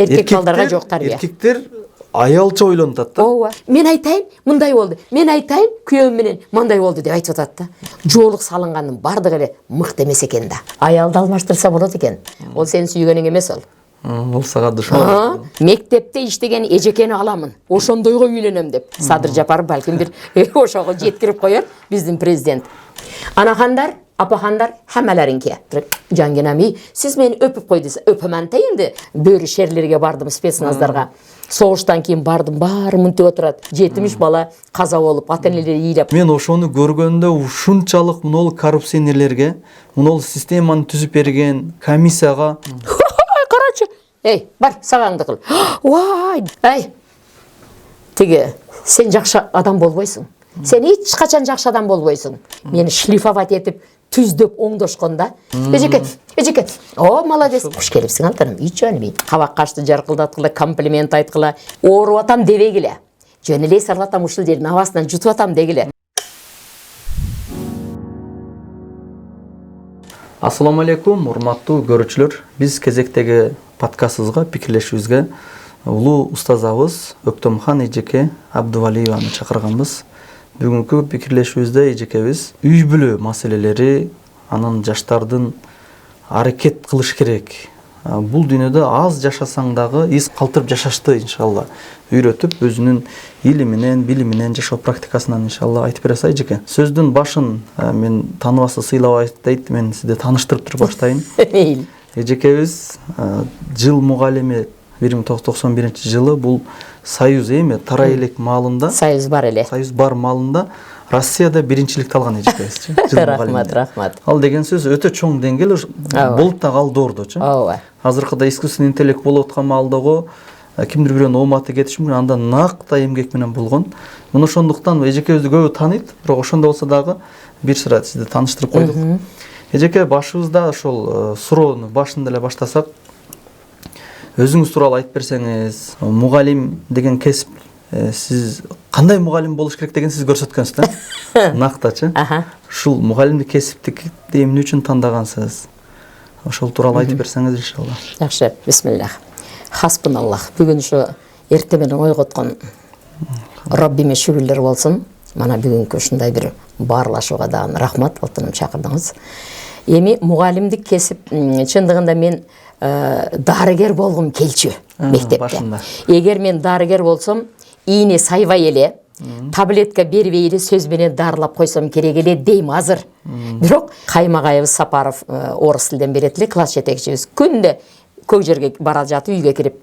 эркек балдарга жок тарбия. Эркектер аялча ойлонтат да. Ооба. Мен айтайын, мындай болду. Мен айтайын, күйөөм менен мындай болду деп айтып атат да. Жоолук салынганын бардыгы эле мыкты эмес экен да. Аялды алмаштырса болот экен. Ол сени сүйгөнүң эмес ол. Ол сага душман. Мектепте иштеген эжекени аламын. Ошондойго үйлөнөм деп. Садыр Жапаров балким бир ошого жеткирип коер биздин президент. Анахандар, апахандар хаммаларыңки. Жангенами, сиз мени өпүп койдуңуз. Өпөмөн да энди. Бөрү шерлерге бардым спецназдарга. Согуштан кийин бардым, баары мынтип отурат. 70 бала каза болуп, ата-энелери ыйлап. Мен ошону көргөндө ушунчалык мынол коррупционерлерге, мынол системаны түзүп берген комиссияга Карачы. Эй, бар, сагаңды кыл. Вай, ай. Тиги, сен жакшы адам болбойсуң. Сен эч качан жакшы адам болбойсуң. Мени шлифовать этип, түздөп оңдошконда. Эжеке. О, молодец. Куш келипсиң алтарым. Ичөөнү. Кабак кашты жаркылдаткыла, комплимент айткыла, ооруп атам дебегиле. Жөн эле сарлатам ушул жердин абасынан жутуп атам дегиле. Ассаламу алейкум, урматтуу көрүүчүлөр. Биз кезектеги подкастыбызга, пикирлешүүбүзгө улуу устазыбыз Өктөмхан Эжеке Абдувалиеваны чакырганбыз. Бүгүнкү пикирлешүүбүздө эжекебиз үй бүлө маселелери, анан жаштардын аракет кылыш керек. Бул дүйнөдө аз жашасаң дагы из калтырып жашашты иншалла үйрөтүп, өзүнүн илиминен, билиминен, жашоо практикасынан иншалла айтып бересиз эжеке. Сөздүн башын мен тааныбасы сыйлабай дейт, мен сизди тааныштырып туруп баштайын. Мейли. Эжекебиз жыл мугалими 1991 жылы бул Союз эми тарай элек маалында. Союз бар эле. Союз бар маалында Россияда биринчиликти алган эжекебиз. Рахмат. Ал деген сөз өтө чоң деңгээл, болуттагы алдоордучу. Ооба. Азыркыда искусственный интеллект болуп аткан маалдагы кимдир бирөөнүн ооматы кетиши мүмкүн, анда накта эмгек менен болгон. Мына ошондуктан эжекебизди көбү тааныйт, бирок ошондо болсо дагы бир сыра сизди тааныштырып койдук. Эжеке, башыбызда ошол суроону башында эле баштасак, өзүңүз тууралуу айтып берсеңиз, мугалим деген кесип, сиз кандай мугалим болуш керек деген сиз көрсөткөнсүз да? Нактачы. Ушул мугалимдик кесипти эмне үчүн тандагансыз? Ошол тууралуу айтып берсеңиз иншалла. Жакшы, бисмиллах. Хасбуналлах. Бүгүн ушу эрте менен ойготкон Раббиме шүгүрлөр болсун. Мана бүгүнкү ушундай бир баарлашууга дагы рахмат, алтыным чакырдыңыз. Эми мугалимдик кесип, чындыгында мен дарыгер болгум келчү мектепте. Эгер мен дарыгер болсом, ийне сайбай эле, таблетка бербей эле сөз менен дарылап койсом керек эле дейм азыр. Бирок Каймагайыбыз Сапаров орус тилден берет эле, класс жетекчибиз. Күндө көк жерге бара жатып үйгө кирип,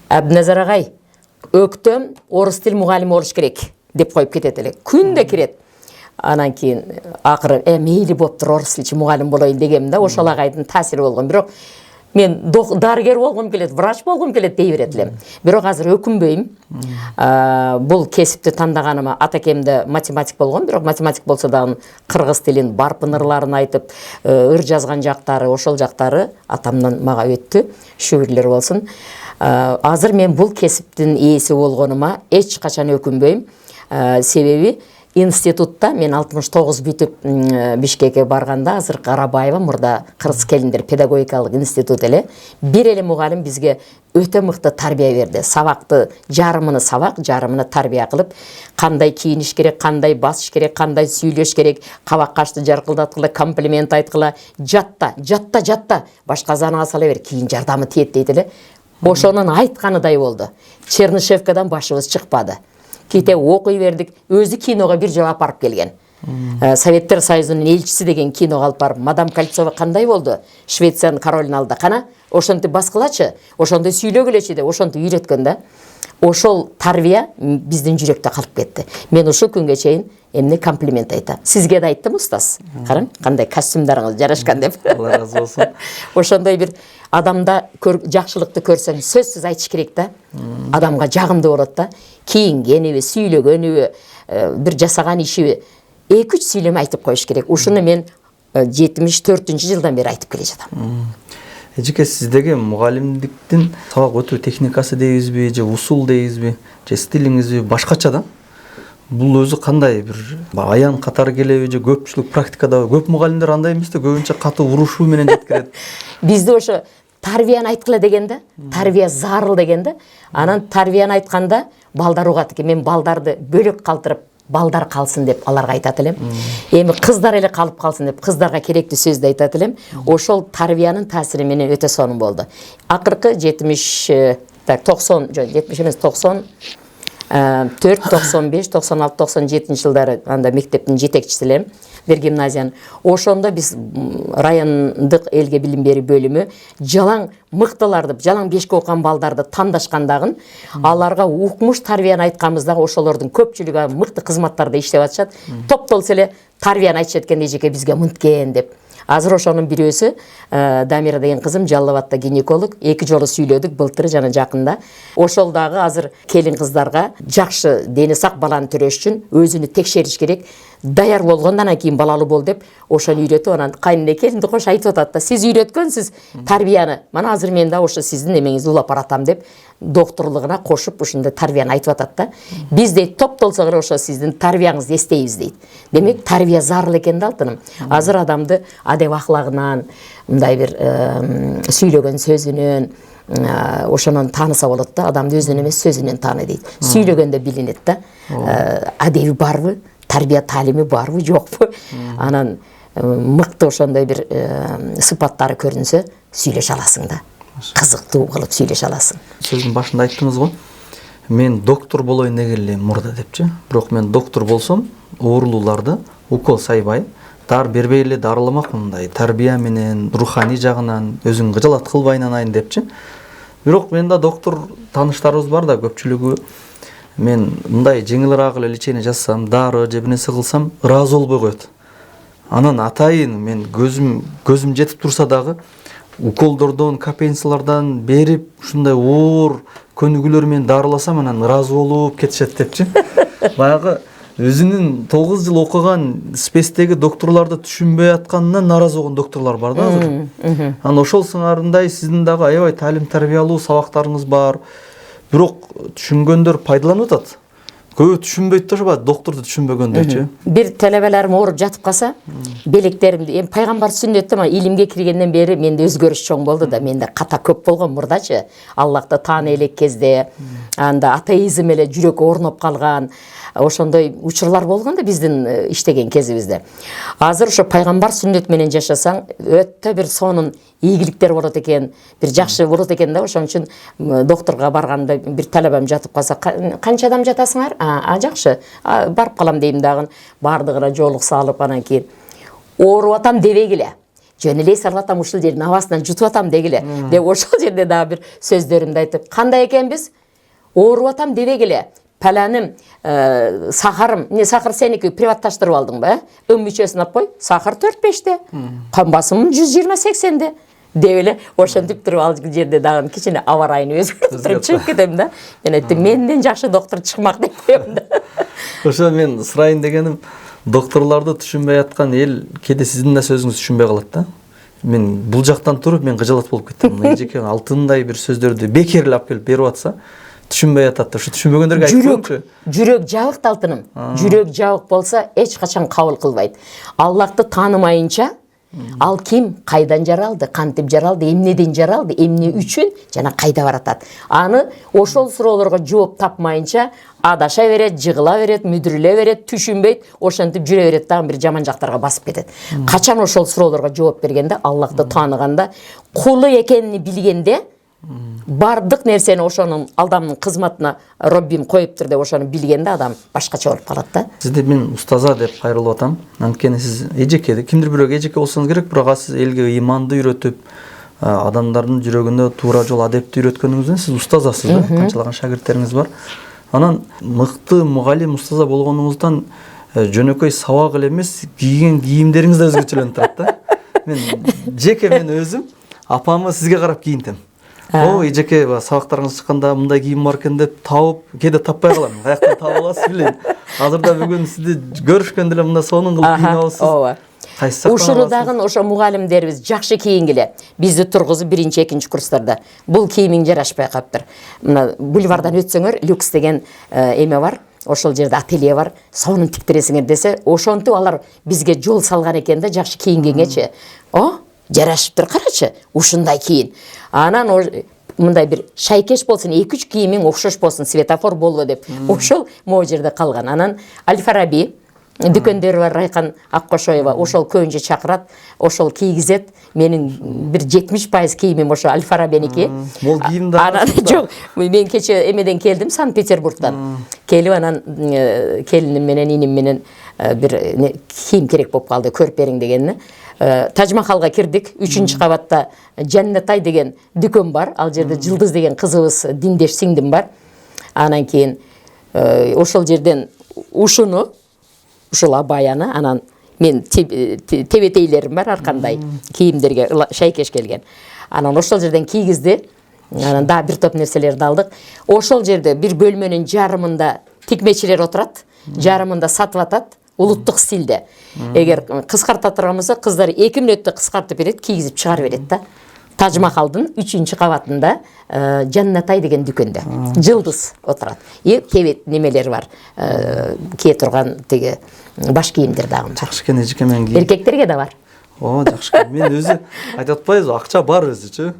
Абназар агай, Өктөм орус тил мугалими болуш керек деп коюп кетет эле. Күндө кирет. Анан кийин акыры мейли болуптур, орус тилчи мугалим болоюн дегем да, ошол агайдын таасири болгон. Бирок мен дарыгер болгум келет, врач болгум келет дей берет элем. Бирок азыр өкүнбөйм. Бул кесипти тандаганыма, атакемде математик болгон, бирок математик болсо дагы кыргыз тилин, барпын ырларын айтып, ыр жазган жактары, ошол жактары атамдан мага өттү. Шүгүрлөр болсун. Азыр мен бул кесиптин ээси болгонума эч качан өкүнбөйм. Себеби институтта мен 69 бүтүп Бишкекке барганда, азыр Карабаева мурда кыргыз келиндер педагогикалык институт эле, бир эле мугалим бизге өтө мыкты тарбия берди. Сабакты жарымыны сабак, жарымыны тарбия кылып, кандай кийиниш керек, кандай басыш керек, кандай сүйлөш керек, кабак кашты жаркылдаткыла, комплимент айткыла, жатта, башка заныга сала бер, кийин жардамы тиет дейт эле. Ошонун айтканыдай болду. Чернышевкадан башыбыз чыкпады. Кете окуй бердик. Өзү киного бир жолу апарып келген. Советтер Союзунун элчиси деген киного алып барып, Мадам Кольцова кандай болду? Швециянын королун алды. Кана, ошентип баскылачы, ошондой сүйлөгүлөчү деп ошентип үйрөткөн да. Ошол тарбия биздин жүрөктө калып кетти. Мен ушул күнгө чейин эмне комплимент айтам. Сизге да айттым, устаз. Караң, кандай костюмдарыңыз жарашкан деп. Алла разы болсун. Ошондой бир адамда жакшылыкты көрсөң, сөзсүз айтыш керек да. Адамга жагымдуу болот да. Кийингениби, сүйлөгөнүбү, бир жасаган ишиби 2-3 сүйлөмө айтып коюш керек. Ушуну мен 74-жылдан бери айтып келе жатам. Эжеке, сиздеги мугалимдиктин сабак өтүү техникасы дейбизби, же усул дейбизби, же стилиңизби башкача да? Бул өзү кандай бир аян катары келеби, же көпчүлүк практикада көп мугалимдер андай эмес да, көбүнчө катуу урушуу менен жеткирет. Бизде ошо тарбияны айткыла дегенде, тарбия зарыл дегенде, анан тарбияны айтканда балдар угат экен. Мен балдарды бөлөк калтырып, балдар калсын деп аларга айтат элем. Эми кыздар эле калып калсын деп кыздарга керектүү сөздү айтат элем. Ошол тарбиянын таасири менен өтө сонун болду. Акыркы 90 эмес 90 4, 95, 96, 97 жылдары анда мектептин жетекчиси элем. Бир гимназиянын. Ошондо биз райондук элге билим берүү бөлүмү жалаң мыктыларды, жалаң бешке окуган балдарды тандашкандагын, аларга укмуш тарбияны айтканбыздагы ошолордун көпчүлүгү мыкты кызматтарда иштеп атышат. Топтолсо эле тарбияны айтышат экен эжеке бизге мынткен деп. Азыр ошонун бирөөсү Дамира деген кызым Жалал Абадта гинеколог, 2 жолу сүйлөдүк былтыр жана жакында. Ошол дагы азыр келин кыздарга жакшы дени сак баланы төрөш үчүн өзүнү текшериш керек. Даяр болгондон кийин балалуу бол деп ошону үйрөтүп, анан кайнене келинди кош айтып атат да, сиз үйрөткөнсүз тарбияны. Мана азыр мен да ошо сиздин эмеңизди улап баратам деп докторлугуна кошуп ушундай тарбияны айтып атат да. Биз дейт топтолсок эле ошо сиздин тарбияңызды эстейбиз дейт. Демек тарбия зарыл экен да алтыным. Азыр адамды адеп аклагынан, мындай бир сүйлөгөн сөзүнөн ошонун тааныса болот да. Адамды өзүнөн эмес сөзүнөн тааны дейт. Сүйлөгөндө билинет да. Адеби барбы? Тарбия таалими барбы, жокпу? Анан мыкты ошондой бир сыпаттары көрүнсө сүйлөшө аласың да. Кызыктуу кылып сүйлөшө аласың. Сөздүн башында айттыңыз го. Мен доктор болоюн дегенле мурда депчи. Бирок мен доктор болсом, оорулууларды укол сайбай, дар бербей эле дарыламак мындай тарбия менен, руханий жагынан өзүң кыжалат кылбайнанайын депчи. Бирок мен да доктор тааныштарыбыз бар да, көпчүлүгү мен мындай жеңилирээк эле лечение жасасам, дары же бир нерсе кылсам, ыраазы болбой коет. Анан атайын мен көзүм жетип турса дагы уколдордон, капельницалардан берип, ушундай оор көнүгүүлөр менен дарыласам, анан ыраазы болуп кетишет депчи. Баягы өзүнүн 9 жыл окуган спецтеги докторларды түшүнбөй атканынан наразы болгон докторлор бар да азыр. Анан ошол сыңарындай сиздин дагы аябай талим тарбиялуу сабактарыңыз бар. Бирок түшүнгөндөр пайдаланып атат. Көбү түшүнбөйт да ошо докторду түшүнбөгөндөйчү. Бир талебелерим ооруп жатып калса, белектеримди эми пайгамбар сүннөттө илимге киргенден бери менде өзгөрүш чоң болду да. Менде ката көп болгон мурдачы. Аллахты тааны элек кезде, анда атеизм эле жүрөк орноп калган, ошондой учурлар болгон да биздин иштеген кезибизде. Азыр ошо пайгамбар сүннөт менен жашасаң, өтө бир сонун ийгиликтер болот экен, бир жакшы болот экен да. Ошон үчүн докторго барганда бир талебем жатып калса, канча адам жатасыңар? Жакшы, барып калам дейм дагы. Бардыгына жоолук салып, анан кийин ооруп атам дебегиле. Жөн эле салып атам, ушул жердин абасынан жутуп атам дегиле. Деп ошол жерде дагы бир сөздөрүмдү айтып, кандай экенбиз? Ооруп атам дебегиле. Пәләнім, сахарым, не сахар сеники приватташтырып алдың ба? Мүчөсүн алып кой, сахар 4-5-те, қан басымым 120-80-де. Девеле, ошентип туруп ал жерде дагы кичине аба ырайын өзгөртүп туруп чыгып кетем да. Мен айттым, менден жакшы доктор чыкмак деп коем да. Ошо мен сурайын дегеним, докторлорду түшүнбөй аткан эл кээде сиздин да сөзүңүздү түшүнбөй калат да. Мен бул жактан туруп мен кыжалат болуп кеттим. Эжеке алтындай бир сөздөрдү бекер эле алып келип берип атса, түшүнбөй атат. Ушу түшүнбөгөндөргө айтып жүрөк жабык талтыным. Жүрөк жабык болса эч качан кабыл кылбайт. Аллахты таанымайынча ал ким, кайдан жаралды, кантип жаралды, эмнеден жаралды, эмне үчүн жана кайда баратат. Аны ошол суроолорго жооп тапмайынча адаша берет, жыгыла берет, мүдүрүлө берет, түшүнбөйт, ошентип жүрө берет дагы бир жаман жактарга басып кетет. Качан ошол суроолорго жооп бергенде, Аллахты тааныганда, кулу экенин билгенде, бардык нерсени ошонун алдамдын кызматына Роббим коюптур деп ошону билгенде адам башкача болуп калат да. Сизди мен устаза деп кайрылып атам. Анткени сиз эжеке, кимдир бирөө эжеке болсоңуз керек, бирок сиз элге ыйманды үйрөтүп, адамдардын жүрөгүндө туура жол адепти үйрөткөнүңүздөн сиз устазасыз да, канчалаган шагирттериңиз бар. Анан мыкты мугалим устаза болгонуңуздан жөнөкөй сабак эле эмес, кийген кийимдериңиз да өзгөчөлөнүп турат да. Мен өзүм апамы сизге карап кийинтем. О, эжеке, сабактарыңыз чыкканда мындай кийим бар экен деп таап, кээде таппай калам. Каяктан таап аласыз билем. Азырда бүгүн сизди көрүшкөндө эле мындай сонун кылып кийинип аласыз. Ооба. Ушуну дагы ошо мугалимдерибиз жакшы кийингиле. Бизди тургузуп 1-2 курстарда. Бул кийимиң жарашпай калыптыр. Мына бульвардан өтсөңөр, люкс деген эме бар. Ошол жерде ателье бар. Сонун тиктиресиңер десе, ошонтип алар бизге жол салган экен да, жакшы кийингенгечи. жарашыптыр, карачы, ушундай кийин. Анан мындай бир шайкеш болсун, 2-3 кийимиң окшош болсун, светофор болбо деп. Ошол могу жерде калган. Анан Аль-Фараби дүкөндөр бар, Райкан Аккошоева, ошол көбүнчө чакырат, ошол кийгизет. Менин бир 70% кийимим ошо Аль-Фарабиники. Мол кийим да. Анан жок, мен кече эмеден келдим, Санкт-Петербургдан. Келип анан келиним менен, иним менен бир кийим керек болуп калды, көрүп бериң дегенни. Тажмахалга кирдик, 3-чү кабатта Жаннатай деген дүкөн бар. Ал жерде Жылдыз деген кызыбыз, диндеш сиңдим бар. Анан кийин ошол жерден ушул абаяны, анан мен тебетейлерим бар, аркандай кийимдерге шайкеш келген. Анан ошол жерден кийгизди. Анан да бир топ нерселерди алдык. Ошол жерде бир бөлмөнүн жарымында тикмечилер отурат, жарымында сатып атат. Улуттук стилде. Эгер кыскарта турган болсо, кыздар 2 мүнөттө кыскартып берет, кийгизип чыгарып берет да. Тажмахалдын 3-чү кабатында Жаннатай деген дүкөндө Жылдыз отурат. Тебет немелер бар. Кие турган теги баш кийимдер дагы бар. Жакшы экен, эжеке менен кийим. Эркектерге да бар. О, жакшы экен. Мен өзү айтып атпайбызбы, акча бар өзүчү.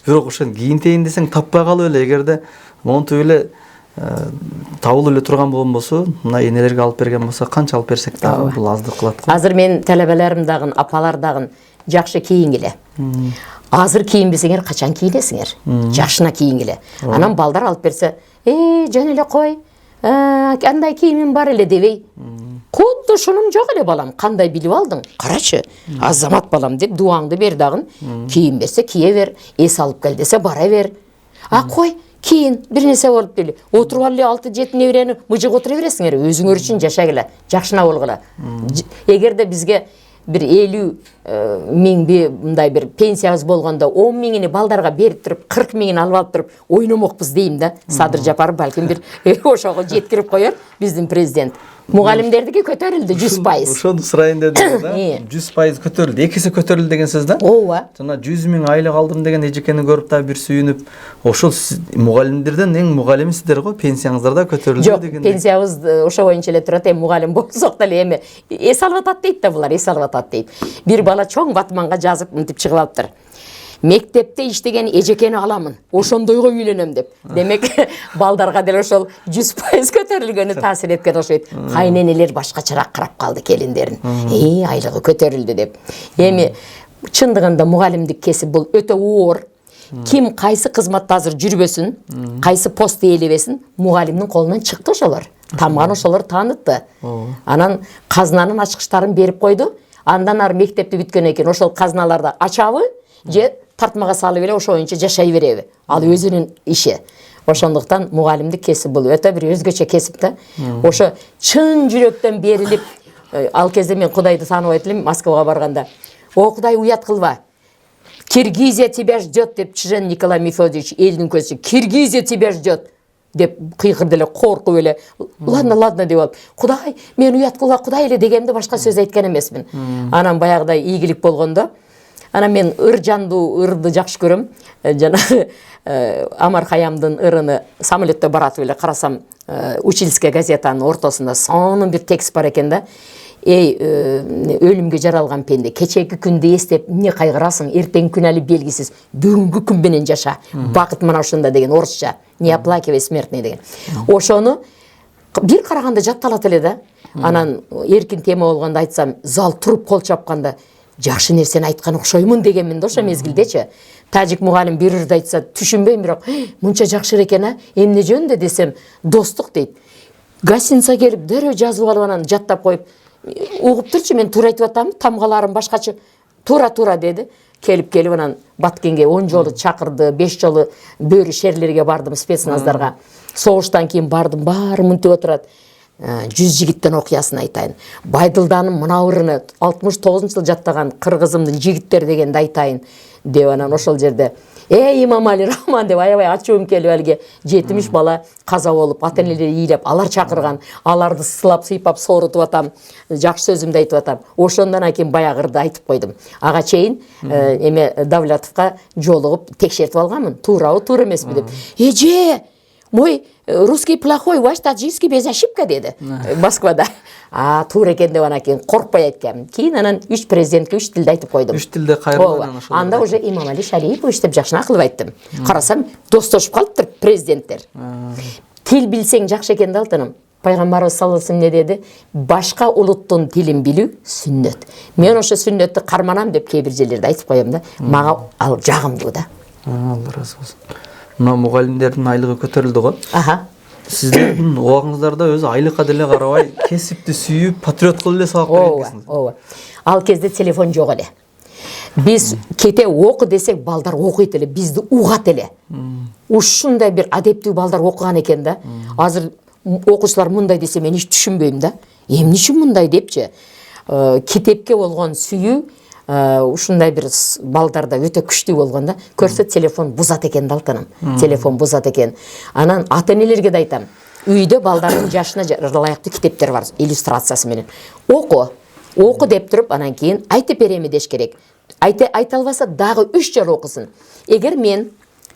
Бирок ошон кийинтейин десең таппай калып эле, эгерде монтуп эле табылып эле турган болгон болсо, мына энелерге алып берген болсо, канча алып берсек дагы бул аздык кылат го. Азыр мен талабаларым дагы, апалар дагы жакшы кийингиле. Азыр кийинбесеңер качан кийинесиңер? Жашына кийингиле. Анан балдар алып берсе, жөн эле кой, андай кийимим бар эле дебей. Кудду шунум жок эле балам, кандай билип алдың? Карачы, азамат балам деп дуаңды бер дагы, кийим берсе кие бер, эс алып кел десе бара бер. Кой, кийин бир нерсе болуп деле. Отуруп алып 6-7 неберени мыжык отура бересиңер, өзүңөр үчүн жашагыла, жакшына болгула. Эгерде бизге бир 50 миңби мындай бир пенсиябыз болгондо 10 миңини балдарга берип туруп, 40 миңин алып алып туруп, ойномокпуз дейм да. Садыр Жапаров балким бир ошого жеткирип коер биздин президент. Мугалимдердики көтөрүлдү 100%. Ошону сурайын дедим да. 100% көтөрүлдү. 2 көтөрүлдү деген сөз да? Ооба. Жана 100 миң айлык алдым деген эжекени көрүп да бир сүйүнүп, ошол мугалимдерден эң мугалимсиздер го, пенсияңыздар да көтөрүлдү деген. Жок, пенсиябыз ошо боюнча эле турат, мугалим болсок деле эми эс алып атат дейт да булар, эс алып атат дейт. Бир бала чоң батманга жазып мынтип чыгып алыптыр. Мектепте иштеген эжекени аламын, ошондойго үйлөнөм деп. Демек, балдарга деле ошол 100% көтөрүлгөнү таасир эткен окшойт. Кайненелер башкачараак карап калды келиндерин. Айлыгы көтөрүлдү деп. Эми чындыгында мугалимдик кесип бул өтө оор. Ким кайсы кызматта азыр жүрбөсүн, кайсы пост ээлебесин, мугалимдин колунан чыкты ошолор. Тамган ошолор таанытты. Анан казнанын ачкычтарын берип койду. Андан ары мектепти бүткөн экен, ошол казналарды ачабы же тартмага салып эле ошо боюнча жашай береби. Ал өзүнүн иши. Ошондуктан мугалимдик кесип бул өтө бир өзгөчө кесип да. Ошо чын жүрөктөн берилип, ал кезде мен Кудайды тааныбайт элем, Москвага барганда. О Кудай, уят кылба. Киргизия тебя ждет деп Чжен Николай Мефодиевич элдин көзү. Киргизия тебя ждет деп кыйкырды эле, коркуп эле. Ладно деп алып. Кудай, мен уят кылба, Кудай эле дегенде башка сөз айткан эмесмин. Анан баягыдай ийгилик болгондо, анан мен ырды жакшы көрөм. Жанагы Амар Хаямдын ырыны самолетте баратып эле карасам, Учительская газетанын ортосунда сонун бир текст бар экен да. Өлүмгө жаралган пенде, кечеги күндү эстеп эмне кайгырасың, эртең күн али белгисиз, бүгүнкү күн менен жаша, бакыт мына ушунда деген орусча, не оплакивай смертный деген. Ошону бир караганда жатталат эле да. Анан эркин тема болгондо айтсам, зал туруп кол чапканда жакшы нерсени айткан окшоймун дегенмин да ошо мезгилдечи. Тажик мугалим бир үрдү айтса түшүнбөйм, бирок мынча жакшы экен, эмне жөнүндө десем, достук дейт. Гостиница келип, дөрө жазып алып анан жаттап коюп, угуп турчу, мен туура айтып атам, тамгаларым башкача. Туура деди. Келип анан Баткенге 10 жолу чакырды, 5 жолу бөрү шерлерге бардым, спецназдарга. Согуштан кийин бардым, баары мынтип отурат. 100 жигиттен окуясын айтайын. Байдылданын мына ырыны 69-жыл жаттаган кыргызымдын жигиттер дегенди айтайын деп анан ошол жерде Имамали Рахман деп аябай ачуум келип алиге 70 бала каза болуп, ата-энелери ыйлап, алар чакырган, аларды сылап сыйпап соорутуп атам, жакшы сөзүмдү айтып атам. Ошондон кийин баягырды айтып койдум. Ага чейин эме Давлатовго жолугуп текшертип алганмын, туурабы, туура эмеспи деп. Эже, мой русский плохой, ваш таджикский без ошибка деди Москвада. туура экен деп анан кийин коркпой айткам. Кийин анан 3 президентке 3 тилде айтып койдум. 3 тилде кайрылган ошол. Анда уже Имамали Шарипович деп жакшына кылып айттым. Карасам достошуп калыптыр президенттер. Тил билсең жакшы экен да алтыным. Пайгамбарыбыз саллаллаху алейхи вассалам не деди? Башка улуттун тилин билүү сүннөт. Мен ошо сүннөттү карманам деп кээ бир жерлерде айтып коем да. Мага ал жагымдуу да. Алла разы болсун. Мына мугалимдердин айлыгы көтөрүлдү го. Сиздердин убагыңыздарда өзү айлыкка деле карабай, кесипти сүйүп, патриот кылып эле сабак берген экенсиз. Ооба. Ал кезде телефон жок эле. Биз кете оку десек балдар окуйт эле, бизди угат эле. Ушундай бир адептүү балдар окуган экен да. Азыр окуучулар мындай десе мен эч түшүнбөйм да. Эмне үчүн мындай депчи? Китепке болгон сүйүү ушундай бир балдарда өтө күчтүү болгон да. Көрсө телефон бузат экен да алтыным. Телефон бузат экен. Анан ата-энелерге да айтам. Үйдө балдардын жашына ылайыктуу китептер бар, иллюстрациясы менен. Оку деп туруп анан кийин айтып береми деш керек. Айта албаса дагы 3 жолу окусун. Эгер мен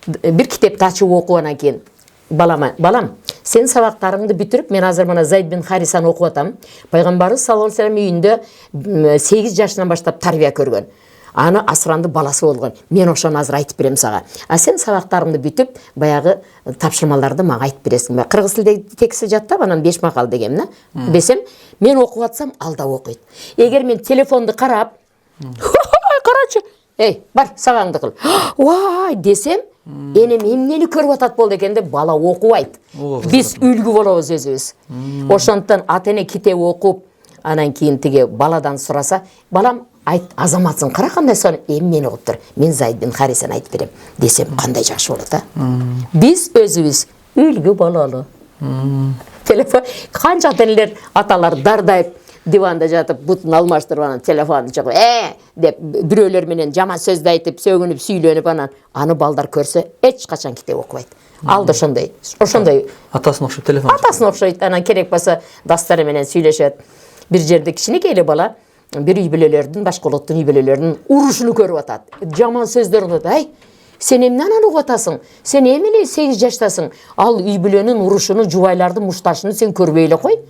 бир китепти ачып окуп анан кийин балам, сен сабактарыңды бүтүрүп, мен азыр мына Зайд бин Харисаны окуп атам. Пайгамбарыбыз саллаллаху алейхи вассалам үйүндө 8 жашынан баштап тарбия көргөн. Аны асыранды баласы болгон. Мен ошону азыр айтып берем сага. Сен сабактарыңды бүтүп, баягы тапшырмаларды мага айтып бересиң. Кыргыз тилдеги тексти жаттап, анан 5 макал дегем да. Десем, мен окуп атсам, ал да окуйт. Эгер мен телефонду карап, карачы, бар, сабагыңды кыл. Вай, десем, энем эмнени көрүп атат болду экен деп бала окубайт. Биз үлгү болобуз өзүбүз. Ошондон ата-эне китеп окуп, анан кийин тиги баладан сураса, балам айт, азаматсың, кара кандай сон, эмнени окуптур? Мен Зайд бин Харисаны айтып берем десем, кандай жакшы болот да. Биз өзүбүз үлгү бололу. Телефон канча ата-энелер, аталар дардайып диванда жатып, бутун алмаштырып анан телефонду чыгып, деп бирөөлөр менен жаман сөздү айтып, сөгүнүп, сүйлөнүп анан аны балдар көрсө, эч качан китеп окубайт. Ал да ошондой. Атасына окшоп телефон. Атасына окшойт. Анан керек болсо дастары менен сүйлөшөт. Бир жерде кичинекей эле бала бир үй бүлөлөрдүн, башка улуттун үй бүлөлөрүнүн урушуну көрүп атат. Жаман сөздөр кылат. Сен эмне анан угуп атасың? Сен эмне 8 жаштасың? Ал үй бүлөнүн урушуну, жубайлардын мушташын сен көрбөй эле кой.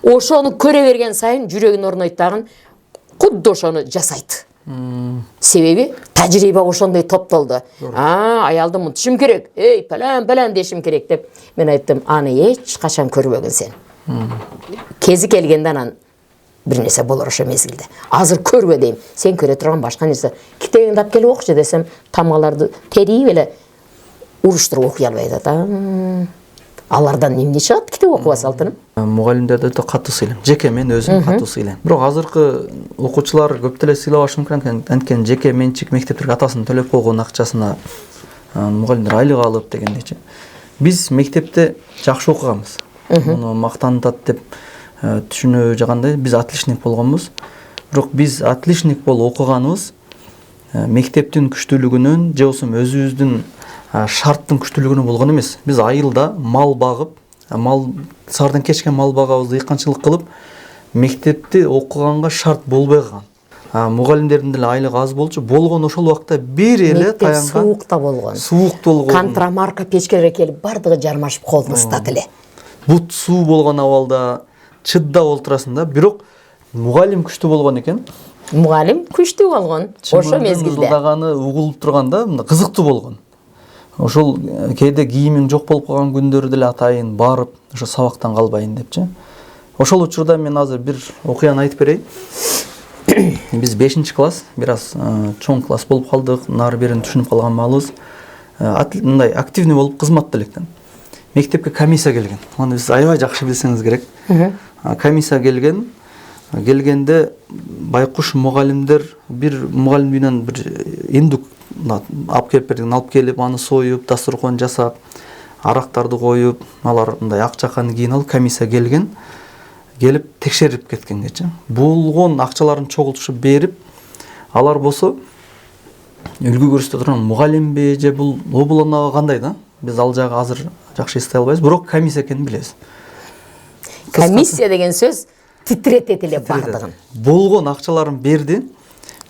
Ошону көрө берген сайын жүрөгүн орнойт дагы, кудду ошону жасайт. Себеби тажрыйба ошондой топтолду. Аялды мынтышым керек, палан дешим керек деп мен айттым, аны эч качан көрбөгөн сен. Кези келгенде анан бир нерсе болор ошо мезгилде. Азыр көрбө дейм. Сен көрө турган башка нерсе. Китебиңди алып келип окучу десем, тамгаларды терип эле уруштуруп окуй албайт ата. Алардан эмне чыгат китеп окубаса алтыным? Мугалимдерди өтө катуу сыйлайм. Жеке мен өзүм катуу сыйлайм. Бирок азыркы окуучулар көп деле сыйлабашы мүмкүн, анткени жеке менчик мектептерге атасынын төлөп койгон акчасына мугалимдер айлык алып дегендейчи. Биз мектепте жакшы окуганбыз. Муну мактанат деп түшүнө жагандай биз отличник болгонбуз. Бирок биз отличник болуп окуганыбыз мектептин күчтүүлүгүнөн же болбосо өзүбүздүн шарттын күчтүүлүгүнөн болгон эмес. Биз айылда мал багып, саардан кечке мал багабыз, ыйканчылык кылып, мектепти окуганга шарт болбой калган. Мугалимдердин деле айлыгы аз болчу, болгон ошол убакта бир эле таянган. Суукта болгон. Суук болгон. Контрамарка печкелерге келип бардыгы жармашып колун ыстат эле. Бут суу болгон абалда чыддап отурасың да, бирок мугалим күчтүү болгон экен. Мугалим күчтүү болгон. Ошо мезгилде. Ылдаганы угулуп турганда кызыктуу болгон. Ошол кээде кийимиң жок болуп калган күндөрү деле атайын барып, ошо сабактан калбайын депчи. Ошол учурда мен азыр бир окуяны айтып берейин. Биз 5-класс, бир аз чоң класс болуп калдык, нары берин түшүнүп калган маалыбыз. Мындай активный болуп кызматта электен. Мектепке комиссия келген. Аны биз аябай жакшы билсеңиз керек. Комиссия келгенде байкуш мугалимдер бир мугалим үйүнөн бир индук алып келип бердик, алып келип аны союп, дасторкон жасап, арактарды коюп, алар мындай ак жаканы кийин алып комиссия келип текшерип кеткенгечи. Болгон акчаларын чогултушуп берип, алар болсо үлгү көрсөтө турган мугалимби же бул облонага кандай да? Биз ал жагы азыр жакшы эстей албайбыз, бирок комиссия экенин билебиз. Комиссия деген сөз титиретет эле бардыгын. Болгон акчаларын берди,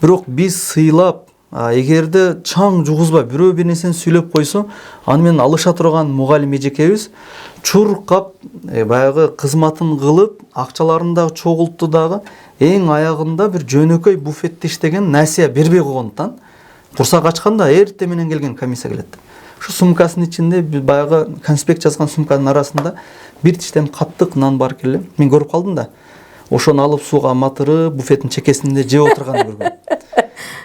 бирок биз сыйлап эгерде чаң жугузбай бирөө бир нерсени сүйлөп койсо, аны менен алыша турган мугалим эжекебиз чуркап, баягы кызматын кылып, акчаларын дагы чогултту дагы, эң аягында бир жөнөкөй буфетте иштеген насия бербей койгондуктан курсак ачканда эрте менен келген комиссия келет. Ушу сумкасынын ичинде баягы конспект жазган сумканын арасында бир тиштем каттык нан бар экен. Мен көрүп калдым да. Ошону алып сууга матырып, буфеттин чекесинде жеп отурганын көргөм.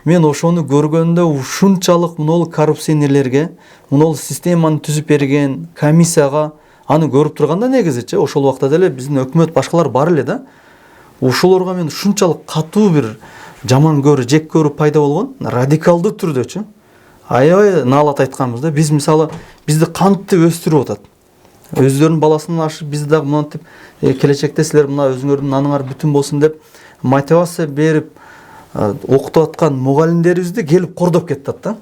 Мен ошону көргөндө ушунчалык мынол коррупционерлерге, мынол системаны түзүп берген комиссияга аны көрүп турганда негизичи ошол убакта деле биздин өкмөт башкалар бар эле да. Ошолорго мен ушунчалык катуу бир жаман көрүү, жек көрүү пайда болгон, радикалдуу түрдөчү. Аябай наалат айтканбыз да. Биз мисалы бизди кантип өстүрүп атат. Өздөрүнүн баласынан ашып бизди дагы монтип келечекте силер мына өзүңөрдүн наныңар бүтүн болсун деп мотивация берип окутуп аткан мугалимдерибизди келип кордоп кетет да.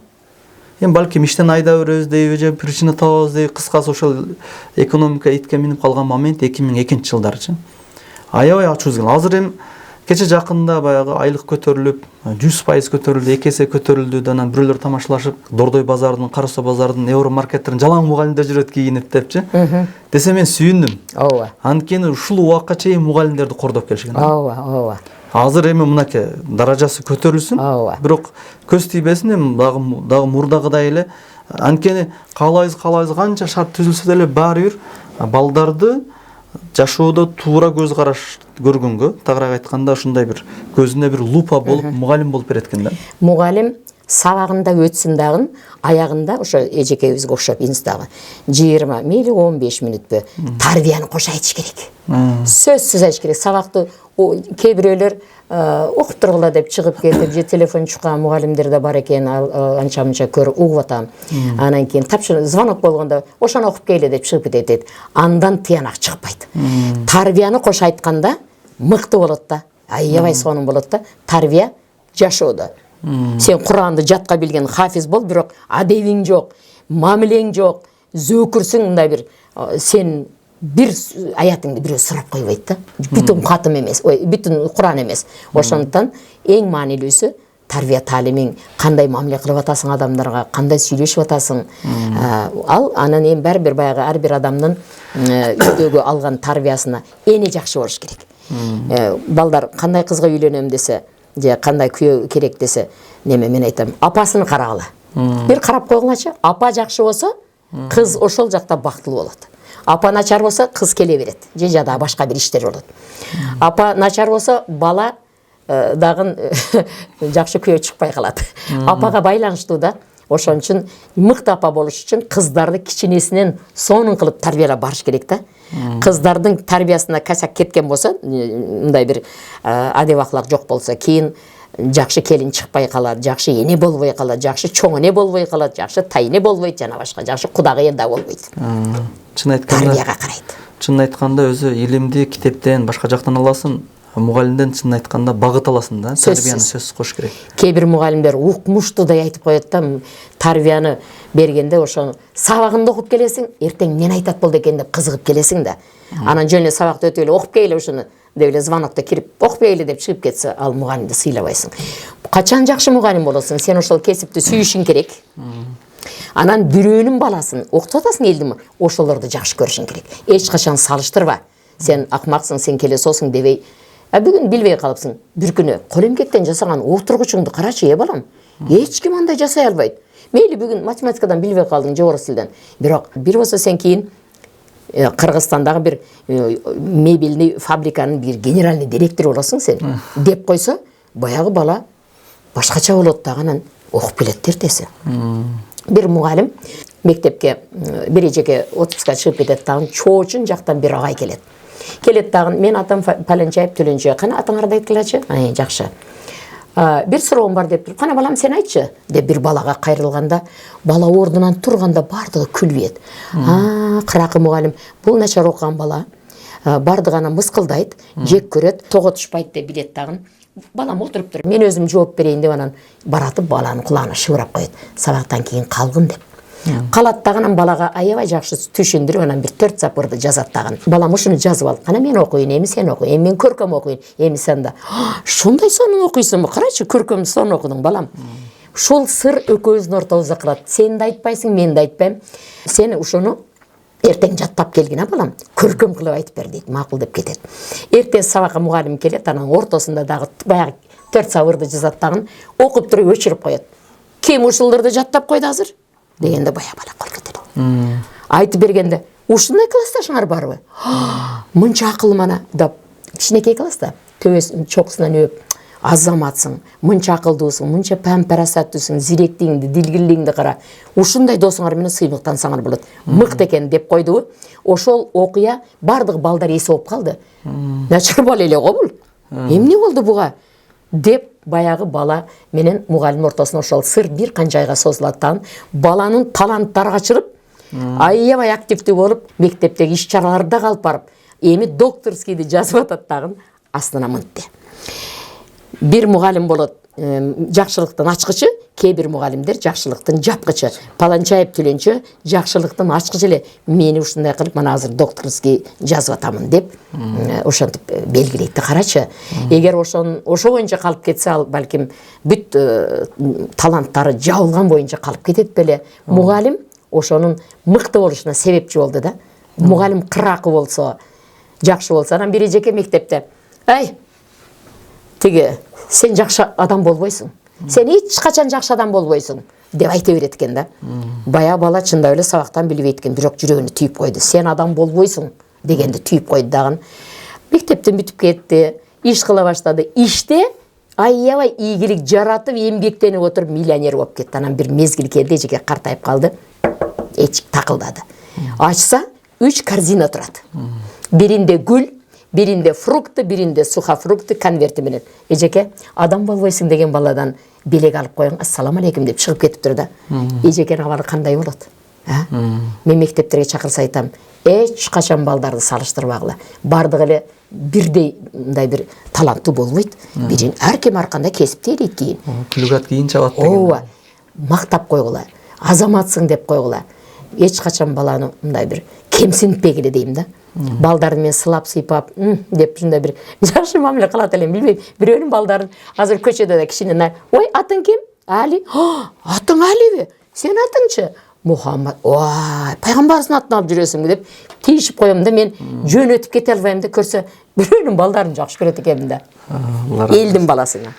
Эми балким иштен айдап беребиз дейби же причина табабыз дейби. Кыскасы ошол экономика итке минип калган момент 2002-жылдарчы. Аябай ачуубуз келген. Азыр эми кече жакында баягы айлык көтөрүлүп, 100% көтөрүлдү, 2 эсе көтөрүлдү. Анан бирөөлөр тамашалашып, Дордой базарынын, Карасу базарынын, Евро маркеттерин жалаң мугалимдер жүрөт кийинип депчи. Десе мен сүйүндүм. Ооба. Анткени ушул убакка чейин мугалимдерди кордоп келишкен. Ооба. Азыр эми мынакей даражасы көтөрүлсүн. Бирок көз тийбесин, эми дагы мурдагыдай эле. Анткени каалайбыз канча шарт түзүлсө деле баары бир балдарды жашоодо туура көз караш көргөнгө, тагыраак айтканда ушундай бир көзүнө бир лупа болуп мугалим болуп берет экен да. Мугалим сабагында өтсүн дагы, аягында ошо эжекебизге окшоп инстагы 20 мейли 15 мүнөтпү тарбияны кошо айтыш керек. Сөзсүз айтыш керек. Сабакты кээ бирөөлөр окуп тургула деп чыгып кетип, же телефон чуккан мугалимдер да бар экен, анча-мынча көрүп угуп атам. Анан кийин тапшырып звонок болгондо ошону окуп келе деп чыгып кетет. Андан тыянак чыкпайт. Тарбияны кошо айтканда мыкты болот да. Аябай сонун болот да. Тарбия жашоодо. Сен Куранды жатка билген хафиз бол, бирок адебиң жок, мамилең жок, зөкүрсүң, мындай бир сен бир аятыңды бирөө сурап койбойт да. Бүтүн катым эмес, бүтүн Куран эмес. Ошондуктан эң маанилүүсү тарбия таалимиң, кандай мамиле кылып атасың адамдарга, кандай сүйлөшүп атасың. Ал анан эми бир баягы ар бир адамдын үйдөгү алган тарбиясына эне жакшы болуш керек. Балдар кандай кызга үйлөнөм десе, же кандай күйөө керек десе, неме мен айтам, апасын карагыла. Бир карап койгулачы, апа жакшы болсо, кыз ошол жакта бактылуу болот. Апа начар болсо, кыз келе берет, же жада башка бир иштер болот. Апа начар болсо, бала дагы жакшы күйөө чыкпай калат. Апага байланыштуу да. Ошон үчүн мыкты апа болуш үчүн кыздарды кичинесинен сонун кылып тарбиялап барыш керек да. Кыздардын тарбиясына касак кеткен болсо, мындай бир адеп акылак жок болсо, кийин жакшы келин чыкпай калат, жакшы эне болбой калат, жакшы чоң эне болбой калат, жакшы тайне болбойт, жана башка жакшы кудагый да болбойт. Чын айтканда, тарбияга карайт. Чын айтканда өзү илимди китептен, башка жактан аласың, мугалимден чын айтканда багыт аласың да, тарбияны сөзсүз кош керек. Кээ бир мугалимдер укмуштуудай айтып коет да, тарбияны бергенде ошону сабагында окуп келесиң, эртең эмне айтат болду экен деп кызыгып келесиң да. Анан жөн эле сабакты өтүп эле окуп келе ушуну деп эле звонокто кирип окуп келе деп чыгып кетсе, ал мугалимди сыйлабайсың. Качан жакшы мугалим болосуң? Сен ошол кесипти сүйүшүң керек. Анан бирөөнүн баласын окутуп атасың элдими? Ошолорду жакшы көрүшүң керек. Эч качан салыштырба. Сен акмаксың, сен келесосуң дебей, бүгүн билбей калыпсың. Бир күнү кол эмгектен жасаган отургучуңду карачы, балам. Эч ким андай жасай албайт. Мейли бүгүн математикадан билбей калдың, же орус тилден. Бирок бир болсо сен кийин Кыргызстандагы бир мебельный фабриканын бир генеральный директору болосуң сен деп койсо, баягы бала башкача болот да, анан окуп келет эртеси. Бир мугалим мектепке бир эжеке отпускка чыгып кетет дагы, Чоочун жактан бир агай келет. Келет дагы, мен атам Паленчаев Төленче, кана атыңарды айткылачы? Жакшы. Бир суроом бар деп туруп, кана балам сен айтчы деп бир балага кайрылганда, бала ордунан турганда бардыгы күлбөйт. Кыракы мугалим, бул начар окуган бала, бардыгына мыскылдайт, жек көрөт, тоготушпайт деп билет дагы. Балам отуруп тур, мен өзүм жооп берейин деп анан баратып баланын кулагына шыбырап коет. Сабактан кийин калгын деп. Калат дагы балага аябай жакшы түшүндүрүп анан бир 4 запырды жазат дагы. Балам ушуну жазып ал. Кана мен окуйын, эми сен окуй, эми мен көркөм окуйын, эми сен да. Шундай сонун окуйсуңбу? Карачы, көркөм сонун окудуң балам. Шул сыр экөөбүздүн ортобузда калат. Сен да айтпайсың, мен да айтпайм. Сен ушуну эртең жаттап келгин, балам, көркөм кылып айтып бер дейт. Макул деп кетет. Эртең сабакка мугалим келет, анан ортосунда дагы баягы 4 сабырды жазат дагы окуп туруп өчүрүп коет. Ким ушуларды жаттап койду азыр? Дегенде баягы бала кол кетет. Айтып бергенде, ушундай классташыңар барбы? Мынча акыл мана деп кичинекей класста төбөсүн чокусунан өп, азаматсың, мынча акылдуусуң, мынча пәм-парасаттуусуң, зиректигиңди, дилгирлигиңди кара. Ушундай досуңар менен сыймыктансаңар болот. Мыкт экен деп койду. Ошол окуя бардык балдар эс болуп калды. Начар бала эле го бул. Эмне болду буга? Деп баягы бала менен мугалим ортосуна ошол сыр бир канчайга созулаттан баланын таланттары качырып, аябай активдүү болуп, мектептеги иш-чараларда калып барып, эми докторскийди жазып атат дагы астына мынтты. Бир мугалим болот, жакшылыктын ачкычы, кээ бир мугалимдер жакшылыктын жапкычы. Паланчаев Түлөнчө жакшылыктын ачкычы эле. Мени ушундай кылып, мына азыр докторский жазып атамын деп, ошентип белгилейт. Карачы, эгер ошо боюнча калып кетсе, ал балким бүт таланттары жабылган боюнча калып кетет беле. Мугалим ошонун мыкты болушуна себепчи болду да. Мугалим кыракы болсо, жакшы болсо, анан бири жеке мектепте, ай, тиги, сен жакшы адам болбойсуң. Сен эч качан жакшы адам болбойсуң деп айта берет экен да. Бая бала чындап эле сабактан билбейт экен, бирок жүрөгүнө түйүп койду. Сен адам болбойсуң дегенди түйүп койду дагы. Мектептен бүтүп кетти, иш кыла баштады. Иште аябай ийгилик жаратып, эмгектенип отуруп миллионер болуп кетти. Анан бир мезгил келди, эжеке картайып калды. Эч такылдады. Ачса 3 корзина турат. Биринде гүл, биринде фрукты, биринде сухофрукты конверти менен. Эжеке, адам болбойсуң деген баладан белек алып коюң, ассаламу алейкум деп чыгып кетиптир да. Эжекенин абалы кандай болот? Мен мектептерге чакырса айтам, эч качан балдарды салыштырбагыла. Бардыгы эле бирдей мындай бир таланттуу болбойт. Бирин ар ким ар кандай кесипти дейт кийин. Күлүгат кийин чабат деген. Ооба. Мактап койгула, азаматсың деп койгула. Эч качан баланы мындай бир кемсинтпегиле дейм да. Балдарды мен сылап сыйпап, деп ушундай бир жакшы мамиле кылат элем, билбейм. Бирөөнүн балдарын азыр көчөдө да кичине, ой, атың ким? Али. Атың Алиби? Сен атыңчы? Мухаммад. Ой, пайгамбарыбыздын атын алып жүрөсүңбү деп тийишип коем да, мен жөнөтүп кете албайм да, көрсө бирөөнүн балдарын жакшы көрөт экенмин да. Элдин баласына.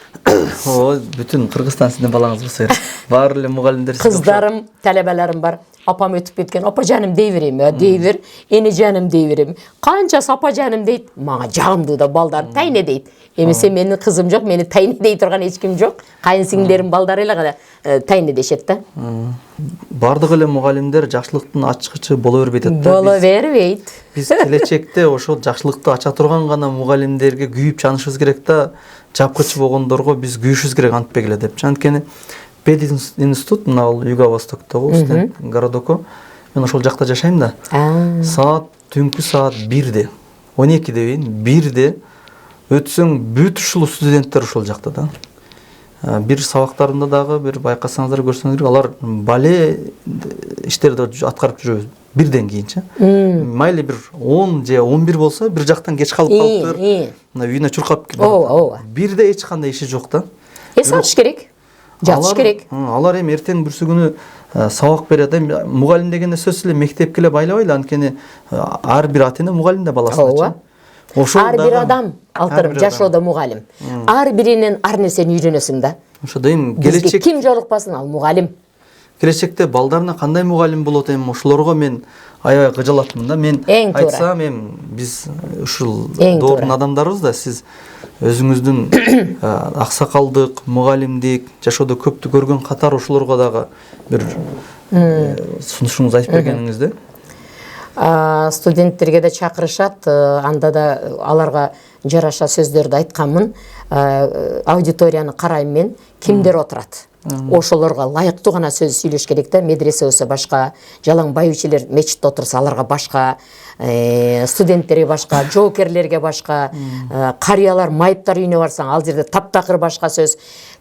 О, бүтүн Кыргызстан сиздин балаңыз болсо керек. Баары эле мугалимдер. Кыздарым, талебелерим бар. Апам өтүп кеткен. Апа жаным дей берем, дей бер. Эне жаным дей берем. Канчасы апа жаным дейт. Мага жагымдуу да балдар тайне дейт. Эмесе менин кызым жок, мени тайне дей турган эч ким жок. Кайын сиңдилерим балдары эле гана тайне дешет да. Бардык эле мугалимдер жакшылыктын ачкычы боло бербейт да. Боло бербейт. Биз келечекте ошол жакшылыкты ача турган гана мугалимдерге күйүп чанышыбыз керек да, жапкычы болгондорго биз күйүшүбүз керек антпегиле деп. Анткени пединститут мына Юго-Востоктогу, студент городоко. Мен ошол жакта жашайм да. Саат түнкү саат 1-де, 12 дейин 1-де өтсөң бүт ушул студенттер ошол жакта да. Бир сабактарында дагы бир байкасаңыздар, көрсөңүздөр керек, алар бале иштерди аткарып жүрөбүз. 1-ден кийинчи. Майли бир 10 же 11 болсо, бир жактан кеч калып калыптыр. Мына үйүнө чуркап кетип. Ооба. 1-де эч кандай иши жок да. Эс алыш керек. Жатыш керек. Алар эми эртең бүрсү күнү сабак берет. Мугалим дегенде сөзсүз эле мектепке эле байлабайлы, анткени ар бир ата эне мугалим да баласына. Ар бир адам алтырып жашоодо мугалим. Ар биринен ар нерсени үйрөнөсүң да. Ошо дейм, келечек ким жолукпасын, ал мугалим. Келечекте балдарына кандай мугалим болот эми, ошолорго мен аябай кыжалатмын да. Мен айтсам, биз ушул доордун адамдарыбыз да, сиз өзүңүздүн аксакалдык, мугалимдик, жашоодо көптү көргөн катар ошолорго дагы бир сунушуңузду айтып бергениңизде. Студенттерге да чакырышат, анда да аларга жараша сөздөрдү айтканмын. Аудиторияны карайм мен, кимдер отурат. Ошолорго лайыктуу гана сөз сүйлөш керек да. Медресе болсо башка, жалаң байучелер мечитте отурса аларга башка, студенттерге башка, жоокерлерге башка, карыялар, майыптар үйүнө барсаң ал жерде таптакыр башка сөз.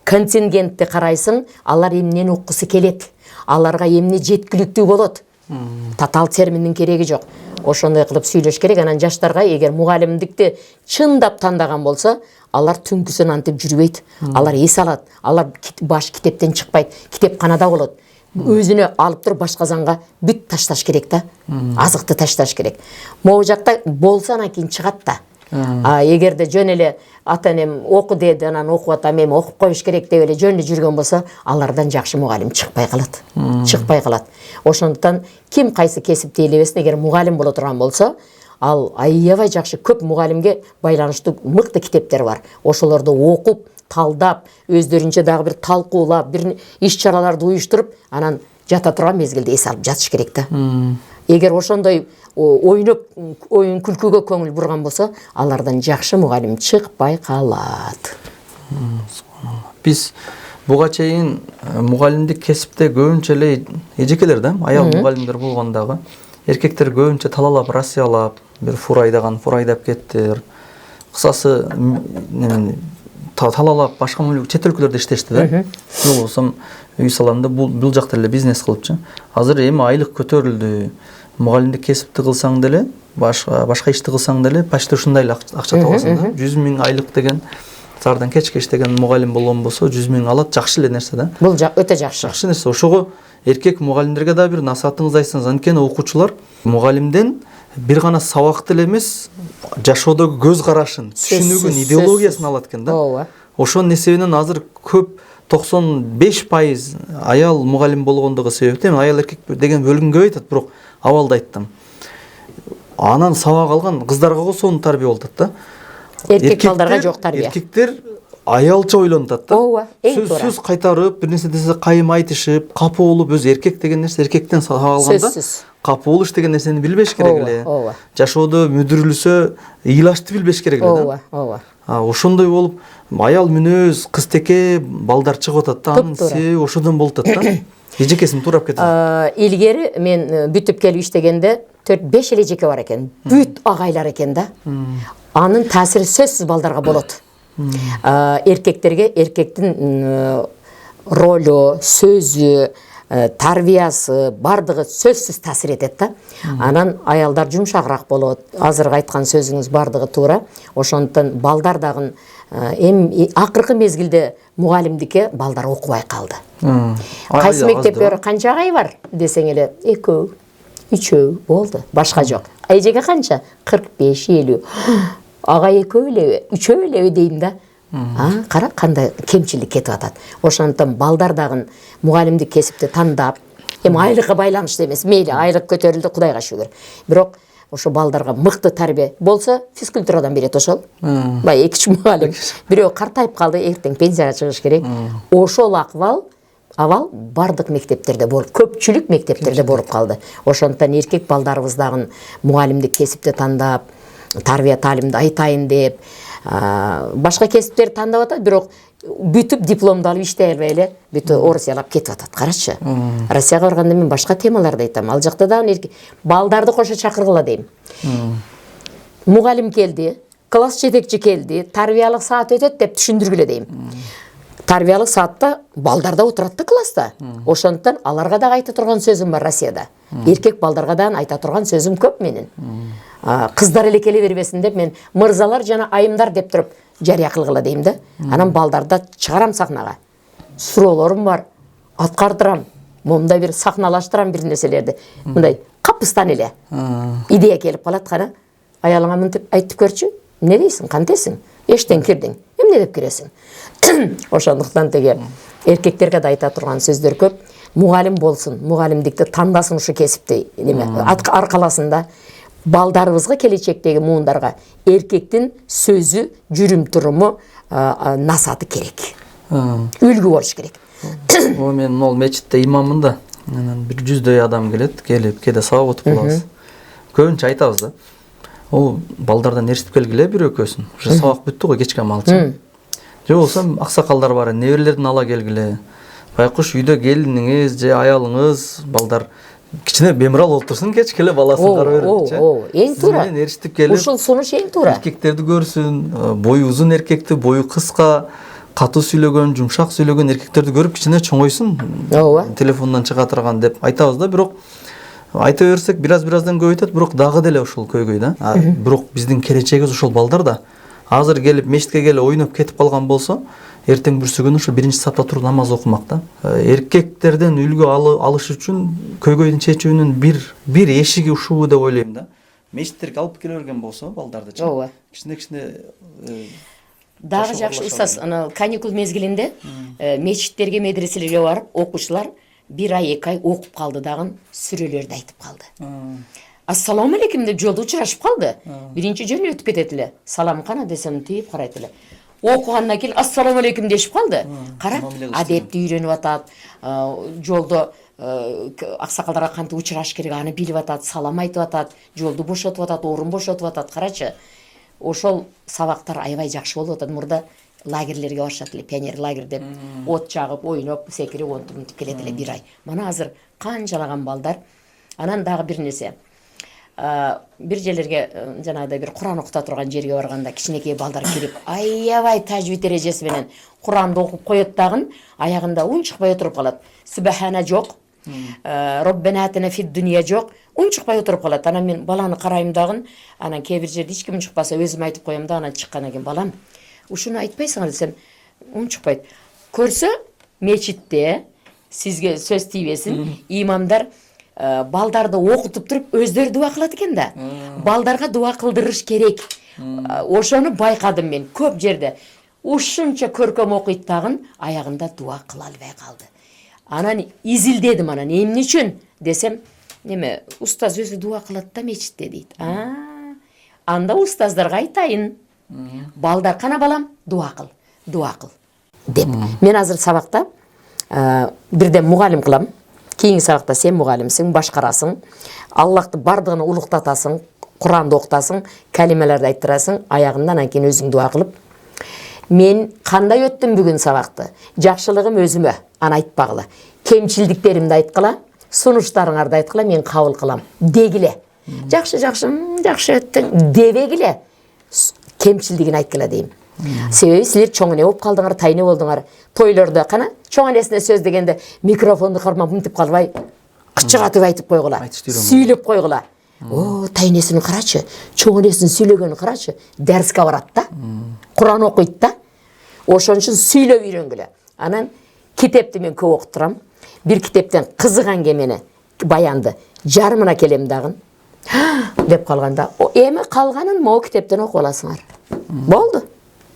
Контингентти карайсың, алар эмнени уккусу келет, аларга эмне жеткиликтүү болот. Татал терминдин кереги жок. Ошондой кылып сүйлөш керек. Анан жаштарга эгер мугалимдикти чындап тандаган болсо, алар түнкүсүн антип жүрбөйт. Алар эс алат. Алар баш китептен чыкпайт. Китепканада болот. Өзүнө алып туруп башказанга бүт ташташ керек да. Азыкты ташташ керек. Могу жакта болсо анан кийин чыгат да. Эгерде жөн эле ата энем оку деди, анан окуп атам, эми окуп коюш керек деп эле жөн эле жүргөн болсо, алардан жакшы мугалим чыкпай калат. Чыкпай калат. Ошондуктан ким кайсы кесипти элебесин, эгер мугалим боло турган болсо, ал аябай жакшы көп мугалимге байланыштуу мыкты китептер бар. Ошолорду окуп, талдап, өздөрүнчө дагы бир талкуулап, бир иш чараларды уюштуруп, анан жата турган мезгилде эс алып жатыш керек да. Эгер ошондой ойноп, оюн күлкүгө көңүл бурган болсо, алардан жакшы мугалим чыкпай калат. Биз буга чейин мугалимдик кесипте көбүнчө эле эжекелер да, аял мугалимдер болгондагы эркектер көбүнчө талалап, рассиялап, бир фурайдап кеттир. Кысасы талалап башка чет өлкөлөрдө иштешти да. Жол болсом үй саламда бул жакта эле бизнес кылыпчы. Азыр эми айлык көтөрүлдү. Мугалимдик кесипти кылсаң деле, башка ишти кылсаң деле почти ушундай эле акча табасың да. 100 000 айлык деген, сардан кечке иштеген мугалим болгон болсо 100 000 алат, жакшы эле нерсе да. Бул өтө жакшы. Жакшы нерсе. Ошого эркек мугалимдерге да бир насаатыңызды айтсаңыз, анткени окуучулар мугалимден бир гана сабакты эле эмес, жашоодогу көз карашын, түшүнүгүн, идеологиясын алат экен да. Ошонун эсебинен азыр көп 95% аял мугалим болгондугу себептен аял эркек деген бөлүнгө айтат, бирок абалда айттым. Анан сабак алган кыздарга косо тарбия болуп атат да. Эркек балдарга жок тарбия. Эркектер аялча ойлонуп атат да. Ооба, эң туура. Сөз кайтарып, бир нерсе десе кайым айтышып, капы болуп, өз эркек деген нерсе эркектен сабак алганда капы болуш деген нерсени билбеш керек эле. Жашоодо мүдүрүлсө ыйлашты билбеш керек эле да. Ооба. Ошондой болуп, аял мүнөз, кыз-теке балдар чыгып атат да, анын себеби ошодон болуп атат да. Эжекесин туурап кетет. Илгери мен бүтүп келип иштегенде 4-5 эле эжеке бар экен. Бүт агайлар экен да. Анын таасири сөзсүз балдарга болот. Эркектерге эркектин ролу, сөзү, тарбиясы бардыгы сөзсүз таасир этет да. Анан аялдар жумшагыраак болот. Азыркы айткан сөзүңүз бардыгы туура. Ошондуктан балдар дагы эми акыркы мезгилде мугалимдикке балдар окубай калды. Кайсы мектептер канча агай бар десең эле 2, 3 болду. Башка жок. Эжеге канча? 45-50. Агай 2 элеби, 3 элеби дейм да. Кара кандай кемчилик кетип атат. Ошондуктан балдар дагы мугалимдик кесипти тандап, эми айлыкка байланыштуу эмес, мейли айлык көтөрүлдү, Кудайга шүгүр. Бирок ошо балдарга мыкты тарбия болсо, физкультурадан берет ошол. Бай 2 мугалим. Бирөө картайып калды, эртең пенсияга чыгыш керек. Ошол абал бардык мектептерде болуп, көпчүлүк мектептерде болуп калды. Ошондуктан эркек балдарыбыз дагы мугалимдик кесипти тандап, тарбия таалимди айтайын деп, башка кесиптер тандап атат, бирок бүтүп дипломду алып иштей албай эле бүтүп Орусиялап кетип атат. Карачы. Россияга барганда мен башка темаларды айтам. Ал жакта дагы балдарды кошо чакыргыла дейм. Мугалим келди, класс жетекчи келди, тарбиялык саат өтөт деп түшүндүргүлө дейм. Тарбиялык саатта балдар да отурат да класста. Ошондуктан аларга дагы айта турган сөзүм бар Россияда. Эркек балдарга дагы айта турган сөзүм көп менин. Кыздар эле келе бербесин деп мен мырзалар жана айымдар деп туруп жарыя кылгыла дейм да. Анан балдарды чыгарам сахнага. Суроолорум бар, аткардырам, момундай бир сахналаштырам бир нерселерди. Мындай капыстан эле идея келип калат, кана аялыңа мынтип айтып көрчү. Эмне дейсиң, кантесиң? Эштен кирдиң. Эмне деп киресиң? Ошондуктан теге эркектерге да айта турган сөздөр көп. Мугалим болсун, мугалимдикти тандасын ушу кесипти, неме аркаласын да. Балдарыбызга келечектеги муундарга эркектин сөзү, жүрүм туруму, насааты керек. Үлгү болуш керек. Мен ол мечитте имаммын да. Анан бир 100дөй адам келет, келип кээде сабак окутуп калабыз. Көбүнчө айтабыз да. Ол балдардан эрситип келгиле бир экөөсүн. Уже сабак бүттү го, кечке малчы. Же болсо аксакалдар бар, неберелердин ала келгиле. Байкуш үйдө келиниңиз же аялыңыз, балдар кичине бемурал болуп турсун, кечке эле баласын карап берет. Эң туура. Сиз эрситип келип, ушул сунуш эң туура. Эркектерди көрсүн, бою узун эркекти, бою кыска, катуу сүйлөгөн, жумшак сүйлөгөн эркектерди көрүп кичине чоңойсун. Телефондон чыга турган деп айтабыз да, бирок Айта берсек, бираздан көбөйтөт, бирок дагы деле ошол көйгөй да. Бирок биздин келечегибиз ошол балдар да. Азыр келип мечитке келип ойноп кетип калган болсо, эртең бүрсүгүн ошо биринчи сапта туруп намаз окумак да. Эркектерден үлгү алыш үчүн көйгөйдүн чечүүнүн бир эшиги ушул деп ойлойм да. Мечиттерге алып келе берген болсо балдарды, ооба, кичине дагы жакшы устаз, ана каникул мезгилинде мечиттерге, медреселерге барып окуучулар 1 ай 2 ай окуп калды дагы сүрөлөрдү айтып калды. Ассаламу алейкум деп жолдо учурашып калды. Биринчи жөн өтүп кетет эле. Салам кана десем тийип карайт эле. Окугандан кийин ассаламу алейкум дешип калды. Кара, адепти үйрөнүп атат. Жолдо аксакалдарга кантип учураш керек аны билип атат, салам айтып атат, жолду бошотуп атат, орун бошотуп атат. Карачы. Ошол сабактар аябай жакшы болуп атат. Мурда лагерлерге барышат эле, пионер лагерь деп, от жагып, ойноп, секирип, онтуп келет эле 1 ай. Мана азыр канчалаган балдар. Анан дагы бир нерсе. Бир жерлерге жанагыдай бир Куран окута турган жерге барганда кичинекей балдар келип, аябай тажвид эрежеси менен Куранды окуп коет дагы, аягында унчукпай отуруп калат. Субхана жок, Роббана атина фид дунья жок, унчукпай отуруп калат. Анан мен баланы карайм дагы, анан кээ бир жерде эч ким унчукпаса өзүм айтып коем да, анан чыккандан кийин балам, ушуну айтпайсыңар десем, унчукпайт. Көрсө мечитте сизге сөз тийбесин, имамдар балдарды окутуп туруп өздөрү дуа кылат экен да. Балдарга дуа кылдырыш керек. Ошону байкадым мен көп жерде. Ушунча көркөм окуйт дагы аягында дуа кыла албай калды. Анан изилдедим, анан эмне үчүн десем, неме устаз өзү дуа кылат да мечитте дейт. Анда устаздарга айтайын. Балдар кана балам, дуа кыл деп. Мен азыр сабакта бирден мугалим кылам. Кийинки сабакта сен мугалимсиң, башкарасың, Аллахты бардыгын улуктатасың, Куранды окутасың, калималарды айттырасың, аягында анан кийин өзүң дуа кылып. Мен кандай өттүм бүгүн сабакты? Жакшылыгым өзүмө, аны айтпагыла. Кемчилдиктеримди айткыла, сунуштарыңарды айткыла, мен кабыл кылам. Дегиле. Жакшы өттүң, дебегиле. Кемчилдигин айткыла дейм. Себеби силер чоң эне болуп калдыңар, тайне болдуңар. Тойлордо кана чоң энесине сөз дегенде микрофонду кармап мынтип калбай, кычыратып айтып койгула. Сүйлөп койгула. О, тайнесин карачы, чоң энесин сүйлөгөнүн карачы, дәрскө барат да. Куран окуйт да. Ошон үчүн сүйлөп үйрөнгүлө. Анан китепти мен көп окуп турам. Бир китептен кызыган кемени, баянды жарымына келем дагы. Деп калганда, эми калганын могу китептен окуп аласыңар. Болду.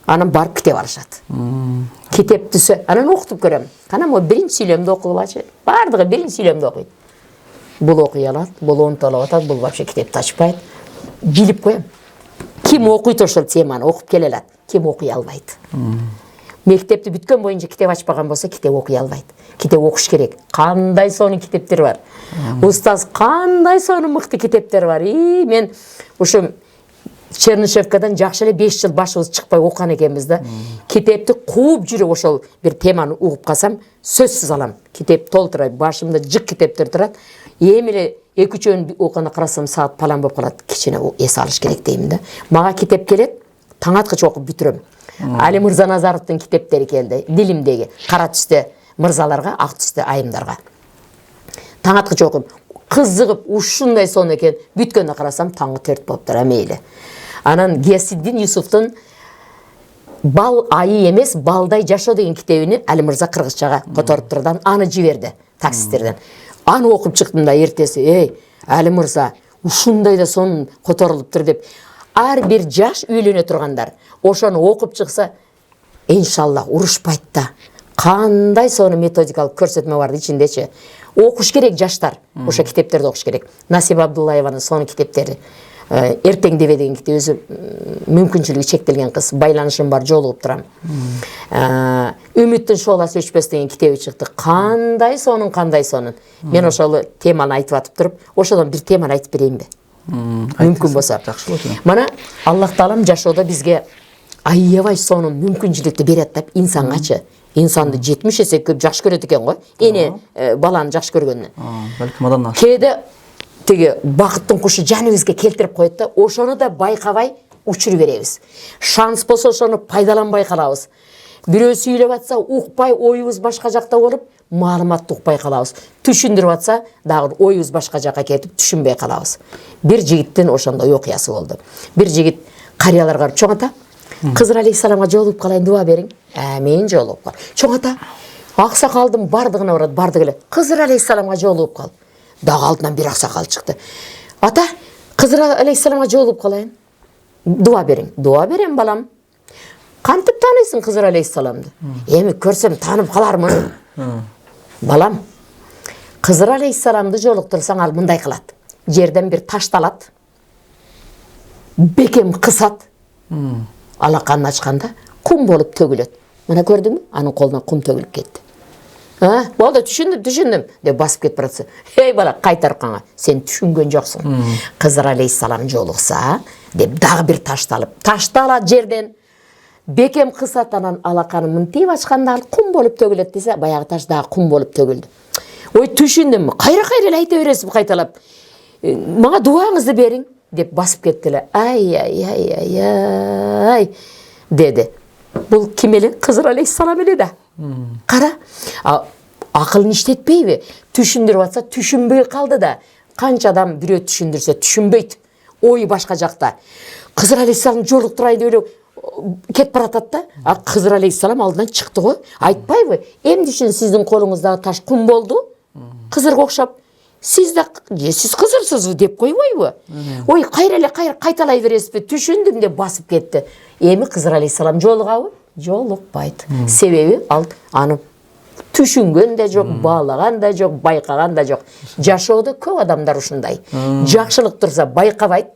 Анан барып китеп алышат. Китепти анан окутуп көрөм. Кана мо биринчи сүйлөмдү окугулачы. Бардыгы биринчи сүйлөмдү окуйт. Бул окуй алат, бул онтолуп атат, бул вообще китепти ачпайт. Билип коем. Ким окуйт ошол теманы окуп келе алат, ким окуй албайт. Мектепти бүткөн боюнча китеп ачпаган болсо китеп окуй албайт. Китеп окуш керек. Кандай сонун китептер бар. Устаз кандай сонун мыкты китептер бар. Мен ушу Чернышевкадан жакшы эле 5 жыл башыбыз чыкпай окуган экенбиз да. Китепти кууп жүрүп ошол бир теманы угуп калсам, сөзсүз алам. Китеп толтурат, башымда жык китептер турат. Эми эле 2-3 окуганда карасам саат палан болуп калат. Кичине эс алыш керек дейм да. Мага китеп келет, таң аткыч окуп бүтүрөм. Али Мырза Назаровдун китептери келди, дилимдеги кара түстө мырзаларга, ак түстө айымдарга. Таң аткыч окуп, кызыгып ушундай сон экен, бүткөндө карасам таңгы 4 болуптур, мейли. Анан Гиясиддин Юсуфтун Бал айы эмес, балдай жашоо деген китебини Али Мырза кыргызчага которуп турдан аны жиберди таксисттерден. Аны окуп чыктым да эртеси, Али Мырза ушундай да сонун которулуптур деп. Ар бир жаш үйлөнө тургандар ошону окуп чыкса, иншаллах урушпайт да. Кандай сонун методикалык көрсөтмө бар ичиндечи. Окуш керек жаштар, ошо китептерди окуш керек. Насиба Абдуллаеванын сонун китептери. Эртең дебе деген китеп, өзү мүмкүнчүлүгү чектелген кыз, байланышым бар, жолугуп турам. Үмүттүн шооласы өчпөс деген китеби чыкты. Кандай сонун. Мен ошол теманы айтып атып туруп, ошодон бир теманы айтып берейинби? Мүмкүн болсо. Мана Аллах Таалам жашоодо бизге аябай сонун мүмкүнчүлүктү берет деп инсангачы. Инсанды 70 эсе көп жакшы көрөт экен го. Эне баланы жакшы көргөндөн. Балким адамдан. Кээде теги бакыттын кушу жаныбызга келтирип коет да, ошону да байкабай учур беребиз. Шанс болсо ошону пайдаланбай калабыз. Бирөө сүйлөп атса укпай, оюбуз башка жакта болуп, маалыматты укпай калабыз. Түшүндүрүп атса дагы оюбуз башка жака кетип түшүнбөй калабыз. Бир жигиттин ошондой окуясы болду. Бир жигит карыяларга барып, чоң ата, Кызыр алейхисаламга жолугуп калайын, дуа бериң. Мен жолугуп кал. Чоң ата, аксакалдын бардыгына барат, барды келе. Кызыр алейхисаламга жолугуп кал. Дагы алдынан бир аксакал чыкты. Ата, Кызыр алейхисаламга жолугуп калайын. Дуа бериң. Дуа берем, балам. Кантип тааныйсың Кызыр алейхисаламды? Эми көрсөм таанып калармын. Балам, Кызыр алейхисаламды жолуктурсаң ал мындай кылат. Жерден бир ташты алат. Бекем кысат. Алаканын ачканда кум болуп төгүлөт. Мына көрдүңбү? Анын колуна кум төгүлүп кетти. Болду, түшүндүм, деп басып кетип баратса. Эй бала, кайта аркаңа. Сен түшүнгөн жоксуң. Кызыр алейхисалам жолукса, деп дагы бир ташты алат жерден. Бекем кысат, анан алаканын мынтип ачканда ал кум болуп төгүлөт десе, баягы таш дагы кум болуп төгүлдү. Ой, түшүндүм. Кайра эле айта бересиз кайталап. Мага дуаңызды бериң, деп басып кетти эле. Ай, деди. Бул ким эле? Кызыр алейхисалам эле да. Кара, акылын иштетпейби? Түшүндүрүп атса түшүнбөй калды да. Канча адам бирөө түшүндүрсө түшүнбөйт. Ой башка жакта. Кызыр алейхисалам жолуктурайын деп эле кетип баратат да. Кызыр алейхисалам алдынан чыкты го. Айтпайбы? Эмне үчүн сиздин колуңуздагы таш кум болду? Кызырга окшоп. Сиз кызырсызбы деп койбойбу? Ой, кайталай бересизби? Түшүндүм деп басып кетти. Эми Кызыр алейхисалам жолугабы? Жолукпайт. Себеби ал аны түшүнгөн да жок, баалаган да жок, байкаган да жок. Жашоодо көп адамдар ушундай. Жакшылык турса байкабайт,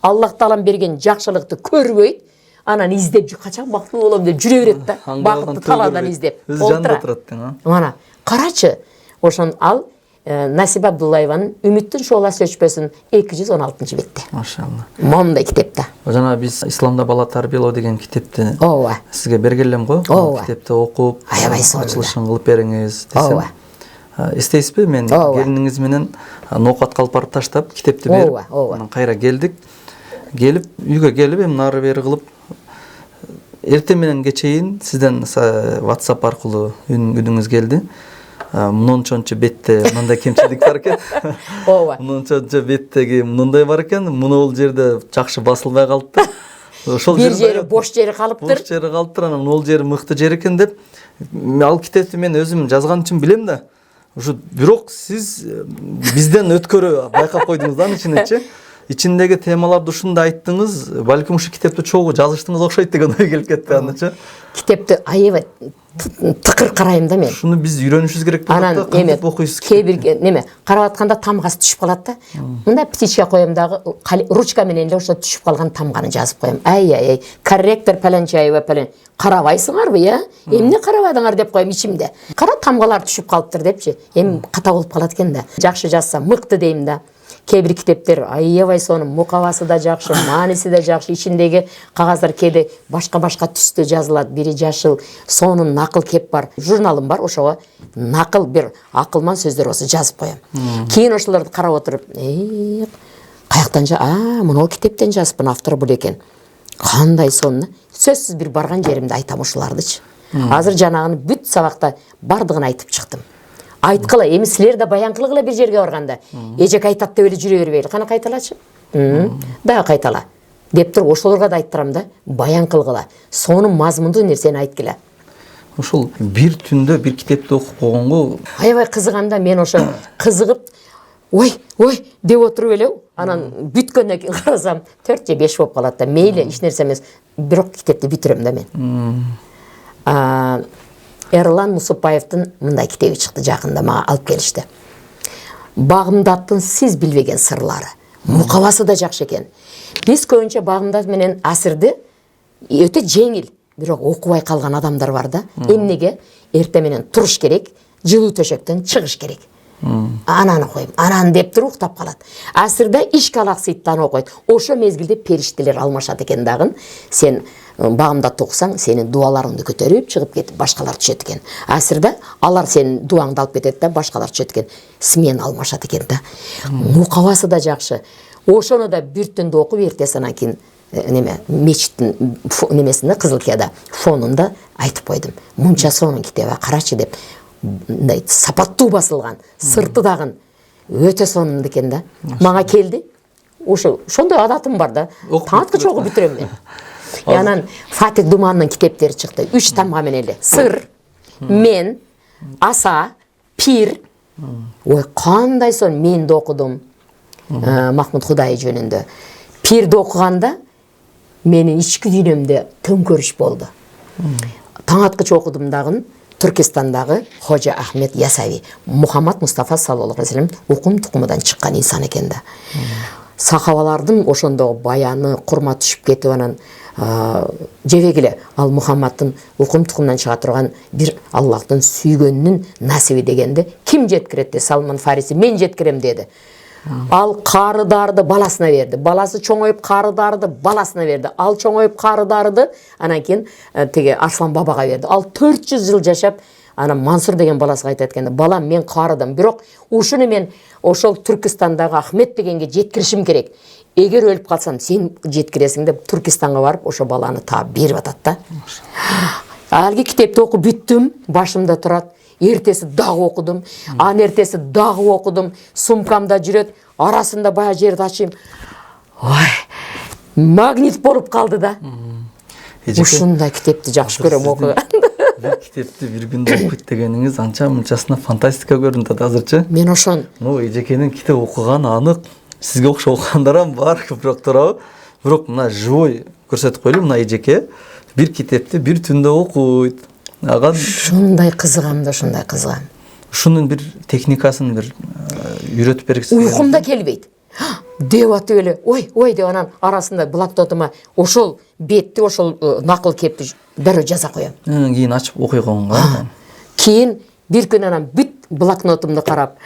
Аллах Таалам берген жакшылыкты көрбөйт, анан издеп качан бактылуу болом деп жүрө берет да. Бакытты талаадан издеп. Өз жанында турат да. Мана, карачы, ошон ал Насиба Абдуллаеванын Үмүттүн шооласы өчпөсүн 216 бетте. Машалла. Мондай китепте. Жана биз исламда бала тарбиялоо деген китепти сизге бергенлем го. Китепти окуп, ачылышын кылып бериңиз десем. Эстейсизби, мен келиниңиз менен ноокат калып барып таштап, китепти берип, анан кайра келдик. Келип, үйгө келип, эми нары бери кылып эртең менен кечейин сизден WhatsApp аркылуу үнүңүз келди. Мынчончо бетте мындай кемчилик бар экен. Мынчончо беттеги мындай бар экен. Мунул жерде жакшы басылбай калыптыр. Ошол бир жери бош жери калыптыр. Бош жери калыптыр, анан мунул жери мыкты жер экен деп ал китепти мен өзүм жазган үчүн билем да. Ушу бирок сиз бизден өткөрө байкап койдуңуз да ичинечи. Ичиндеги темаларды ушундай айттыңыз, балким ушу китепти чогуу жазыштыңыз окшойт деген ой келип кетти анычы. Китепти аябай тыкыр карайм да мен. Шуну биз үйрөнүшүбүз керек деп атат. Кантип окуйсуз? Кээ бир неме карап атканда тамгасы түшүп калат да. Мында птичка коем дагы ручка менен эле ошо түшүп калган тамганы жазып коем. Ай, корректор паленчаева пален. Карабайсыңарбы, я? Эмне карабадыңар деп коем ичимде. Кара тамгалар түшүп калыптыр депчи. Эми ката болуп калат экен да. Жакшы жазса мыкты дейм да. Кээ бир китептер аябай сонун мукабасы да жакшы, мааниси да жакшы, ичиндеги кагаздар кээде башка түстө жазылат. Бири жашыл, сонун накыл кеп бар. Журналым бар, ошого накыл бир акылман сөздөр болсо жазып коем. Кийин ошолорду карап отуруп, каяктан мына китептен жазыпмын, автор бул экен. Кандай сонун. Сөзсүз бир барган жеримде айтам ушулардычы. Азыр жанагыны бүт сабакта бардыгын айтып чыктым. Айткыла, эми силер да баян кылгыла бир жерге барганда. Эжек айтат деп эле жүрө бербейли. Кана кайталачы? Дагы кайтала. Деп туруп ошолорго да айттырам да, баян кылгыла. Сонун мазмундуу нерсени айткыла. Ошол бир түндө бир китепти окуп койгонго аябай кызыганда мен ошо кызыгып, ой деп отуруп эле, анан бүткөндөн кийин карасам 4 же 5 болуп калат да. Мейли, эч нерсе эмес, бирок китепти бүтүрөм да мен. Эрлан Мусупаевдин мындай китеби чыкты жакында, мага алып келишти. Багымдаттын сиз билбеген сырлары. Мукабасы да жакшы экен. Биз көбүнчө Багымдат менен Асырды өтө жеңил, бирок окубай калган адамдар бар да. Эмнеге? Эртең менен туруш керек, жылуу төшөктөн чыгыш керек. Ананы коем, анан деп туруп уктап калат. Асырда ишке алаксыйттан окуйт. Ошо мезгилде периштелер алмашат экен дагы. Сен Багымдат окусаң, сенин дуаларыңды көтөрүп чыгып кетип башкалар түшөт экен. Асырда алар сенин дуаңды алып кетет да, башкалар түшөт экен. Смена алмашат экен да. Мукабасы да жакшы. Ошону да бир түндө окуп, эртеси анан кийин мечиттин немесинде, Кызылкияда фонунда айтып койдум. Мунча сонун китеби, карачы деп. мындай сапаттуу басылган, сырты дагы өтө сонун экен да. Мага келди. Ошондой адатым бар да. Таң аткыча окуп бүтүрөм мен. Анан Фатих Думанның китептери чыкты. 3 тамга менен эле. Сыр, мен, аса, пир. Ой, кандай сон мен да окудум. Махмуд Худай жөнүндө. Пирди окуганда менин ички дүйнөмдө төңкөрүш болду. Таң аткыча окудум дагы Түркістандагы Хожа Ахмед Ясави, Мухаммад Мустафа саллаллаху алейхи вассалам укум тукумудан чыккан инсан экен да. Сахабалардын ошондогу баяны, курмат түшүп кетип анан жебегиле ал Мухаммаддын укум тукумунан чыга турган бир Аллахтын сүйгөнүнүн насиби дегенде ким жеткирет де? Салман Фариси мен жеткирем деди. Ал карыдарды баласына берди. Баласы чоңоюп карыдарды баласына берди. Ал чоңоюп карыдарды анан кийин теге Арслан бабага берди. Ал 400 жыл жашап, анан Мансур деген баласына айтат экен: "Балам, мен карыдым, бирок ушуну мен ошол Түркистандагы Ахмет дегенге жеткиришим керек. Эгер өлүп калсам, сен жеткиресиң" деп Түркистанга барып ошо баланы таап берип атат да. Алги китепти окуп бүттүм, башымда турат. Эртеси дагы окудум, анын эртеси дагы окудум, сумкамда жүрөт, арасында бая жерди ачайм. Ой, магнит болуп калды да. Ушундай китепти жакшы көрөм окуган. Бир китепти бир күндө окуйт дегениңиз анча мынчасына фантастика көрүнүп атат азырчы. Мен ошон. Эжекенин китеп окуганы анык. Сизге окшоп окугандар бар, бирок туурабы? Бирок мына живой көрсөтүп коелу, мына эжеке бир китепти бир түндө окуйт. Аган шундай кызыгам да, шундай кызыгам. Ушунун бир техникасын бир үйрөтүп бергисиз. Уйкумда келбейт. Деп атып эле, ой деп анан арасында блокнотума ошол бетти, ошол накыл кепти дароо жаза коем. Кийин ачып окуй койгонго. Кийин бир күн анан бүт блокнотумду карап,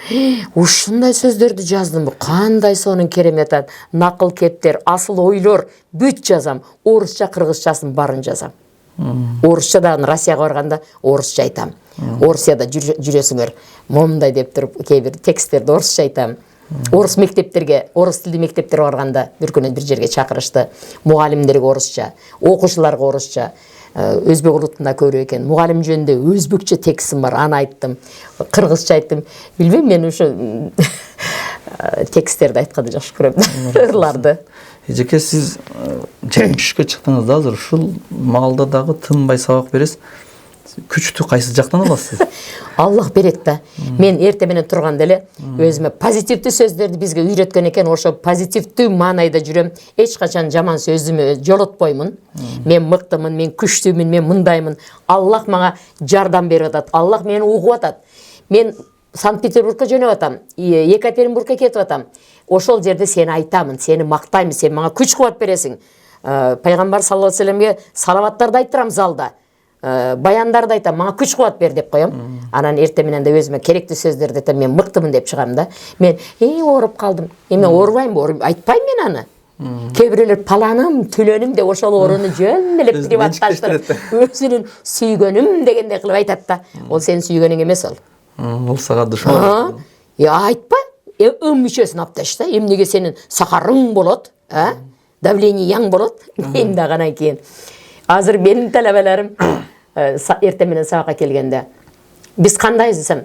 ушундай сөздөрдү жаздым, кандай сонун керемет накыл кептер, асыл ойлор бүт жазам. Орусча, кыргызчасын барын жазам. Орусча дагы Россияга барганда орусча айтам. Орусияда жүрөсүңөр, момундай деп туруп кээ бир тексттерди орусча айтам. Орус мектептерге, орус тилдүү мектептерге барганда бир күнү бир жерге чакырышты. Мугалимдерге орусча, окуучуларга орусча. Өзбек улутунда көрүү экен. Мугалим жөнүндө өзбекче текстим бар, аны айттым. Кыргызча айттым. Билбейм, мен ушу тексттерди айтканды жакшы көрөм. Ырларды. Эжеке, сиз 73-кө чыктыңыз да, азыр ушул маалда дагы тынбай сабак бересиз. Күчтү кайсы жактан аласыз? Аллах берет да. Мен эрте менен турганда эле өзүмө позитивдүү сөздөрдү бизге үйрөткөн экен, ошо позитивдүү маанайда жүрөм. Эч качан жаман сөзүмө жолотпоймун. Мен мыктымын, мен күчтүүмүн, мен мындаймын. Аллах мага жардам берип атат. Аллах мени угуп атат. Мен Санкт-Петербургка жөнөп атам, Екатеринбургка кетип атам. Ошол жерде сени айтамын, сени мактаймын, сен мага күч кубат бересиң. Пайгамбар саллаллаху алейхи вассаламге салаваттарды айттырам залда. Баяндарды айтам, мага күч кубат бер деп коем. Анан эрте менен да өзүмө керектүү сөздөрдү айтам, мен мыктымын деп чыгам да. Мен ооруп калдым. Мен оорубайм, айтпайм мен аны. Кээ бирлер паланым, түлөнүм деп ошол ооруну жөн эле приватташтырып, өзүнүн сүйгөнүм дегендей кылып айтат да. Ол сенин сүйгөнүң эмес ол. Ол сага душман. Айтпа, мүчөсүн алып ташта, эмнеге сенин сахарың болот, давленияң болот. Мен дагы анан кийин азыр менин талабаларым эрте менен сабакка келгенде биз кандайбыз десем,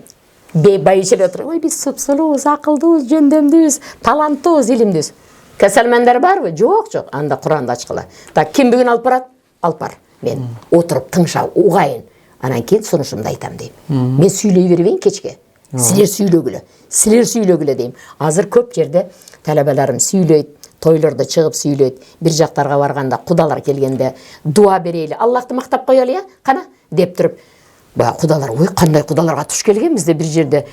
байычыр отуруп, ой биз супсулуубуз, акылдуубуз, жөндөмдүүбүз, таланттуубуз, илимдүүбүз. Касалмандар барбы? Жок. Анда Куранды ачкыла. Так ким бүгүн алып барат? Алып бар. Мен отуруп тыңшап, угайын. Анан кийин сунушумду айтам дейм. Мен сүйлөй бербейин кечке. Силер сүйлөгүлө дейм. Азыр көп жерде талабаларым сүйлөйт, тойлордо чыгып сүйлөйт. Бир жактарга барганда, кудалар келгенде дуа берели, Аллахты мактап коелу я, кана деп туруп. Кудалар, ой, кандай кудаларга туш келген, бизде бир жерде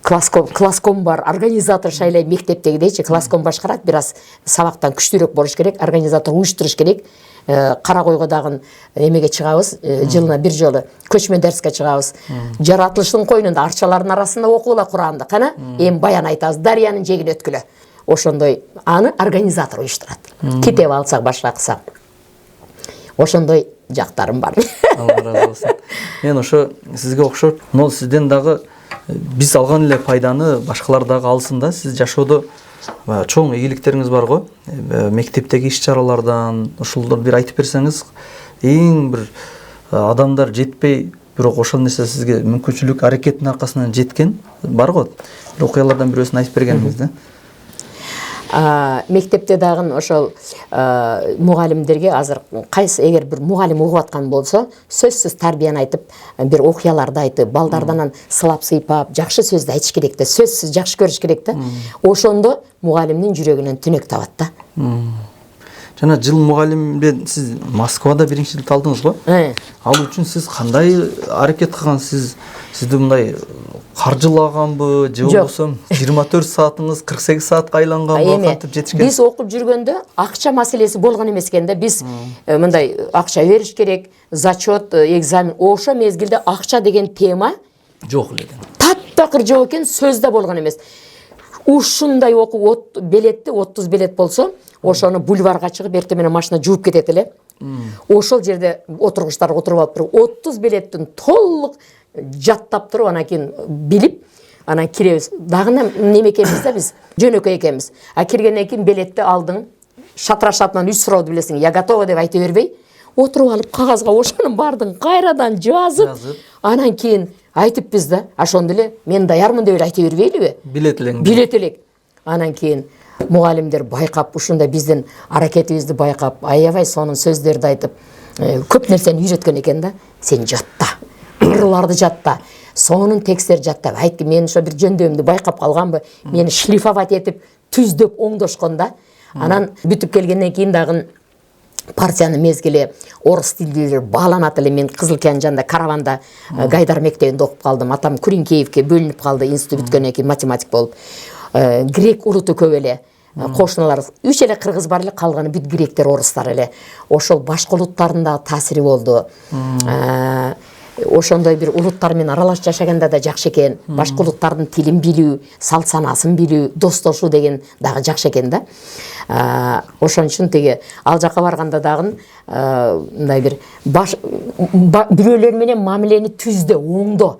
класском бар, организатор шайлай мектептегидейчи, класском башкарат, бир аз сабактан күчтүүрөөк болуш керек, организатор уюштуруш керек. Кара койго дагы эмеге чыгабыз, жылына бир жолу көчмө дарске чыгабыз. Жаратылыштын койнунда арчалардын арасында окугула Куранды, кана эми баян айтабыз, дарыянын жегин өткүлө. Ошондой аны организатор уюштурат. Китеп алсак, башка кылсак. Ошондой жактарым бар. Алла разы болсун. Мен ошо сизге окшоп, но сизден дагы биз алган эле пайданы башкалар дагы алсын да. Сиз жашоодо чоң ийгиликтериңиз бар го. Мектептеги иш-чаралардан ушулду бир айтып берсеңиз, эң бир адамдар жетпей бирок ошол нерсе сизге мүмкүнчүлүк аракеттин аркасынан жеткен бар го. Бир окуялардан бирөөсүн айтып бергениңиз да. Мектепте дагы ошол мугалимдерге азыр кайсы эгер бир мугалим угуп аткан болсо, сөзсүз тарбияны айтып, бир окуяларды айтып, балдардан сылап сыйпап, жакшы сөздү айтыш керек да, сөзсүз жакшы көрүш керек да. Ошондо мугалимдин жүрөгүнөн түнөк табат да. Жана жыл мугалимден сиз Москвада биринчиликти алдыңыз го? Ал үчүн сиз кандай аракет кылгансыз? Сизди мындай каржылаганбы, же болбосо 24 саатыңыз 48 саатка айланганбы, кантип жетишкен? Биз окуп жүргөндө акча маселеси болгон эмес экен да. Биз мындай акча бериш керек, зачет, экзамен. Ошо мезгилде акча деген тема жок эле. Таптакыр жок экен, сөздө болгон эмес. Ушундай окуп билетти 30 билет болсо, ошону бульварга чыгып эртең менен машина жууп кетет эле. Ошол жерде отургучтар отуруп алып туруп 30 билеттин толук жаттап туруп, анан кийин билип, анан киребиз. Дагы неме экенбиз да биз, жөнөкөй экенбиз. Киргенден кийин билетти алдың, шатрашатынан 3 сурооду билесиң, я готова деп айта бербей, отуруп алып кагазга ошонун бардын кайрадан жазып, анан кийин айтыпбыз да. Ошондо эле мен даярмын деп айта бербейлиби? Билет элек. Анан кийин мугалимдер байкап, ушундай биздин аракетибизди байкап, аябай сонун сөздөрдү айтып, көп нерсени үйрөткөн экен да. Сен жатта, ырларды жатта, сонун тексттерди жатта. Айтты, мен ошо бир жөндөмдү байкап калганбы, мени шлифовать этип, түздөп оңдошкон да. Анан бүтүп келгенден кийин дагы партиянын мезгили орус тилдүүлөр бааланат эле. Мен Кызыл Киян жанында Караванда Гайдар мектебинде окуп калдым. Атам Куринкеевке бөлүнүп калды, институт бүткөндөн кийин математик болуп. Грек улуту көп эле. Кошуналар 3 эле кыргыз бар эле, калганы бүт гректер, орустар эле. Ошол башка улуттардын да таасири болду. Ошондой бир улуттар менен аралашып жашаганда да жакшы экен. Башка улуттардын тилин билүү, салт санасын билүү, достошуу деген дагы жакшы экен да. Ошон үчүн теге ал жака барганда дагы мындай бир бирөөлөр менен мамилени түздө, оңдо,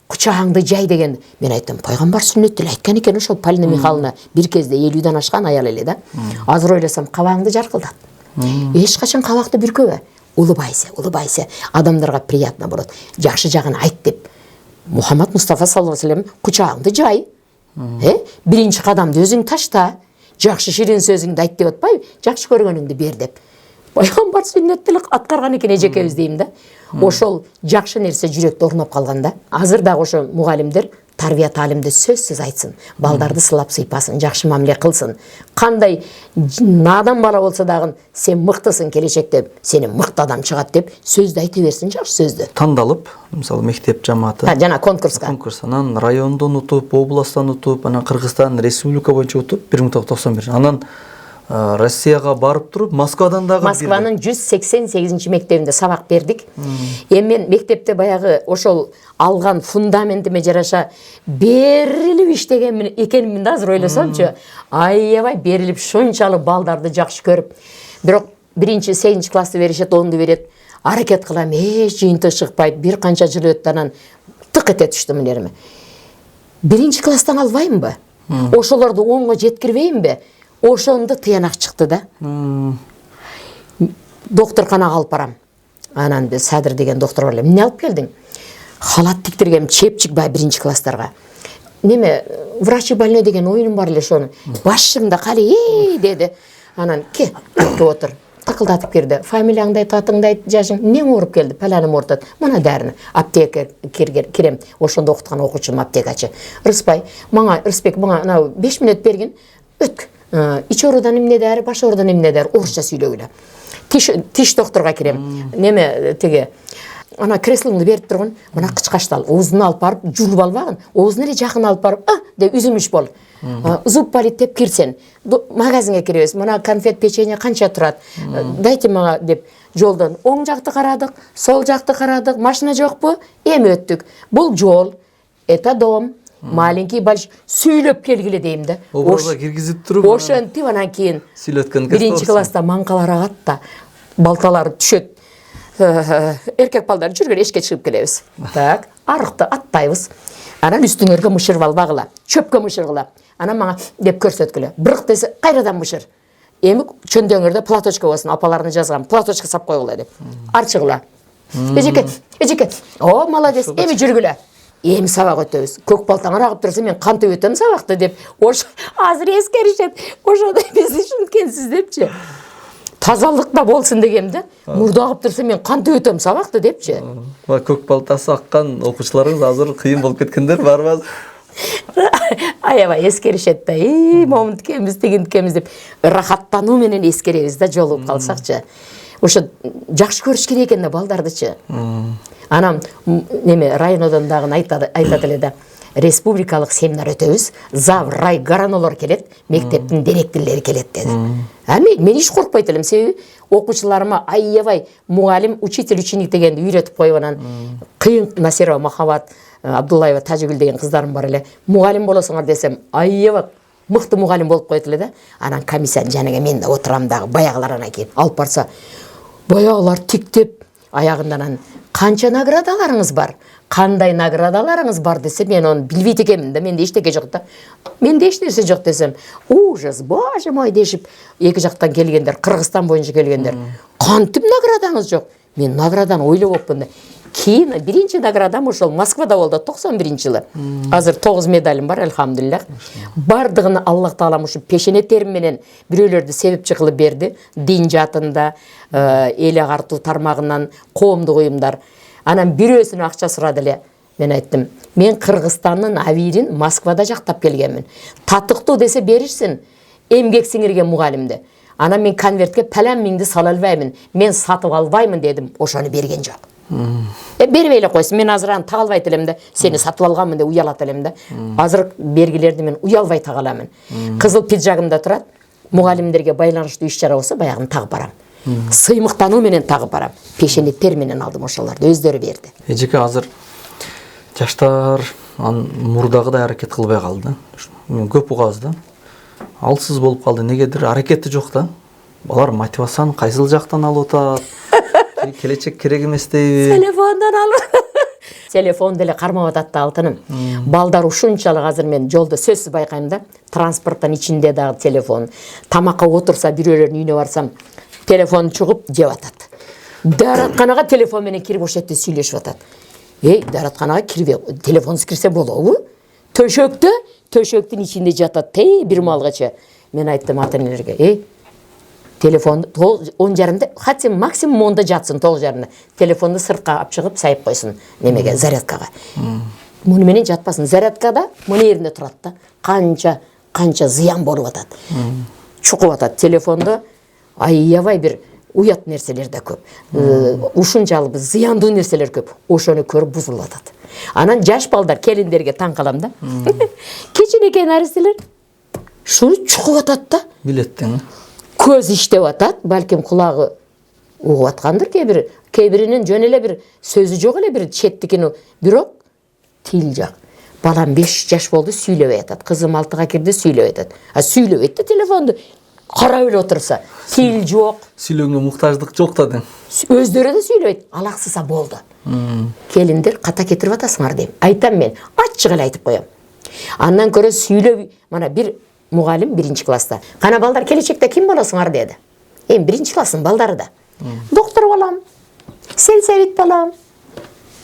кучагыңды жай деген. Мен айттым, пайгамбар сүннөттү айткан экен ошол Полина Михайловна, бир кезде 50-дан ашкан аял эле да. Азыр ойлосом, кабагыңды жаркылдат. Эч качан кабакты бүркөбө. Улыбайся, адамдарга приятно болот. Жакшы жагын айт деп. Мухаммад Мустафа саллаллаху алейхи ва саллям кучагыңды жай. Биринчи кадамды өзүң ташта. Жакшы ширин сөзүңдү айт деп атпайбы? Жакшы көргөнүңдү бер деп. Пайгамбар сүннөттүлүк аткарган экен эжекебиз дейм да. Ошол жакшы нерсе жүрөктө орноп калган да. Азыр дагы ошо мугалимдер тарбия таалимди сөзсүз айтсын, балдарды сылап сыйпасын, жакшы мамиле кылсын. Кандай надан бала болсо дагы сен мыктысың, келечекте сени мыкты адам чыгат деп сөздү айта берсин, жакшы сөздү. Тандалып, мисалы мектеп жамааты. Жана конкурска. Анан райондон утуп, областтан утуп, анан Кыргызстан республика боюнча утуп 1991. Анан Россияга барып туруп, Москвадан дагы Москванын 188 мектебинде сабак бердик. Эми мен мектепте баягы ошол алган фундаментиме жараша берилип иштеген экенмин да, азыр ойлосомчу. Аябай берилип, шунчалык балдарды жакшы көрүп. Бирок 1-8 классты беришет, 10-ду берет. Аракет кылам, эч жыйынтык чыкпайт. Бир канча жыл өттү, анан тык эте түштүм элериме. 1 класстан албаймынбы? Ошолорду оңго жеткирбейминби? Ошондо тыянак чыкты да. Докторканага алып барам. Анан Садыр деген доктор бар эле. Эмне алып келдиң? Халат тиктиргем, чепчик бай 1 класстарга. Неме, врачи больной деген оюнум бар эле, ошону. Башыңда кали деди. Анан ке, отур. Такылдатып кирди. Фамилияңды айт, атыңды айт, жашың. Эмне ооруп келди? Паланым ортот. Мына дарыны. Аптека кирем. Ошондо окуткан окуучум аптекачы. Рыспек, мага 5 мүнөт бергин. Өткү. İç oradan emne der, baş oradan emne der, orusça söylögülü. Tiş doktorga kirem. Neme tege. Ana kreslığını berip turgun, mına kıçkaştal. Oğuzunu alıp barıp, julup albagın. Oğuzunu ele jakın alıp barıp, de üzülmüş bol. Zub balit tep kirsen. Magazinge kirебиз. Mına konfet, pеченье kança turat. Дайте мага деп жолдон. Оң жакты карадык, сол жакты карадык. Машина жокпу? Эми өттүк. Бул жол. Это дом. Маленький большой сүйлөп келгиле дейм да. Образга киргизип туруп. Ошентип анан кийин сүйлөткөн кезде. 1 класста маңкалар агат да, балталары түшөт. Эркек балдар жүргөн эшикке чыгып келебиз. Так, арыкты аттайбыз. Анан үстүңөргө мышырып албагыла, чөпкө мышыргыла. Анан мага деп көрсөткүлө. Бирок десе, кайрадан мышыр. Эми чөндөңөрдө платочка болсун, апаларына жазган, платочка сап койгула деп. Арчыгыла. эжеке о молодец эми жүргүлө эми сабак өтөбүз көк балтаңар агып турса мен кантип өтөм сабакты деп ошо азыр эскеришет ошондо биз ушинткенсиз депчи тазалыкта болсун дегем да мурда агып турса мен кантип өтөм сабакты депчи көк балтасы аккан окуучуларыңыз азыр кыйын болуп кеткендер барбы аябай эскеришет да момунтикенбиз тигинтикенбиз деп ырахаттануу менен эскеребиз да жолугуп калсакчы ошо жакшы көрүш керек экен да балдардычы анан неме районодон дагы айтат эле да республикалык семинар өтөбүз зав рай гаранолор келет мектептин директорлори келет деди мен эч коркпойт элем себеби окуучуларыма аябай мугалим учитель ученик дегенди үйрөтүп коюп анан кыйын Насирова Махабат Абдуллаева Тажигүл деген кыздарым бар эле мугалим болосуңар десем аябай мыкты мугалим болуп коет эле да анан комиссиянын жанына мен да отурам дагы баягылар анан кийин алып барса баягылар тиктеп аягында анан канча наградаларыңыз бар кандай наградаларыңыз бар десе мен оны билбейт экенмин да менде эчтеке жок да менде эч нерсе жок десем ужас боже мой дешип эки жактан келгендер Кыргызстан боюнча келгендер кантип наградаңыз жок мен награданы ойлоп болупмун да кийин биринчи наградам ошол Москвада болду 91-жылы азыр 9 медалим бар элхамдулиллах бардыгын Аллах таалам ушу пешене терим менен бирөөлөрдү себепчи кылып берди дин жаатында эл агартуу тармагынан коомдук уюмдар анан бирөөсүнүн акча сурады эле мен айттым мен Кыргызстандын авирин Москвада жактап келгенмин татыктуу десе беришсин эмгек сиңирген мугалимди анан мен конвертке палан миңди сала албаймын мен сатып албаймын дедим ошону берген жок бербей эле койсун мен азыр аны тага албайт элем да сени сатып алганмын деп уялат элем да азыр бергилерди мен уялбай тага аламын кызыл пиджагымда турат мугалимдерге байланыштуу иш чара болсо баягын тагып барам сыймыктануу менен тагып барам пешене тер менен алдым ошолорду өздөрү берди эжеке азыр жаштар мурдагыдай аракет кылбай калды көп угабыз да алсыз болуп калды негедир аракети жок да алар мотивацияны кайсыл жактан алып атат келечек керек эмес дейби телефондон алып телефон деле кармап атат да алтыным балдар ушунчалык азыр мен жолдо сөзсүз байкайм да транспорттун ичинде дагы телефон тамакка отурса бирөөлөрдүн үйүнө барсам телефон чугуп жеп атат дааратканага телефон менен кирип ошол жерде сүйлөшүп атат дааратканага кирбей телефонсуз кирсе болобу төшөктүн ичинде жатат бир малгача мен айттым ата энелерге телефонду 10:30 хотя максимум 10-да жатсын 9:30 телефонду сыртка алып чыгып сайып койсун немеге зарядкага муну менен жатпасын зарядкада мына жеринде турат да канча зыян болуп атат чукуп атат телефонду аябай бир уят нерселер да көп ушунчалык зыяндуу нерселер көп ошону көрүп бузулуп атат анан жаш балдар келиндерге таң калам да кичинекей нарселер шуну чукуп атат да билеттиң көз иштеп атат балким кулагы угуп аткандыр кээ-биринин жөн эле бир сөзү жок эле бир четтикини бирок тил жак балам 5 жаш болду сүйлөбөй атат кызым 6-га кирди сүйлөбөй атат сүйлөбөйт да телефонду карап эле отурса тил жок сүйлөөнгө муктаждык жок да дең өздөрү да сүйлөбөйт алаксыса болду келиндер ката кетирип атасыңар дейм айтам мен ачык эле айтып коем андан көрө сүйлөп мана бир мугалим 1-класста кана балдар келечекте ким болосуңар деди эми 1-класстын балдары да доктор болом сельсовет болом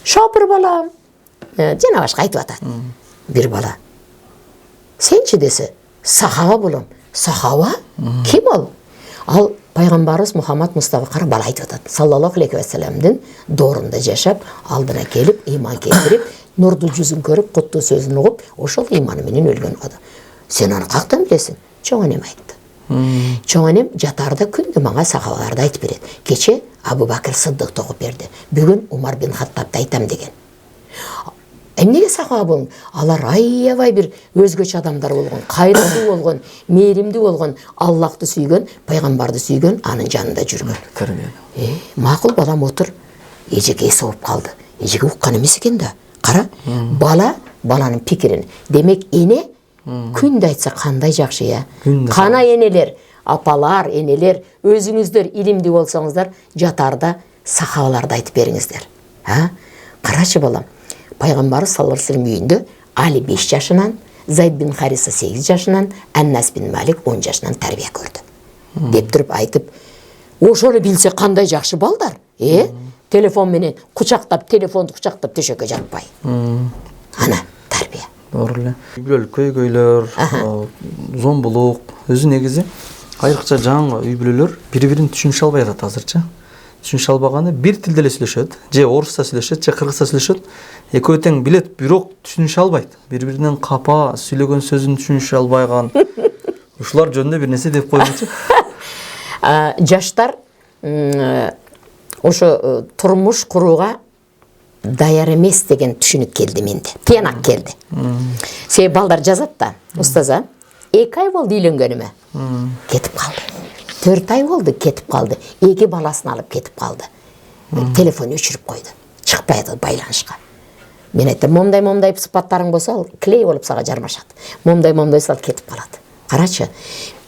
шопур болом жана башка айтып атат бир бала сенчи десе сахаба болом сахаба ким ал пайгамбарыбыз Мухаммад Мустафа кара бала айтып атат саллаллаху алейхи вассаламдын доорунда жашап алдына келип ыйман келтирип нурдуу жүзүн көрүп куттуу сөзүн угуп ошол ыйманы менен өлгөн адам сен аны каяктан билесиң чоң энем айтты чоң энем жатаарда күндү мага сахабаларды айтып берет кече Абу Бакыр Сыддыкты окуп берди бүгүн Умар бин Хаттабды айтам деген эмнеге сахаба болуң алар аябай бир өзгөчө адамдар болгон кайрылуу болгон мээримдүү болгон Аллахты сүйгөн пайгамбарды сүйгөн анын жанында жүргөн макул балам отур эжеке эс болуп калды эжеке уккан эмес экен да кара баланын пикирин демек эне күндө айтса кандай жакшы кана энелер апалар энелер өзүңүздөр илимдүү болсоңуздар жатаарда сахабаларды айтып бериңиздер карачы балам пайгамбарыбыз саллаллаху алейхи вассалам үйүндө Али 5 жашынан Зайд бин Хариса 8 жашынан Аннас бин Малик 10 жашынан тарбия көрдү деп туруп айтып ошону билсе кандай жакшы балдар телефон менен кучактап, телефонду кучактап төшөккө жатпай. Ана тарбия. Doğru эле. Үй бүлөлүк көйгөйлөр, зомбулук өзү негизи айрыкча жаңы үй бүлөлөр бири-бирин түшүнүшө албай атат азырча. Түшүнүшө албаганы бир тилде эле сүйлөшөт, же орусча сүйлөшөт, же кыргызча сүйлөшөт. Экөө тең билет, бирок түшүнүшө албайт. Бири-биринен капа, сүйлөгөн сөзүн түшүнүшө албайган. Ушулар жөнүндө бир нерсе деп койгучу. Жаштар ошо турмуш курууга даяр эмес деген түшүнүк келди менде. Тыянак келди. Себеби балдар жазат да, устаза, 2 ай болду үйлөнгөнүмө. Кетип калды. 4 ай болду кетип калды. 2 баласын алып кетип калды. Телефон өчүрүп койду. Чыкпайды байланышка. Мен айттым, момдай сыпаттарың болсо, клей болуп сага жармашат. Момдай сал кетип калат. Карачы,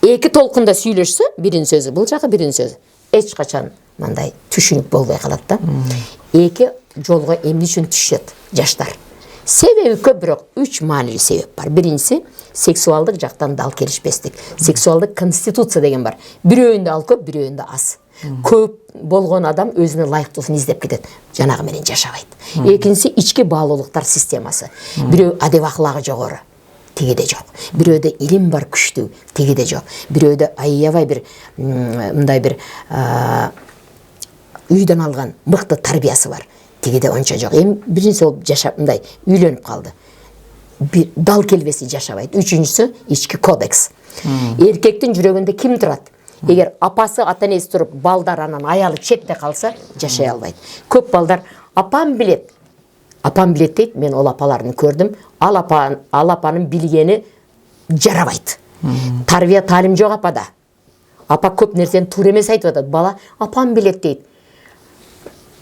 2 толкунда сүйлөшсө, биринин сөзү бул жакы, биринин сөзү. Эч качан мындай түшүнүк болбой калат да. 2 жолго эмне үчүн түшөт жаштар? Себеби көп, бирок 3 маанилүү себеп бар. Биринчиси сексуалдык жактан дал келишпестик. Сексуалдык конституция деген бар. Бирөөндө ал көп, бирөөндө аз. Көп болгон адам өзүнө ылайыктуусун издеп кетет. Жанагы менен жашабайт. Экинчиси ички баалуулуктар системасы. Бирөө адеп аклагы жогору, тигиде жок. Бирөөдө илим бар, күчтүү, тигиде жок. Бирөөдө аябай бир мындай бир үйдөн алган мыкты тарбиясы бар. Тигиде онча жок. Биринчиси ол жашап мындай үйлөнүп калды. Дал келбеси жашабайт. Үчүнчүсү ички кодекс. Эркектин жүрөгүндө ким турат? Эгер апасы, ата-энеси туруп, балдар анан аялы четте калса, жашай албайт. Көп балдар апам билет дейт. Мен ол апаларын көрдүм. Ал апанын билгени жарабайт. Тарбия таалим жок апада. Апа көп нерсени туура эмес айтып атат. Бала апам билет дейт.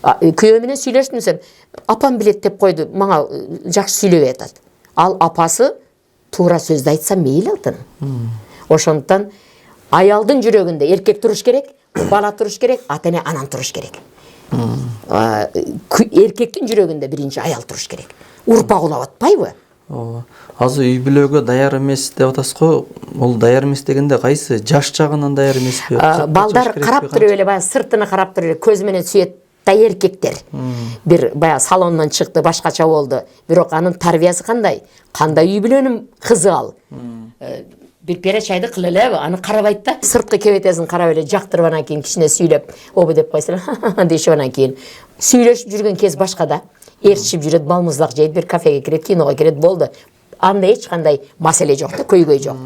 Күйөө менен сүйлөштүм сен. Апам билет деп койду. Мага жакшы сүйлөбөй атат. Ал апасы туура сөздү айтса мейли алтын. Ошондуктан аялдын жүрөгүндө эркек туруш керек, бала туруш керек, ата-эне анан туруш керек. Эркектин жүрөгүндө биринчи аял туруш керек. Урпак улап атпайбы? Азыр үй бүлөгө даяр эмес деп атасыз го. Ол даяр эмес дегенде кайсы? Жаш жагынан даяр эмеспи? Балдар карап туруп эле, баягы сыртына карап туруп эле көз менен сүйөт да эркектер. Бир баягы салондон чыкты, башкача болду. Бирок анын тарбиясы кандай? Кандай үй бүлөнүн кызы ал? Бир перечайды кыл элеби, аны карабайт да. Сырткы кебетесин карап эле жактырып анан кийин кичине сүйлөп, обу деп койсолор, дешип анан кийин сүйлөшүп жүргөн кез башка да. Ээрчип жүрөт, балмуздак жейт, бир кафеге кирет, киного кирет, болду. Анда эч кандай маселе жок да, көйгөй жок.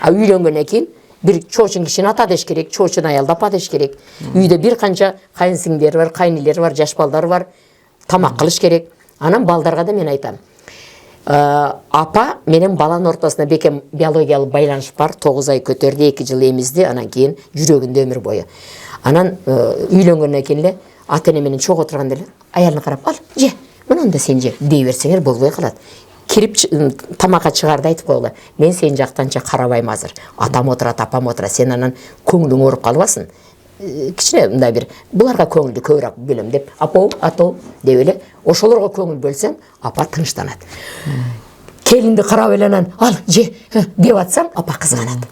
А үйлөнгөндөн кийин бир чоочун кишини ата деш керек, чоочун аялды апа деш керек. Үйдө бир канча кайынсиңдери бар, кайнелери бар, жаш балдар бар. Тамак кылыш керек. Анан балдарга да мен айтам. Апа менен баланын ортосуна бекем биологиялык байланыш бар. 9 ай көтөрдү, 2 жыл эмизди, анан кийин жүрөгүндө өмүр бою. Анан үйлөнгөндөн кийин эле ата-эне менен чогуу отурганда эле аялына карап, ал же, мынанда сен же дей берсеңер болбой калат. Кирип тамакка чыгаарда айтып койгула. Мен сен жактанча карабайм азыр. Атам отурат, апам отурат. Сен анан көңүлүң ооруп калбасын. Кичине мындай бир буларга көңүлдү көбүрөөк бөлөм деп, атол деп эле ошолорго көңүл бөлсөң, апа тынчтанат. Келинди карап эле анан ал же деп атсаң, апа кызганат.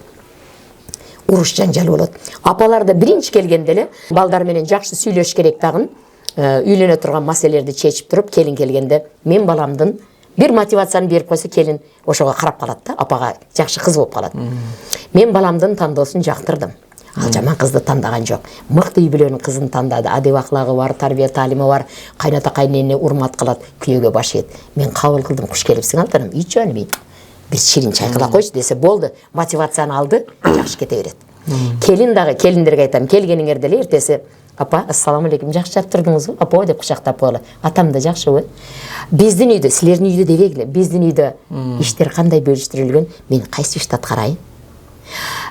Уруш жанжал болот. Апалар да биринчи келгенде эле балдар менен жакшы сүйлөш керек дагы. Үйлөнө турган маселелерди чечип туруп, келин келгенде мен баламдын бир мотивацияны берип койсо, келин ошого карап калат да, апага жакшы кыз болуп калат. Мен баламдын тандоосун жактырдым. Ал жаман кызды тандаган жок. Мыкты үй бүлөнүн кызын тандады. Адеп аклагы бар, тарбия таалими бар, кайната кайненене урмат кылат, күйөөгө баш ийет. Мен кабыл кылдым, куш келипсиң алтыным. Үй жаным, бир ширин чай кыла койчу десе болду. Мотивацияны алды, жакшы кете берет. Келин дагы, келиндерге айтам, келгениңерде эле эртеси апа, ассаламу алейкум, жакшы жаап турдуңузбу? Апа деп кучактап койгула. Атам да жакшыбы? Биздин үйдө, силердин үйдө дебегиле, биздин үйдө иштер кандай бөлүштүрүлгөн? Мен кайсы ишти аткарайын?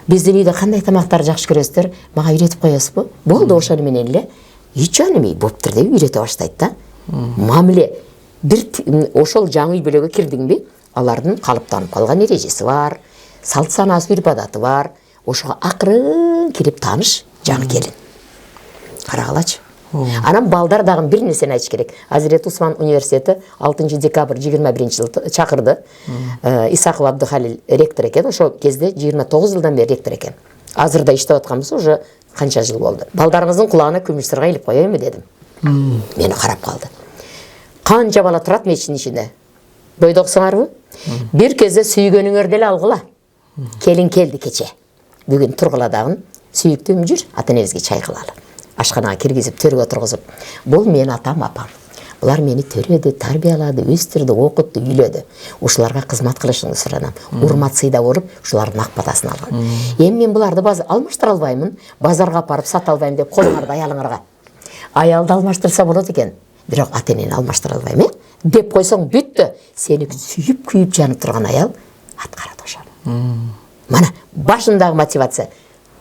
Биздин үйдө кандай тамактарды жакшы көрөсүздөр? Мага үйрөтүп коесузбу? Болду, ошону менен эле үй жаным болуптур деп үйрөтө баштайт да. Мамиле бир ошол жаңы үй бүлөгө кирдиңби? Алардын калыптанып калган эрежеси бар, салт санаасы, үрп адаты бар. Ошого акырын кирип тааныш жаңы келин. Карагалачы. Анан балдар дагы бир нерсени айтыш керек. Азирет Усман университети 6 декабрь 21-жылы чакырды. Исаков Абдухалил ректор экен. Ошол кезде 29 жылдан бери ректор экен. Азыр да иштеп атканбыз, уже канча жыл болду. Балдарыңыздын кулагына күмүш сырга илип коеюнбу дедим. Мені қарап қалды. Қанша бала тұрады мешіттің ішінде? Бойдоқсыңарбы? Bir кезде сүйгеніңерді эле алгыла. Келин келди кече. Бүгүн тургуладагын сүйүктүм жүр, ата-энебизге чай кылалы. Ашканага киргизип, төргө отургузуп. Бул менин атам, апам. Булар мени төрөдү, тарбиялады, өстүрдү, окутту, үйлөдү. Ушуларга кызмат кылышыңды суранам. Урмат сыйда болуп, ушулардын ак батасын алган. Эми мен буларды алмаштыра албаймын, базарга апарып сата албайм деп колуңарда аялыңарга. Аялды алмаштырса болот экен. Бирок ата-энени алмаштыра албайм, деп койсоң бүттү. Сени сүйүп, күйүп жанып турган аял аткарат ошону. Мана башындагы мотивация.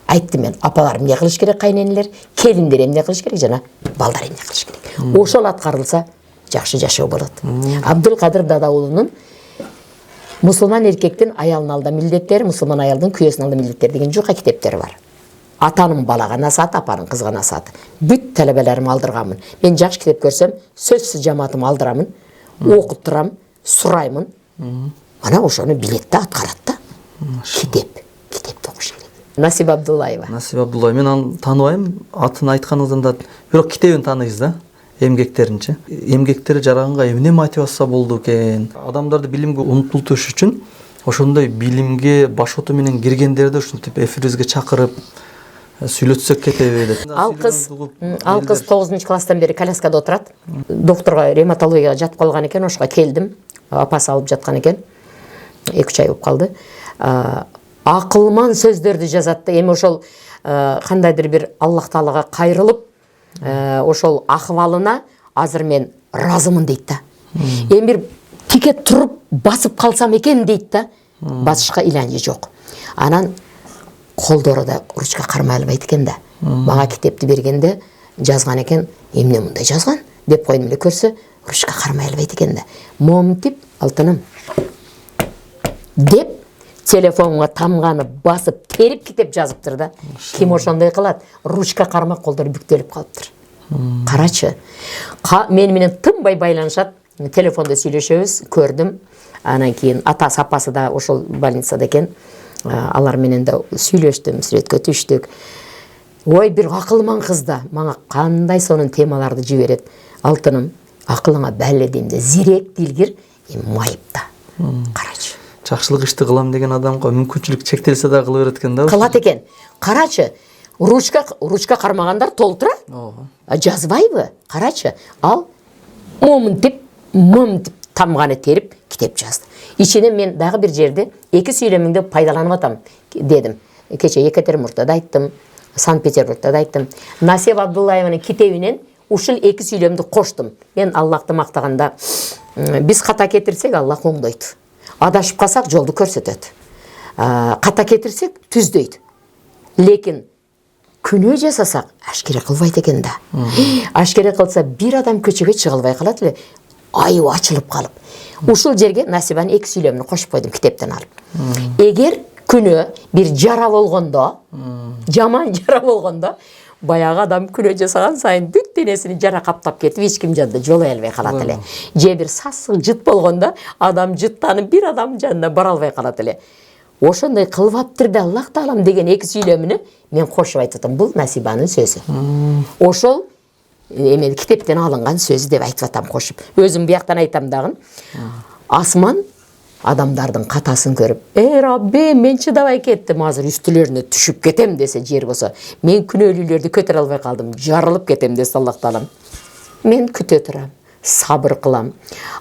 Айттым мен, апалар эмне кылыш керек, кайненелер, келиндер эмне кылыш керек, жана балдар эмне кылыш керек. Ошол аткарылса, жакшы жашоо болот. Абдулкадыр Дадаулунун мусулман эркектин аялдын алда милдеттери, мусулман аялдын күйөөсүнүн алда милдеттери деген жука китептери бар. Атанын балага насааты, апанын кызга насааты. Бүт талебелерим алдырганмын. Мен жакшы китеп көрсөм, сөзсүз жамаатым алдырамын, окуттурам, сураймын. Мана ошону билет да, аткарат да. Китепти окуш керек. Насиба Абдуллаева. Насиба Абдуллаева, мен аны тааныбайм, атын айтканыңыздан да, бирок китебин тааныйбыз да. Эмгектеринчи. Эмгектери жараганга эмне мотивация болду экен? Адамдарды билимге умтултуш үчүн ошондой билимге баш оту менен киргендерди ушинтип эфирибизге чакырып сүйлөтсөк кетеби деп. Ал кыз 9-класстан бери коляскада отурат. Докторго ревматологияга жатып калган экен, ошого келдим. Апасы алып жаткан экен. 2-3 ай болуп калды. Акылман сөздөрдү жазат да. Эми ошол кандайдыр бир Аллах Таалага кайрылып, ошол акыбалына азыр мен разымын дейт да. Эми бир тике туруп басып калсам экен дейт да. Басышка иланчы жок. Анан колдору да ручка кармай албайт экен да. Мага китепти бергенде жазган экен, эмне мындай жазган деп койдум эле, көрсө ручка кармай албайт экен да. Момтип, алтыным деп телефонга тамганы басып терип китеп жазыптыр да. Ким ошондой кылат? Ручка кармак, колдору бүктөлүп калыптыр. Карачы. Мен менен тынбай байланышат. Телефонда сүйлөшөбүз, көрдүм. Анан кийин атасы, апасы да ошол больницада экен. Алар менен да сүйлөштүм, сүрөткө түштүк. Ой, бир акылман кыз да мага кандай сонун темаларды жиберет. Алтыным, акылыңа бәле деймде, зирек, дилгир, майып да. Карачы. Жакшылык ишти кылам деген адамга мүмкүнчүлүк чектелсе да кыла берет экен да. Кылат экен. Карачы, ручка кармагандар толтура. Жазбайбы? Карачы, ал момунтип тамганы терип китеп жазды. Ичинен мен дагы бир жерде эки сүйлөмүңдү пайдаланып атам дедим. Кече Екатеринбургда да айттым, Санкт-Петербургда да айттым. Насиба Абдуллаеванын китебинен ушул эки сүйлөмдү коштум. Мен Аллахты мактаганда, биз ката кетирсек Аллах оңдойт. Адашып калсак жолду көрсөтөт. Ката кетирсек түздөйт. Лекин күнөө жасасак ашкере кылбайт экен да. Ашкере кылса бир адам көчөгө чыга албай калат эле. Айы ачылып калып. Ушул жерге Насибанын эки сүйлөмүн кошуп койдум китептен алып. Эгер күнөө бир жара болгондо, жаман жара болгондо, баягы адам күнөө жасаган сайын бүт денесини жара каптап кетип, эч ким жанында жолой албай калат эле. Же бир сасык жыт болгондо, адам жыттанып бир адам жанына бара албай калат эле. Ошондой кылбаптыр да Аллах Таалам деген эки сүйлөмүнү мен кошуп айтып атам. Бул Насибанын сөзү. Ошол эми китептен алынган сөзү деп айтып атам кошуп. Өзүм бияктан айтам дагы. Асман адамдардын катасын көрүп, Рабби, мен чыдабай кеттим, азыр үстүлөрүнө түшүп кетем десе, жер болсо, мен күнөөлүүлөрдү көтөрө албай калдым, жарылып кетем десе Аллах Таалам. Мен күтө турам, сабыр кылам.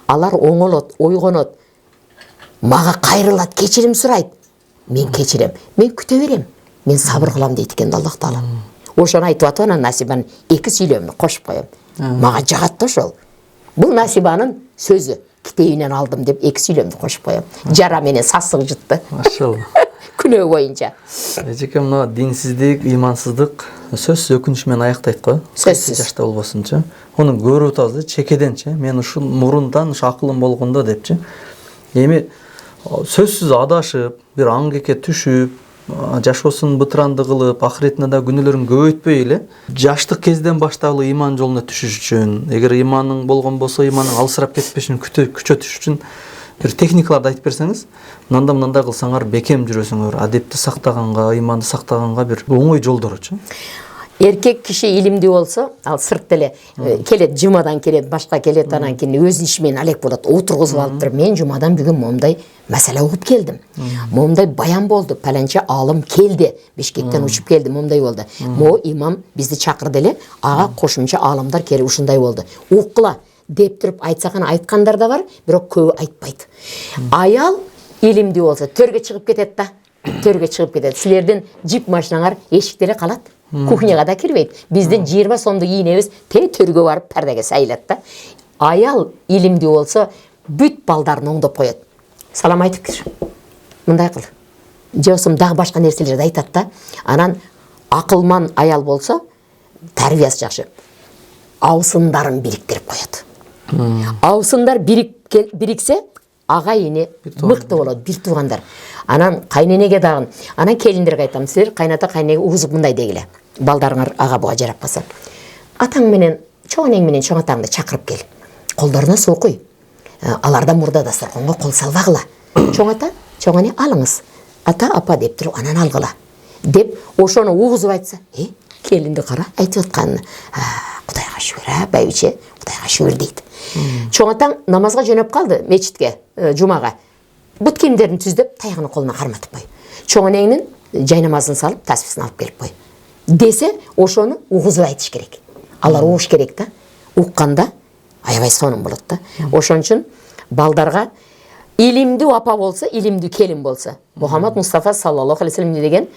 Алар оңолот, ойгонот. Мага кайрылат, кечирим сурайт. Мен кечирем, мен күтө берем. Мен сабыр кылам дейт экен Аллах Таалам. Ошону айтып атып анан Насибанын эки сүйлөмүн кошуп коем. Мага жагат да ошол. Бул Насибанын сөзү. Китебинен алдым деп эки сүйлөмдү кошуп коем. Жара менен сасык жытты. Машалла. Күнөө боюнча. Эжеке мына динсиздик, имансыздык сөзсүз өкүнүч менен аяктайт го. Сөзсүз. Жашта болбосунчу. Муну көрүп атабыз, чекеденчи. Мен ушул мурундан ушу акылым болгондо депчи. Эми сөзсүз адашып, бир аңгекке түшүп, жашоосун бытыранды кылып, ахиретинде да күнөөлөрүн көбөйтпөй эле, жаштык кезден баштап иман жолуна түшүш үчүн, эгер иманың болгон болсо, иманың алсырап кетпеш үчүн, күчө түшүш үчүн бир техникаларды айтып берсеңиз, мындай кылсаңар бекем жүрөсүңөр, адепти сактаганга, иманды сактаганга бир оңой жолдоручу. Эркек киши илимдүү болсо, ал сырт деле келет, жумадан келет, башка келет, анан кийин өзүнүн иши менен алек болот. Отургузуп алып туруп, мен жумадан бүгүн момундай маселе угуп келдим. Момундай баян болду, паланча алым келди, Бишкектен учуп келди, момундай болду. Мо имам бизди чакырды эле, ага кошумча алымдар келип ушундай болду. Уккыла деп туруп айтсакан айткандар да бар, бирок көбү айтпайт. Аял илимдүү болсо төргө чыгып кетет да. Төргө чыгып кетет. Силердин джип машинаңар эшикте эле калат. Кухняга да кирбейт. Биздин 20 сомдук ийнебиз төргө барып пердеге сайлат да. Аял илимдүү болсо бүт балдарын оңдоп коет. Салам айтып кир. Мындай кыл. Же болсо дагы башка нерселерди айтат да. Анан акылман аял болсо тарбиясы жакшы. Аусындарын бириктирип коет. Аусындар бириксе, ага ине мыкты болот, бир туугандар. Анан кайненеге дагы, анан келиндерге айтам, силер кайната кайнеге угузуп мындай дегиле. Балдарыңар ага буга жараппаса. Атаң менен, чоң энең менен чоң атаңды чакырып кел. Колдоруна суу куй. Аларда мурда дасторконго кол салбагыла. Чоң ата, чоң эне алыңыз. Ата, апа деп туруп анан алгыла. Деп ошону угузуп айтса, келинди кара айтып атканын. Кудайга шүгүр, байбиче, Кудайга шүгүр дейт. Чоң атаң намазга жөнөп калды мечитке, жумага. Бут кийимдерин түздөп, таягын колуна карматып кой. Чоң энеңнин жай намазын салып, тасписин алып келип кой. Десе, ошону угузуп айтыш керек. Алар угуш керек да. Укканда аябай сонун болот да. Ошон үчүн балдарга илимдүү апа болсо, илимдүү келин болсо. Мухаммад Мустафа саллаллаху алейхи вассалам деген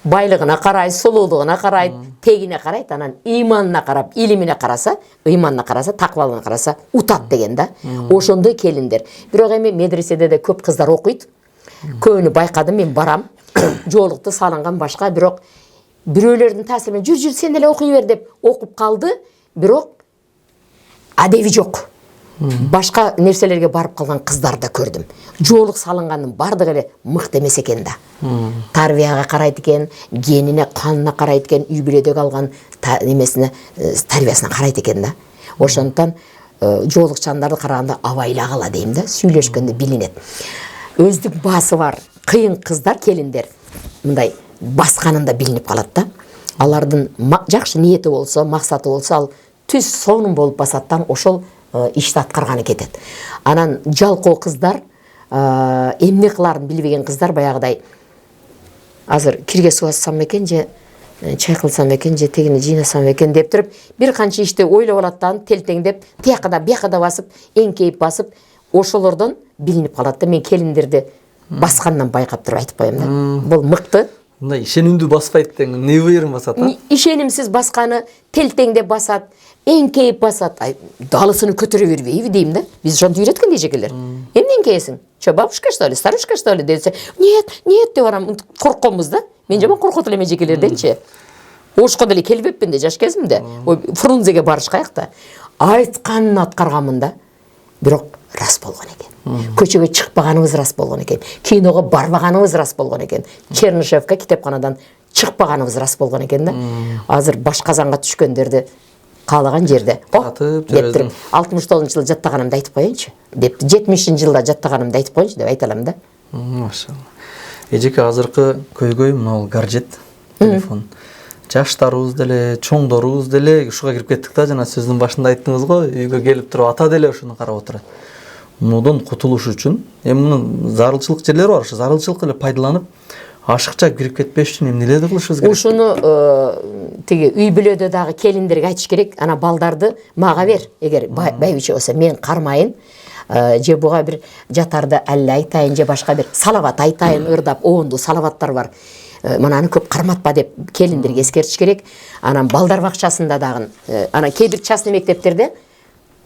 байлыгына карайт, сулуулугуна карайт, тегине карайт, анан иманына карап, илимине караса, иманына караса, таквалыгына караса, утат деген да. Ошондой келиндер. Бирок эми медреседе да көп кыздар окуйт. Көбүнү байкадым, мен барам. Жоолукту салынган башка, бирок бирөөлөрдүн таасиринен жүр сен эле окуй бер деп окуп калды, бирок адеби жок. Башка нерселерге барып калган кыздар да көрдүм. Жоолук салынганын бардыгы эле мыкты эмес экен да. Тарбияга карайт экен, генине, канына карайт экен, үй бүлөдөгү алган немесине, тарбиясына карайт экен да. Ошондуктан жоолукчандарды караганда абайлагыла дейм да, сүйлөшкөндө билинет. Өздүк баасы бар кыйын кыздар, келиндер мындай басканында билинип калат да. Алардын жакшы ниети болсо, максаты болсо, ал түз сонун болуп басаттан ошол ишти аткарганы кетет. Анан жалкоо кыздар, эмне кыларын билбеген кыздар баягыдай азыр кирге суу ачсам экен же чай кылсам экен же тегини жыйнасам экен деп туруп бир канча ишти ойлоп алат да, телтеңдеп, тияка да бияка да басып, эңкейип басып, ошолордон билинип калат да. Мен келиндерди баскандан байкап туруп айтып коем да. Бул мыкты. Мындай ишенимдүү баспайт деген не бuyurun басат, а? Ишенимсиз басканы телтеңдеп басат, эңкейип басат. Далысыны көтөрө бербейби дейм да. Биз ошонтип үйрөткөн эжекелер. Эмне эңкейесиң? Чо, бабушка что ли, старушка что ли десе, нет, деп барам, коркконбуз да. Мен жаман коркот элем эжекелерденчи. Ошко деле келбеппин да жаш кезимде. Ой, Фрунзеге барышкаяк да. Айтканын аткарганмын да. Бирок рас болгон экен. Көчөгө чыкпаганыбыз рас болгон экен. Киного барбаганыбыз рас болгон экен. Чернышевка китепканадан чыкпаганыбыз рас болгон экен да. Азыр баш казанга түшкөндөрдү каалаган жерде атып жүрөсүң. 69-жылы жаттаганымды айтып коеюнчу деп, 70-жылда жаттаганымды айтып коеюнчу деп айта алам да. Машалла. Эжеке азыркы көйгөй мына гаржет, телефон. Жаштарыбыз деле, чоңдорубуз деле ушуга кирип кеттик да, жана сөздүн башында айттыңыз го, үйгө келип туруп ата деле ушуну карап отурат. Мундон кутулуш үчүн эми мунун зарылчылык жерлери бар, ошо зарылчылыкты эле пайдаланып ашыкча кирип кетпеш үчүн эмнелерди кылышыбыз керек? Ушуну тиги үй бүлөдө дагы келиндерге айтыш керек. Ана балдарды мага бер, эгер байбиче болсо мен кармайын. Же буга бир жатарды алла айтайын, же башка бир салават айтайын, ырдап оонду салаваттар бар. Мананы көп карматпа деп келиндерге эскертиш керек. Анан балдар бакчасында дагы, ана кээ бир частный мектептерде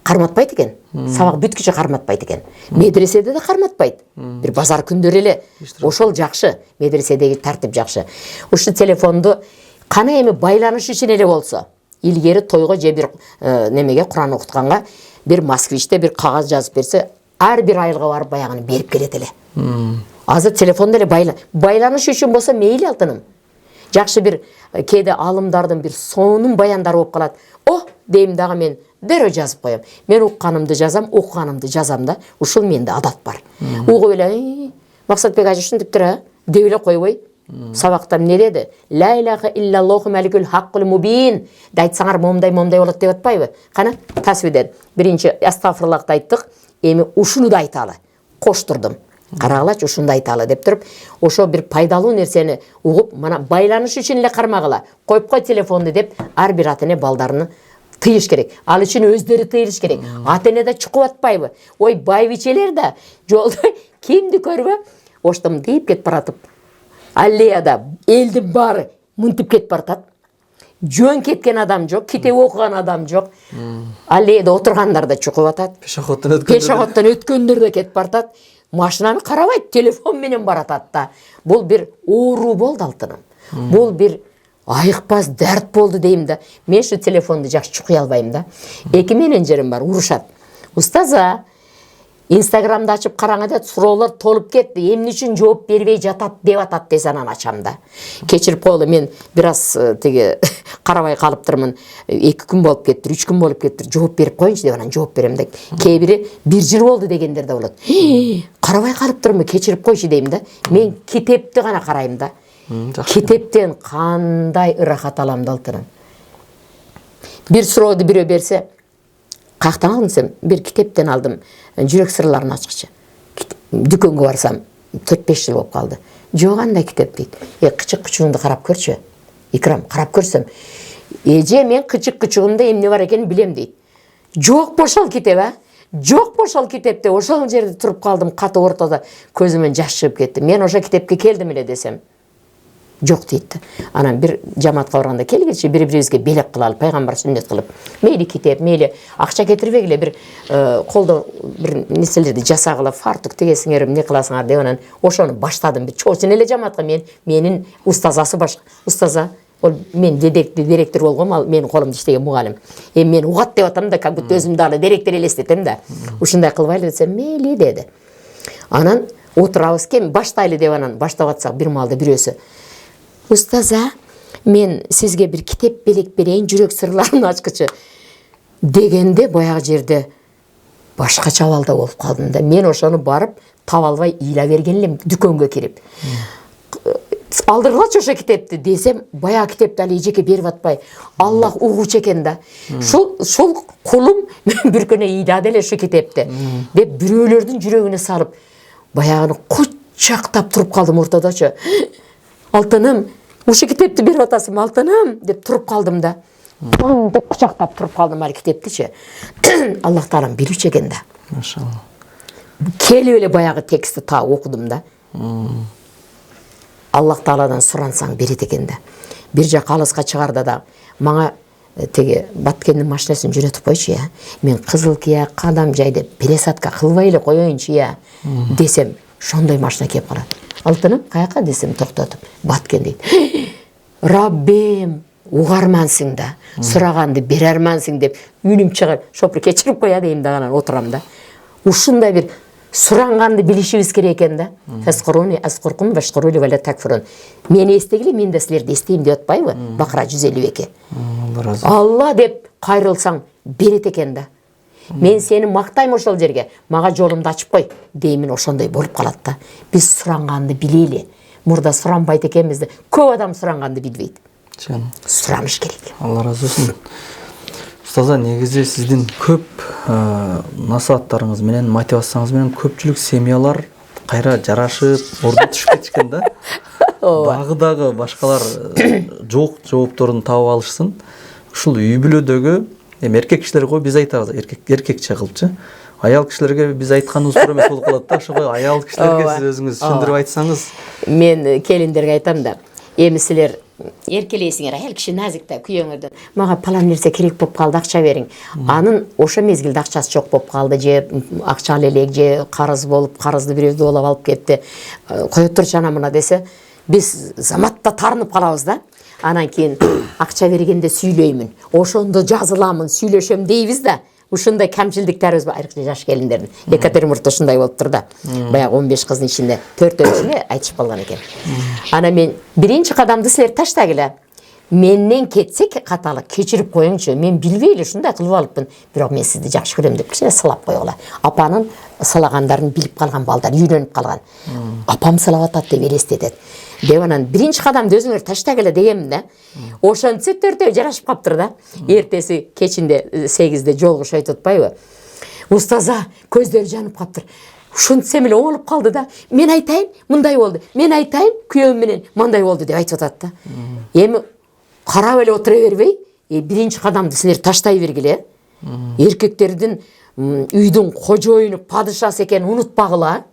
карматпайт экен. Сабак бүткүчө карматпайт экен. Медреседе да карматпайт. Бир базар күндөрү эле ошол жакшы. Медреседеги тартип жакшы. Ушу телефонду кана эми байланыш үчүн эле болсо, илгери тойго же бир немеге Куран окутканга бир москвичте бир кагаз жазып берсе, ар бир айылга барып баягыны берип келет эле. Азыр телефондо эле байланыш үчүн болсо мейли алтыным. Жакшы бир кээде алымдардын бир сонун баяндары болуп калат. О, дейм дагы мен дөрө жазып коем. Мен укканымды жазам, окуганымды жазам да. Ушул менде адат бар. Угуп эле, Максатбек ажы ушинтип тура, деп эле койбой, Сабақта не деді? Ла илаха иллаллаху маликул хаққул мубин. Да айтсаңар момдай болады деп атпайбы? Қана тасбih деді. Бірінші астағфирлахты айттық, эми ушуну да айталы. Коштурдум. Карагылачы ушунду айталы деп туруп, ошо бир пайдалуу нерсени угуп, мана байланыш үчүн эле кармагыла. Коюп кой телефонду деп, ар бир ата-эне балдарыны тыйыш керек. Ал үчүн өздөрү тыйыш керек. Ата-эне да чукуп атпайбы? Ой, байбичелер да жолдо кимди көрбө? Оштом дейип кетип баратып. Аллеяда элдин баары мынтип кетип баратат. Жөн кеткен адам жок, китеп окуган адам жок. Аллеяда отургандар да чукуп атат. Пешохоттон өткөндөр да кетип баратат. Машинаны карабайт, телефон менен баратат да. Бул бир оору болду алтыным. Бул бир айыкпас дәрт болду дейм да. Мен шу телефонду жакшы чукуй албайм да. Эки менеджерим бар, урушат. Устаза, Инстаграмды ачып караңа суроолор толуп кетти. Эмне үчүн жооп бербей жатат деп атат десе анан ачам да. Кечирип койгула, мен бир аз тиги карабай калыптырмын. 2 күн болуп кетти, 3 күн болуп кетти. Жооп берип коюнчу деп анан жооп берем деп. Кээ бири 1 жыл болду дегендер да болот. Карабай калыптырмын, кечирип койчу дейм да. Мен китепти гана карайм да. Китептен кандай ырахат алам да алтырым. Бир сурооду бирөө берсе, каяктан алдың десем, бир китептен алдым. Жүрөк сырларын ачкычы. Дүкөнгө барсам 4-5 жыл болуп калды. Жок андай китеп дейт. Кычык-кычыгыңды карап көрчү. Икрам, карап көрсөм, эже мен кычык-кычыгымда эмне бар экенин билем дейт. Жок бошол китеп, а? Жок бошол китепте ошол жерде туруп калдым, каты ортодо көзүмөн жаш чыгып кетти. Мен ошо китепке келдим эле десем, жок дейт. Анан бир жамаатка барганда келгичи бири-бирибизге белек кылалы, пайгамбар сүннөт кылып. Мейли китеп, мейли акча кетирбегиле, бир колдо бир нерселерди жасагыла, фартук тегесиңер, эмне кыласыңар деп анан ошону баштадым. Бир чоочун эле жамаатка менин устазасы башка. Устаза, ол мен директор болгом, ал менин колумда иштеген мугалим. Мен угат деп атам да, как будто өзүмдү алы директор элестетем да. Ушундай кылбайлы десем, мейли деди. Анан отурабыз кем баштайлы деп анан баштап атсак бир маалда бирөөсү, Устаза, мен сизге бир китеп белек берейин, жүрөк сырларын ачкычы дегенде баягы жерде башкача абалда болуп калдым да. Мен ошону барып таба албай ыйла берген элем дүкөнгө кирип. Алдыргылачы ошо китепти десем, баягы китепти али эжеке берип атпай, Аллах угучу экен да. Шул кулум бир күнү ыйлады эле ушу китепти деп бирөөлөрдүн жүрөгүнө салып, баягыны кучактап туруп калдым ортодочу. Алтыным, ушу китепти берип атасың, алтыным деп туруп калдым да. Деп кучактап туруп калдым ал китептичи. Аллах Таалам билүүчү экен да. Машалла. Келип эле баягы текстти та окудум да. Аллах Тааладан сурансаң берет экен да. Бир жак алыска чыгарда да мага теги Баткендин машинасын жөнөтүп койчу я. Мен Кызыл Кия, Кадам жай деп пересадка кылбай эле коеюнчу я десем, шондой машина кеп калат. Алтыным, каяка десем токтотуп, Баткен дейт. Раббим, угармансың да, сураганды берермансың деп үнүм чыгып, шопур кечирип коя дейм да, анан отурам да. Ушундай бир суранганды билишибиз керек экен да. Фаскуруни аскуркум вашкурули валя такфурун. Мени эстегиле, мен да силерди эстейм деп атпайбы? Бакара 152. Алла деп кайрылсаң берет экен да. Мен сени мактайм ошол жерге, мага жолумду ачып кой деймин, ошондой болуп калат да. Биз суранганды билели. Мурда суранбайт экенбиз да. Көп адам суранганды билбейт. Сураныш керек. Алла разы болсун. Устаза, негизи сиздин көп насааттарыңыз менен, мотивацияңыз менен көпчүлүк семьялар кайра жарашып, орду түшүп кетишкен да. Багыдагы башкалар жок жоопторун таап алышсын. Ушул үй бүлөдөгү эркек кишилерге биз айтабыз, эркекче кылчы. Аял кишилерге биз айтканыбыз туура эмес болуп калат да. Ошого аял кишилерге сиз өзүңүз түшүндүрүп айтсаңыз. Мен келиндерге айтам да. Эми силер эркелейсиңер, аял киши назик да, күйөөңөрдөн. Мага палан нерсе керек болуп калды, акча бериң. Анын ошо мезгилде акчасы жок болуп калды, же акча элек, же карыз болуп, карызды бирөө доолап алып кетти. Кое турчу ана мына десе, биз заматта тарынып калабыз да. Анан кийин акча бергенде сүйлөймүн, ошондо жазыламын, сүйлөшөм дейбиз да. Ушундай камчылдыктарыбыз бар, айрыкча жаш келиндердин. Екатеринбургда ушундай болуп тур да. Баягы 15 кыздын ичинде 4-өөсү эле айтышып калган экен. Анан мен биринчи кадамды силер таштагыла. Менден кетсек қаталы кечирип коюңчу. Мен билбей эле ушундай кылып алыпмын. Бирок мен сизди жакшы көрөм деп кичине сылап койгула. Апанын сылагандарын билип калган балдар, үйрөнүп калган. Апам сылап атат деп элестетет. Деп анан биринчи кадамды өзүңөр таштагыла дегенмин да. Ошентсе төртөө жарашып каптыр да. Эртеси кечинде 8-де жолгуш айтып атпайбы? Устаза, көздөрү жанып каптыр. Ушунтсем эле оңолуп калды да. Мен айтайын, мындай болду. Мен айтайын, күйөөм менен мындай болду деп айтып атат да. Эми карап эле отура бербей, биринчи кадамды силер таштай бергиле. Эркектердин үйдүн кожоюну, падышасы экенин унутпагыла.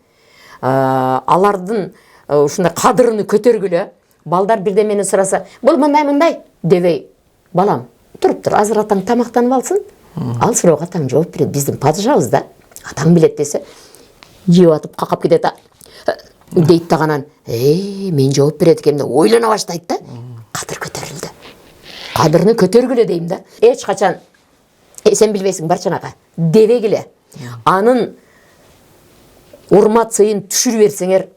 Алардын ушундай кадырын көтөргүлө. Балдар бирде мени сураса, бул мындай дебей, балам, туруптур, азыр атаң тамактанып алсын. Ал суроого атаң жооп берет. Биздин падышабыз да. Атаң билет десе, жеп атып какап кетет дейт даган, мен жооп берет экенмин деп ойлона баштайт да. Кадыр көтөрүлдү. Кадырны көтөргүлө дейм да. Эч качан сен билбейсиң барчанага дебегиле. Анын урмат сыйын түшүрүп берсеңер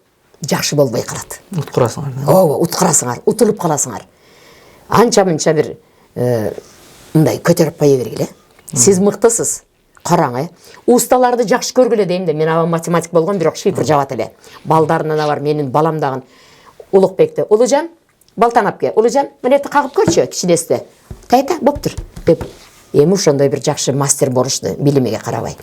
жакшы болбой калат. Уткурасыңар. Ооба, уткурасыңар, утулуп каласыңар. Анча-мынча бир мындай көтөрүп кое бергиле. Сиз мыктысыз. Караң, Усталарды жакшы көргүлө дейм да. Мен аба математик болгон, бирок шифр жабат эле. Балдарынан бар менин балам дагы Улукбекти. Улужан, балтанап ке. Улужан, мынетти кагып көрчү кичинесте. Тайта, боптур деп. Эми ошондой бир жакшы мастер болушту, билимиге карабай.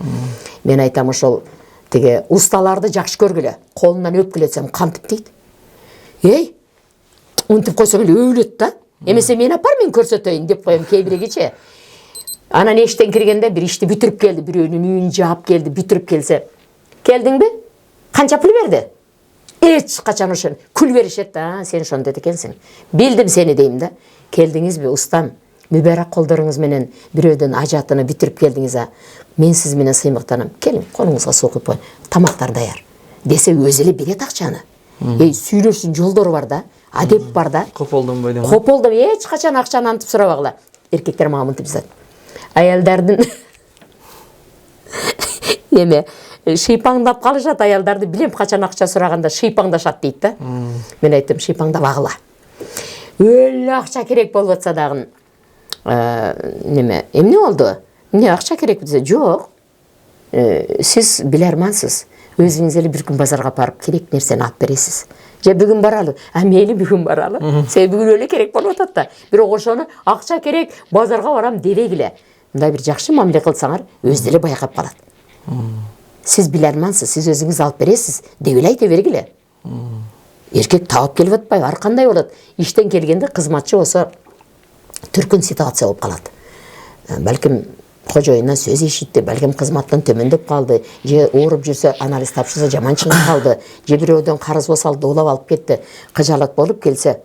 Мен айтам ошол тиги усталарды жакшы көргүлө. Колунан өпкүлөтсөм кантип дейт. Унтуп койсоң эле өлөт да. Эмесе мен апар мен көрсөтөйүн деп коем кейбирегичи. Анан эштен киргенде бир ишти бүтүрүп келди, бирөөнүн үйүн жаап келди, бүтүрүп келсе. Келдиңби? Канча пул берди? Эч качан ошон күл беришет да, сен ошондойт экенсиң. Билдим сени дейм да. Келдиңизби устам? Мүбарак колдоруңуз менен бирөөдөн ажатыны бүтүрүп келдиңиз а. Мен сиз менен сыймыктанам. Келиң, колуңузга суу куюп коюн. Тамактар даяр. Десе өзү эле берет акчаны. Сүйлөшүүнүн жолдору бар да, адеп бар да. Кополдонбой дейм. Кополдом эч качан акчаны антип сурабагыла. Эркектер мага мынтип жазат. Аялдардын эме шыйпаңдап калышат, аялдарды билем качан акча сураганда шыйпаңдашат дейт да. Мен айттым, шыйпаңдап агыла. Өлө акча керек болуп атса дагы эмне болду? Эмне акча керек десе, жок. Сиз билермансыз. Өзүңүз эле бир күн базарга барып керек нерсени алып бересиз. Же бүгүн баралы. Мейли бүгүн баралы. Сен бүгүн эле керек болуп атат да. Бирок ошону акча керек, базарга барам дебегиле. Мындай бир жакшы мамиле кылсаңар, өзү эле байкап калат. Сиз билермансыз, сиз өзүңүз алып бересиз деп эле айта бергиле. Эркек таап келип атпайбы? Ар кандай болот? Иштен келгенде кызматчы болсо түркүн ситуация болуп калат. Балким кожоюндан сөз эшитти, балким кызматтан төмөндөп калды, же ооруп жүрсө анализ тапшырса жаман чыгып калды, же бирөөдөн карыз босалды, улап алып кетти, кыжалат болуп келсе,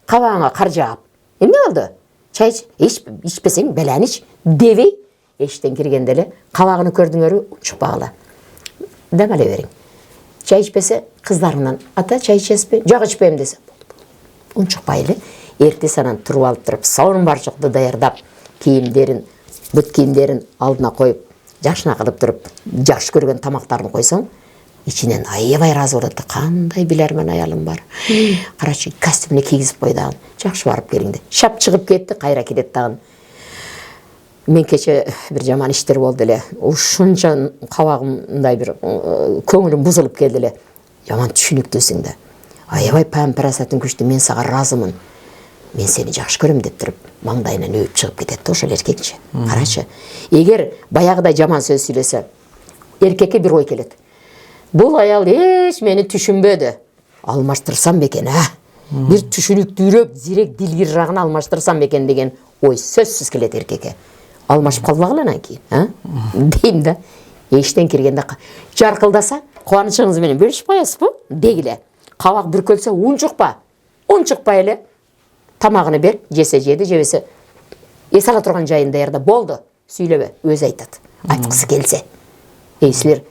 кабагыңа кар жаап. Эмне болду? Чай ичпесең белени ич дебей, эштен киргенде эле кабагын көрдүңөрбү, чукпагыла. Дем але бериң. Чай ичпесе кыздарыңдан, ата чай ичесизби? Жок, ичпейм десе, унчукпай эле эртеси анан туруп алып туруп, сауын барчыкты даярдап, кийимдерин, бүт кийимдерин алдына коюп, жакшына кылып туруп, жакшы көргөн тамактарын койсоң, ичинен аябай ыраазы болот. Кандай билермен аялым бар. Карачы, костюмуну кийгизип кой дагы. Жакшы барып келиңди. Шап чыгып кетти, кайра келет дагы. Мен кече бир жаман иштер болду эле. Ушунча кабагым мындай бир көңүлүм бузулуп келди эле. Жаман түшүнүктүүсүң да. Аябай парасатың күчтүү, мен сага ыраазымын. Мен сени жакшы көрөм деп туруп, маңдайынан өп чыгып кетет да ошол эркекчи. Карачы. Эгер баягыдай жаман сөз сүйлөсө, эркекке бир ой келет. Бул аял эч мени түшүнбөдү. Алмаштырсам бекен, бир түшүнүктүүрөөк, зирек дилгирирагын алмаштырсам бекен деген ой сөзсүз келет эркекке. Алмашып калбагыла анан кийин, дейм да. Эштен киргенде жаркылдаса, кубанычыңыз менен бөлүшүп коесузбу? Дегиле. Кабак бүркөлсө унчукпа. Унчукпай эле тамагыны бер, жесе жеди, жебесе эс ала турган жайын даярда, болду. Сүйлөбө, өзү айтат. Айткысы келсе. Силер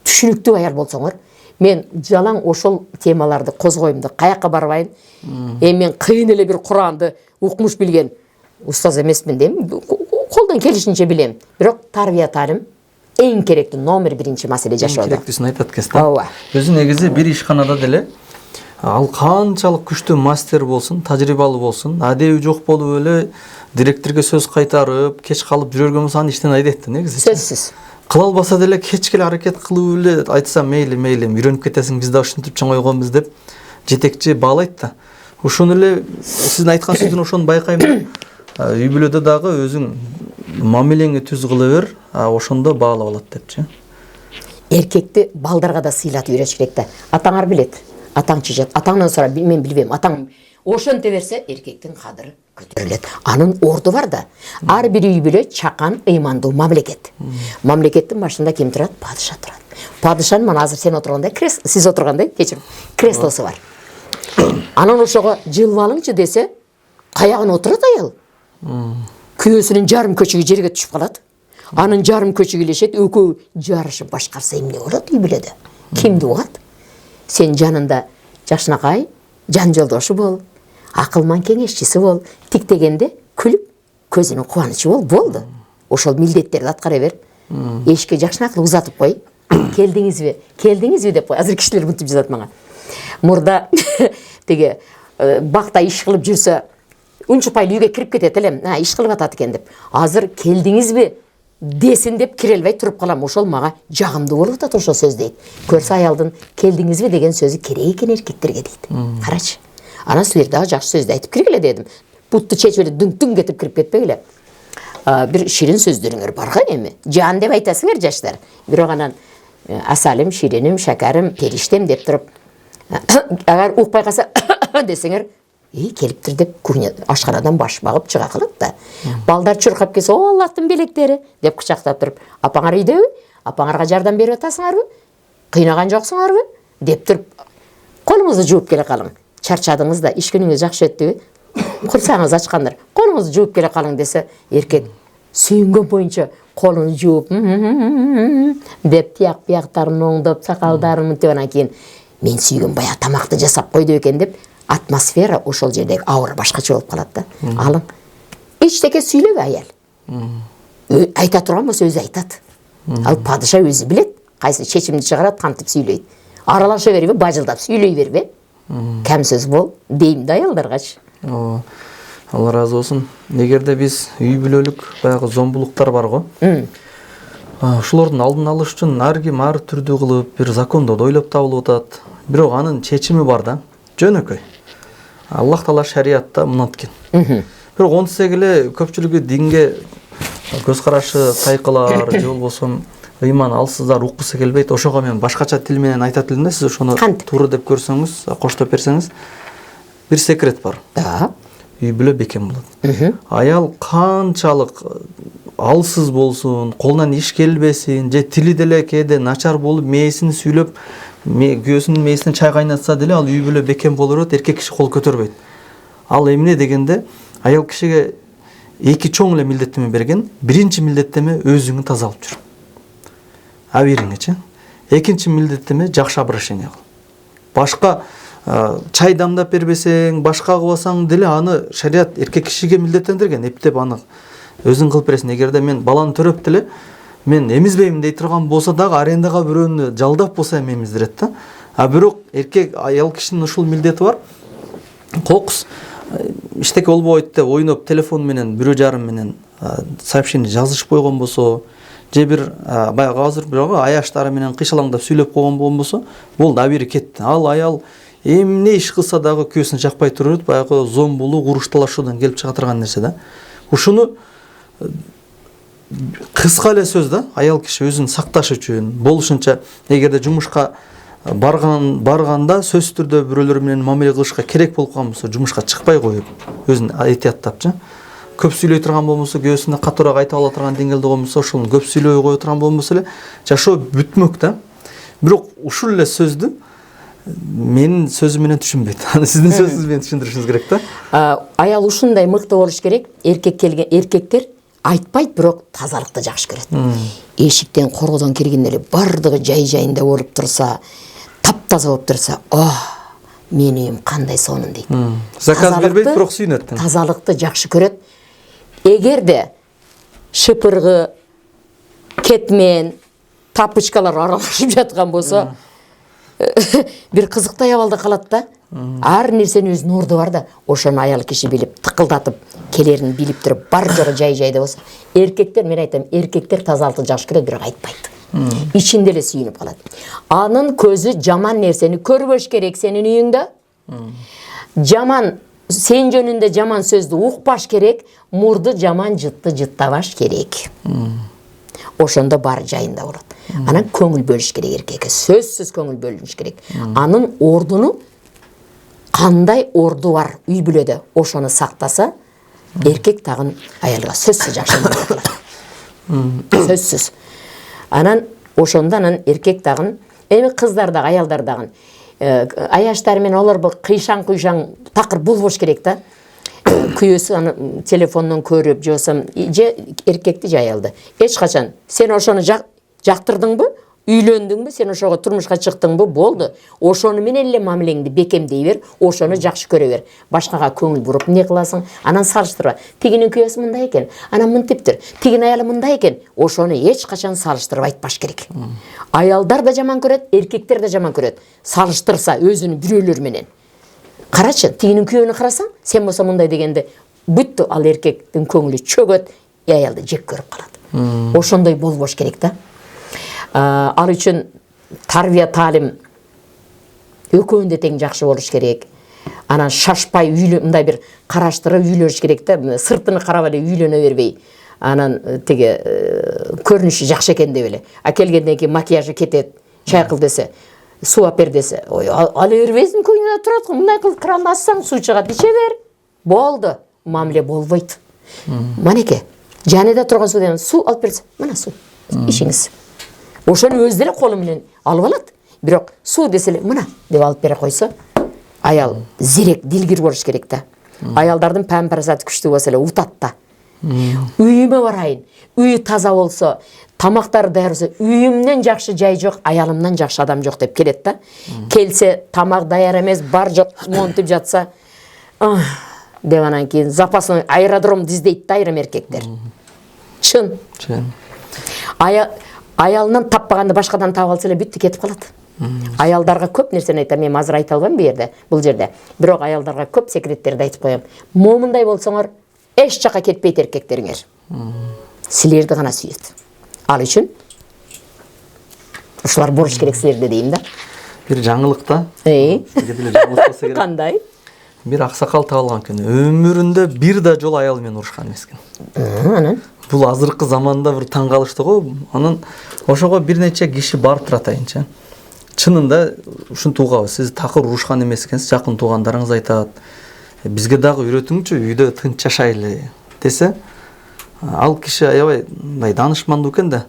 түшүнүктүү аял болсоңор, мен жалаң ошол темаларды козгойм да, каякка барбайм. Мен кыйын эле бир Куранды укмуш билген устаз эмесмин дейм. Колдон келишинче билем. Бирок тарбия таалим эң керектүү номер биринчи маселе жашоодо. Керектүүсүн айтат экенсиз да. Өзү негизи бир ишканада деле Ал канчалык күчтүү мастер болсун, тажрыйбалуу болсун, адеби жок болуп эле директорго сөз кайтарып, кеч калып жүргөн болсо аны иштен айдайт да негизи. Сөзсүз. Кыла албаса деле кечке эле аракет кылып эле айтса мейли үйрөнүп кетесиң, биз да ушинтип чоңойгонбуз деп жетекчи баалайт да. Ошону эле сиздин айткан сөздөн ошону байкайм. Үй бүлөдө дагы өзүң мамилеңи түз кыла бер, ошондо баалап алат депчи. Эркекти балдарга да сыйлатып үйрөтүш керек да. Атаңар билет. Атаң чыжат. Атаңдан сора мен билбейм. Атаң ошонте берсе эркектин кадыры көтөрүлөт. Анын орду бар да. Ар бир үй бүлө чакан, ыймандуу мамлекет. Мамлекеттин башында ким турат? Падыша турат. Падышанын мына азыр сен отургандай сиз отургандай, кечирим, креслосу бар. Анан ошого жылып алыңчы десе, каягына отурат аял. Күйөөсүнүн жарым көчүгү жерге түшүп калат. Анын жарым көчүгү илешет, экөө жарышып башкарса эмне болот үй бүлөдө? Кимди угат? Сен жанында жакшынакай, жан жолдошу бол, акылман кеңешчиси бол, тиктегенде күлүп, көзүнүн кубанычы бол, болду. Ошол милдеттерди аткара бер. Эшикке жакшынакай узатып кой. Келдиңизби? Келдиңизби деп кой. Азыр кишилер мынтип жазат мага. Мурда теге бакта иш кылып жүрсө, унчукпай үйгө кирип кетет элем. Иш кылып атат экен деп. Азыр келдиңизби десин деп кире албай туруп калам. Ошол мага жагымдуу болуп атат ошол сөз дейт. Көрсө аялдын келдиңизби деген сөзү керек экен эркектерге дейт. Карачы. Анан силер дагы жакшы сөздү айтып киргиле дедим. Бутту чечип эле дүң кетип кирип кетпегиле. Бир ширин сөздөрүңөр бар го эми. Жан деп айтасыңар жаштар. Бирок анан асалым, шириним, шакарым, периштем деп туруп, агар укпай калса десеңер, келиптир деп кухня ашканадан баш багып чыга калат да. Балдар чуркап келсе, "О, Аллахтын белектери" деп кучактап туруп, "Апаңар үйдөбү? Апаңарга жардам берип атасыңарбы? Кыйнаган жоксуңарбы?" деп туруп, колуңузду жууп келе калың. Чарчадыңыз да, иш күнүңүз жакшы өттүбү? Курсагыңыз ачкандыр. Колуңузду жууп келе калың десе, эркек сүйүнгөн боюнча колун жууп деп тияк-бияктарын оңдоп, сакалдарын мынтип анан кийин мен сүйгөн баягы тамакты жасап койду экен деп атмосфера ошол жердеги аура башкача болуп калат да. Алың. Эчтеке сүйлөбө аял. Айта турган болсо өзү айтат. Ал падыша өзү билет, кайсы чечимди чыгарат, кантип сүйлөйт. Аралаша бербе, бажылдап сүйлөй бербе. Кем сөз бол дейм да аялдаргачы. Алла разы болсун. Эгерде биз үй бүлөлүк баягы зомбулуктар бар го. Ушулардын алдын алыш үчүн ар ким ар түрдүү кылып бир закондорду ойлоп табылып атат. Бирок анын чечими бар да. Жөнөкөй. Аллах Таала шариатта мынанткен. Бирок онсек эле көпчүлүгү динге көз карашы тайкылар, же болбосо ыйман алсыздар, уккусу келбейт. Ошого мен башкача тил менен айтат элем да, сиз ошону туура деп көрсөңүз, коштоп берсеңиз. Бир секрет бар. Да. Үй бүлө бекем болот. Аял канчалык алсыз болсун, колунан иш келбесин, же тили деле кээде начар болуп, мээсин сүйлөп, күйөөсүнүн мээсине чай кайнатса деле ал үй бүлө бекем боло берет, эркек киши кол көтөрбөйт. Ал эмне дегенде, аял кишиге эки чоң эле милдеттеме берген. Биринчи милдеттеме өзүңү таза алып жүр. Абириңечи. Экинчи милдеттеме жакшы обращение кыл. Башка чай дамдап бербесең, башка кылбасаң деле аны шариат эркек кишиге милдеттендирген. Эптеп аны өзүң кылып бересиң. Эгерде мен баланы төрөп деле мен эмизбейм дей турган болсо дагы арендага бирөөнү жалдап болсо эми эмиздирет да. Бирок эркек аял кишинин ушул милдети бар. Кокус иштеке болбойт деп ойноп телефон менен 1,5 менен сообщение жазышып койгон болсо, же бир баягы азыр бирок аяштары менен кыйшалаңдап сүйлөп койгон болсо, болду, абири кетти. Ал аял эмне иш кылса дагы күйөөсүн жакпай турат, баягы зомбулук, урушталашуудан келип чыга турган нерсе да. Ушуну кыска эле сөз да, аял киши өзүн сакташ үчүн болушунча, эгерде жумушка барганда сөзсүз түрдө бирөөлөр менен мамиле кылышка керек болуп калган болсо, жумушка чыкпай коюп, өзүн этияттапчы. Көп сүйлөй турган болмосо, күйөөсүнө катуураак айта ала турган деңгээлде болмосо, ошону көп сүйлөй кое турган болмосо эле жашоо бүтмөк да. Бирок ушул эле сөздү менин сөзүм менен түшүнбөйт. Аны сиздин сөзүңүз менен түшүндүрүшүңүз керек да. Аял ушундай мыкты болуш керек. Эркектер айтпайт, бирок тазалыкты жакшы көрөт. Эшиктен, коргодон киргенде эле бардыгы жай-жайында болуп турса, таптаза болуп турса, менин үйүм кандай сонун дейт. Заказ бербейт, бирок сүйүнөт. Тазалыкты жакшы көрөт. Эгерде шыпыргы, кетмен, тапочкалар аралашып жаткан болсо, бир кызыктай абалда калат да. Ар нерсенин өзүнүн орду бар да, ошону аял киши билип, тыкылдатып, келерин билип туруп, бар жогу жай-жайда болсо, эркектер, мен айтам, эркектер тазалыкты жакшы көрөт, бирок айтпайт. Ичинде эле сүйүнүп калат. Анын көзү жаман нерсени көрбөш керек сенин үйүңдө. Жаман сен жөнүндө жаман сөздү укпаш керек, мурду жаман жытты жыттабаш керек. Ошондо бар жайында болот. Анан көңүл бөлүш керек эркекке. Сөзсүз көңүл бөлүш керек. Анын ордуну кандай орду бар үй бүлөдө, ошону сактаса, эркек тагын аялга сөзсүз жакшы көрөт. Сөзсүз. Анан ошондон эркек тагын, эми кыздар дагы, аялдар дагы аяштары менен олар бул кыйшаң такыр болбош керек да. Күйөөсү аны телефондон көрүп, же эркекти же аялды. Эч качан сен ошону жактырдыңбы? Үйлөндүңбү? Сен ошого турмушка чыктыңбы? Болду. Ошону менен эле мамилеңди бекемдей бер, ошону жакшы көрө бер. Башкага көңүл буруп не кыласың? Анан салыштырба. Тигинин күйөөсү мындай экен, анан мынтиптир. Тигин аялы мындай экен. Ошону эч качан салыштырып айтпаш керек. Аялдар да жаман көрөт, эркектер да жаман көрөт. Салыштырса өзүнүн бирөөлөр менен. Карачы, тигинин күйөөнү карасаң, сен болсо мындай дегенде бүттү, ал эркектин көңүлү чөгөт, аялды жек көрүп калат. Ошондой болбош керек да. Ал үчүн тарбия таалим экөөндө тең жакшы болуш керек. Анан шашпай мындай бир караштырып үйлөнүш керек да. Сыртыны карап эле үйлөнө бербей. Анан тиги көрүнүшү жакшы экен деп эле. А келгенден кийин макияжы кетет, чай кыл десе, суу алып бер десе, ой, ала бербесин, көйнөдө турат го, мындай кылып кранды ачсаң, суу чыгат, иче бер. Болду. Мамиле болбойт. Манеке, жанында турган суудан суу алып берсе, мына суу. Ичиңиз. Ошону өзү деле колу менен алып алат. Бирок суу десе эле мына деп алып бере койсо, аял зерек, дилгир болуш керек да. Аялдардын памперсаты күчтүү болсо эле утат да. Үйүмө барайын. Үйү таза болсо, тамактары даярса, үйүмдөн жакшы жай жок, аялымдан жакшы адам жок деп келет да. Келсе, тамак даяр эмес, бар жок монтип жатса, деп анан кийин запасный аэродром диздейт да айрым эркектер. Чын. Аялынан таппаганды башкадан таап алса эле бүттү, кетип калат. Аялдарга көп нерсени айтам, мен азыр айта албайм бул жерде. Бирок аялдарга көп секреттерди айтып коем. Момундай болсоңор, эч жака кетпейт эркектериңер. Силерди гана сүйөт. Ал үчүн ушулар болуш керек силерде дейм да. Бир жаңылык да. Кандай? Бир аксакал табылган экен. Өмүрүндө бир да жолу аялы менен урушкан эмес экен. Анан Бул азыркы заманда бир таң калышты го. Анан ошого бир нече киши барып турат айынча. Чынында ушинтип угабыз. Сиз такыр урушкан эмес экенсиз, жакын туугандарыңыз айтат. Бизге дагы үйрөтүңчү, үйдө тынч жашайлы десе, ал киши аябай мындай данышмандуу экен да.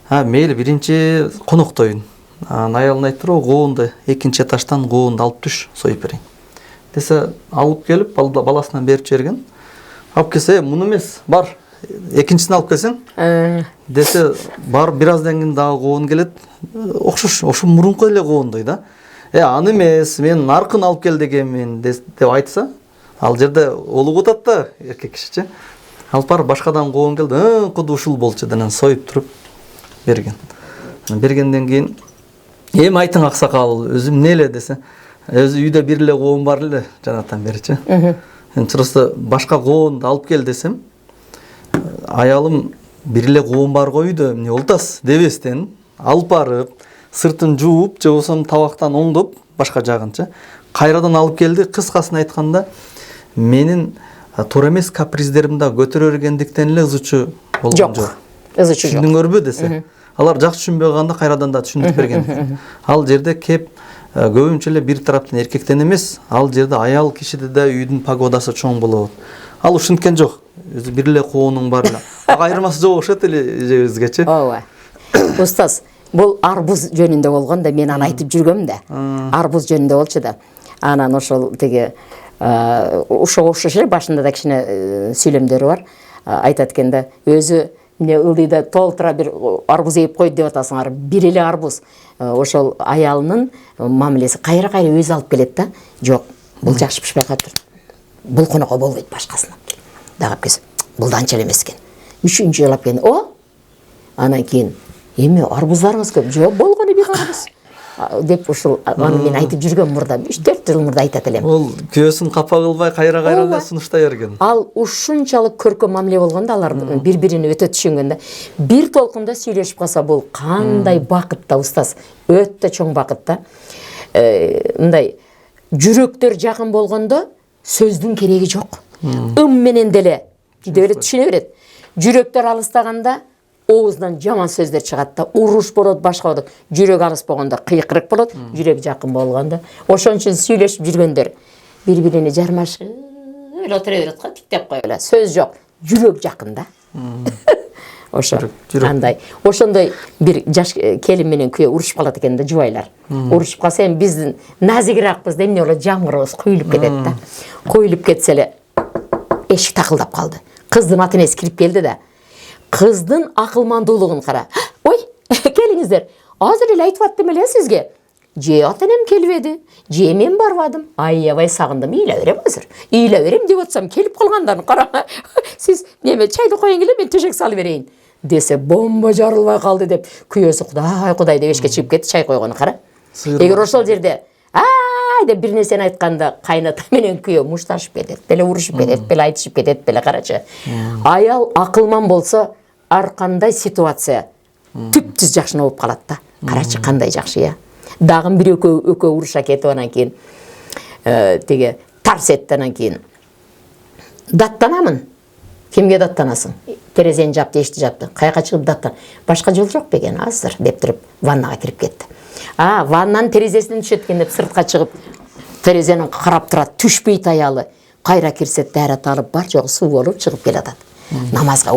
Мейли биринчи коноктоюн. Аялына айтыр, гоонду экинчи этаждан гоонду алып түш, союп берейин. Десе, алып келип, баласынан берип жиберген. Алып келсе, муну эмес, бар. Экинчисин алып келсең, десе, бар бир аздан кийин дагы гоон келет. Окшош, ошо мурунку эле gooндой да. Аны эмес, мен наркын алып кел дегенмин деп айтса, ал жерде олугутат да эркек кишичи. Алып барып башкадан гоон келди, куду ушул болчу деген союп туруп берген. Бергенден кийин, эми айтың аксакал, өзүм эмне эле десе, өзү үйдө бир эле гоон бар эле жанатан беричи. Просто башка гоонду алып кел десем, аялым бир эле гоон бар го үйдө, эмне болтасыз дебестен алып барып, сыртын жууп, же болсо табактан оңдоп, башка жагынчы кайрадан алып келди. Кыскасын айтканда, менин туура эмес каприздеримди көтөрө бергендиктен эле ызычуу болгон жок. Ызычуу жок. Түшүндүңөрбү десе. Алар жакшы түшүнбөй калганда кайрадан да түшүндүрүп берген. Ал жерде кеп көбүнчө эле бир тараптан эркектен эмес, ал жерде аял кишиде да үйдүн погодасы чоң болот. Ал ушинткен жок. Өзү бир эле коонуң бар эле. Ага айырмасы жок окшойт эле эжебизгечи. Ооба. Устаз, бул арбуз жөнүндө болгон да, мен аны айтып жүргөм да. Арбуз жөнүндө болчу да. Анан ошол тиги ошого окшош эле башында да кичине сүйлөмдөрү бар. Айтат экен да, өзү эмне ылдыйда толтура бир арбуз ээп койду деп атасыңар. Бир эле арбуз. Ошол аялынын мамилеси кайра-кайра өзү алып келет да. Жок, бул жакшы пишпей калыптыр. Бул конокко болбойт, башкасын алып кел. Дагы келсе, бул да анча эле эмес экен. Үчүнчү алып келди. Анан кийин, эми арбуздарыңыз көп? Жок, болгону бир арбуз. деп ушул аны мен айтып жүргөм мурда 3-4 жыл мурда айтат элем. Ол күйөөсүн капа кылбай кайра эле сунуштай берген. Ал ушунчалык көркөм мамиле болгондо алар бири-бирине өтө түшүнгөндө бир толкунда сүйлөшүп калса бул кандай бакыт да устаз, өтө чоң бакыт да. Мындай жүрөктөр жакын болгондо сөздүн кереги жок. Менен деле кийде эле түшүнө берет. Жүрөктөр алыстаганда оозунан жаман сөздөр чыгат да, уруш болот, башка болот. Жүрөк алыс болгондо кыйкырык болот, жүрөк жакын болгондо ошон үчүн сүйлөшүп жүргөндөр бири-бирине жармашып эле отура берет го, тиктеп коюп эле. Сөз жок, жүрөк жакын да. Ошо андай. Ошондой бир жаш келин менен күйөө урушуп калат экен да, жубайлар. Урушуп калса эми биздин назигиракпыз да, эмне болот, жаңгырыбыз куюлуп кетет да. Куюлуп кетсе эле эшик такылдап калды. Кыздын ата энеси кирип келди да. Кыздын акылмандуулугун кара. Ой, келиңиздер. Азыр эле айтып аттым эле сизге. Же ата энем келбеди, же мен барбадым. Аябай сагындым, ыйла берем азыр. Ыйла берем деп атсам келип калгандарын кара. Сиз неме чайды коюң эле, мен төшөк салып берейин. Десе бомба жарылбай калды деп күйөөсү Кудай деп эшикке чыгып кетти, чай койгону кара. Эгер ошол жерде ай деп бир нерсени айтканда кайната менен күйөө мушташып кетет беле, урушуп кетет беле, айтышып кетет беле, карачы. Аял акылман болсо ар кандай ситуация түптүз жакшы болуп калат да. Карачы кандай жакшы я. Дагы бир экөө уруша кетип анан кийин тиги тарс этти, анан кийин даттанамын. Кимге даттанасың? Терезени жап, эшикти жапты. Каяка чыгып даттан? Башка жол жок беген азыр деп туруп ваннага кирип кетти. Ваннанын терезесинен түшөт экен деп сыртка чыгып терезенин карап турат, түшпөйт аялы. Кайра кирсе дәрет алып бар жогу суу болуп чыгып келатат. Намазга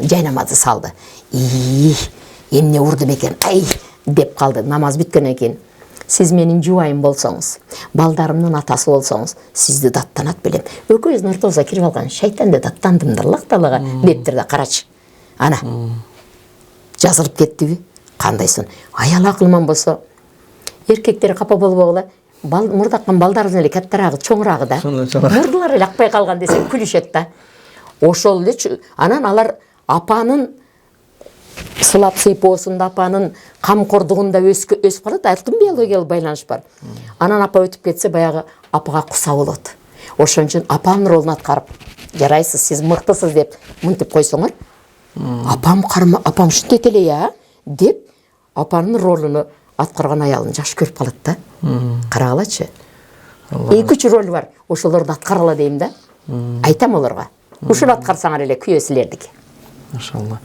жай намазды салды. Эмне урдум экен? Ай деп калды. Намаз бүткөндөн кийин сиз менин жубайым болсоңуз, балдарымдын атасы болсоңуз, сизди даттанат белем. Экөөбүздүн ортобузга кирип алган шайтанды даттандымдыр лакталага дептир да, карачы. Ана жазылып кеттиби? Кандайсың? Аял акылман болсо, эркектер капа болбогула. Мурдаккан балдарыбыз эле каттарагы, чоңурагы да. Мурдулар эле акпай калган десе күлүшөт да. Ошол эле анан алар апанын сылап сыйпоосунда, апанын камкордугунда өсүп калат. Алтын биологиялык байланыш бар. Анан апа өтүп кетсе, баягы апага куса болот. Ошон үчүн апанын ролун аткарып, жарайсыз, сиз мыктысыз деп мынтип койсоңор, апам ушинтет эле я деп апанын ролуну аткарган аялын жакшы көрүп калат да. Карагалачы. 2-3 роль бар. Ошолорду аткаргыла дейм да. Айтам олорго. Ушул аткарсаңар эле күйөө силердики. Машалла.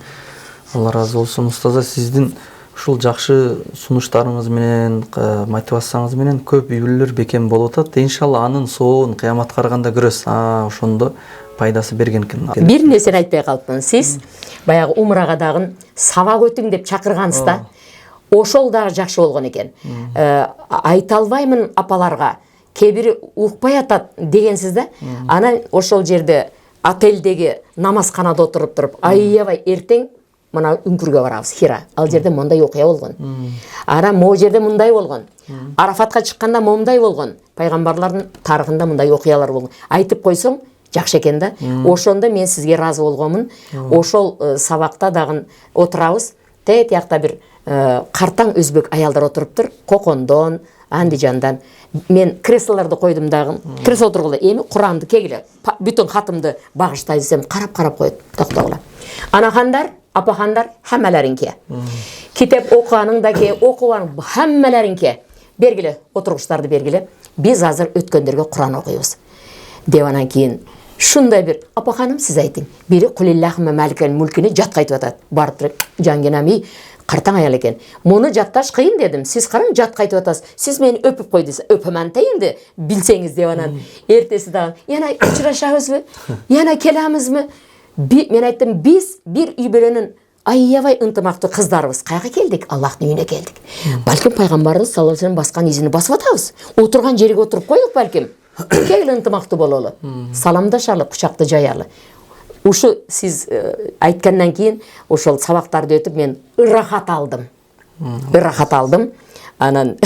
Allah razı olsun устаза, сиздин ушул жакшы сунуштарыңыз менен, мотивацияңыз менен көп үйлөр бекем болуп атат. Иншалла анын соон кыяматка караганда көрөсүз. Ошондо пайдасы берген экен. Бир нерсени айтпай калыптын. Сиз баягы умрага дагы сабак өтүң деп чакыргансыз да. Ошол дагы жакшы болгон экен. Айта албаймын апаларга, кээ бири укпай атат дегенсиз да. Анан ошол жерде отелдеги намазканада отуруп туруп, аябай эртең мына үңкүргө барабыз, Хира. Ал жерде мындай окуя болгон. Анан могу жерде мындай болгон. Арафатка чыкканда мындай болгон. Пайгамбарлардын тарыхында мындай окуялар болгон. Айтып койсоң жакшы экен да. Ошондо мен сизге разы болгонмун. Ошол сабакта дагы отурабыз. Тиякта бир картаң өзбек аялдар отуруптур. Кокондон, Андижандан. Мен креслолорду койдум дагы. Кресло отургула, эми Куранды кегиле, бүтүн хатымды багыштайт десем, карап коет. Токтогула. Анахандар, апахандар хаммаларыңке. Китеп окуганың да ке, окуган хаммаларыңке. Бергиле, отургучтарды бергиле. Биз азыр өткөндөргө Куран окуйбуз. Деп анан кийин шундай бир, апаханым сиз айтың. Бири кулиллахумма маликал мулкини жатка айтып атат. Барып туруп, жангенами картаң аял экен. Муну жатташ кыйын дедим. Сиз караң жатка айтып атасыз. Сиз мени өпүп кой десе, өпөмөн тейинди, билсеңиз деп анан эртеси дагы, яна учурашабызбы? Яна келамызбы? Мен айттым, биз бир үй бөлөнүн аябай ынтымактуу кыздарыбыз. Кайга келдик? Аллахтын үйүнө келдик. Балким пайгамбарыбыз саллаллаху алейхи вассалам баскан изини басып атабыз. Отурган жерге отуруп койдук балким. Кел ынтымактуу бололу. Саламдашалы, кучакты жаялы. Ушу сиз айткандан кийин ошол сабактарды өтүп мен ырахат алдым. Ырахат алдым. Анан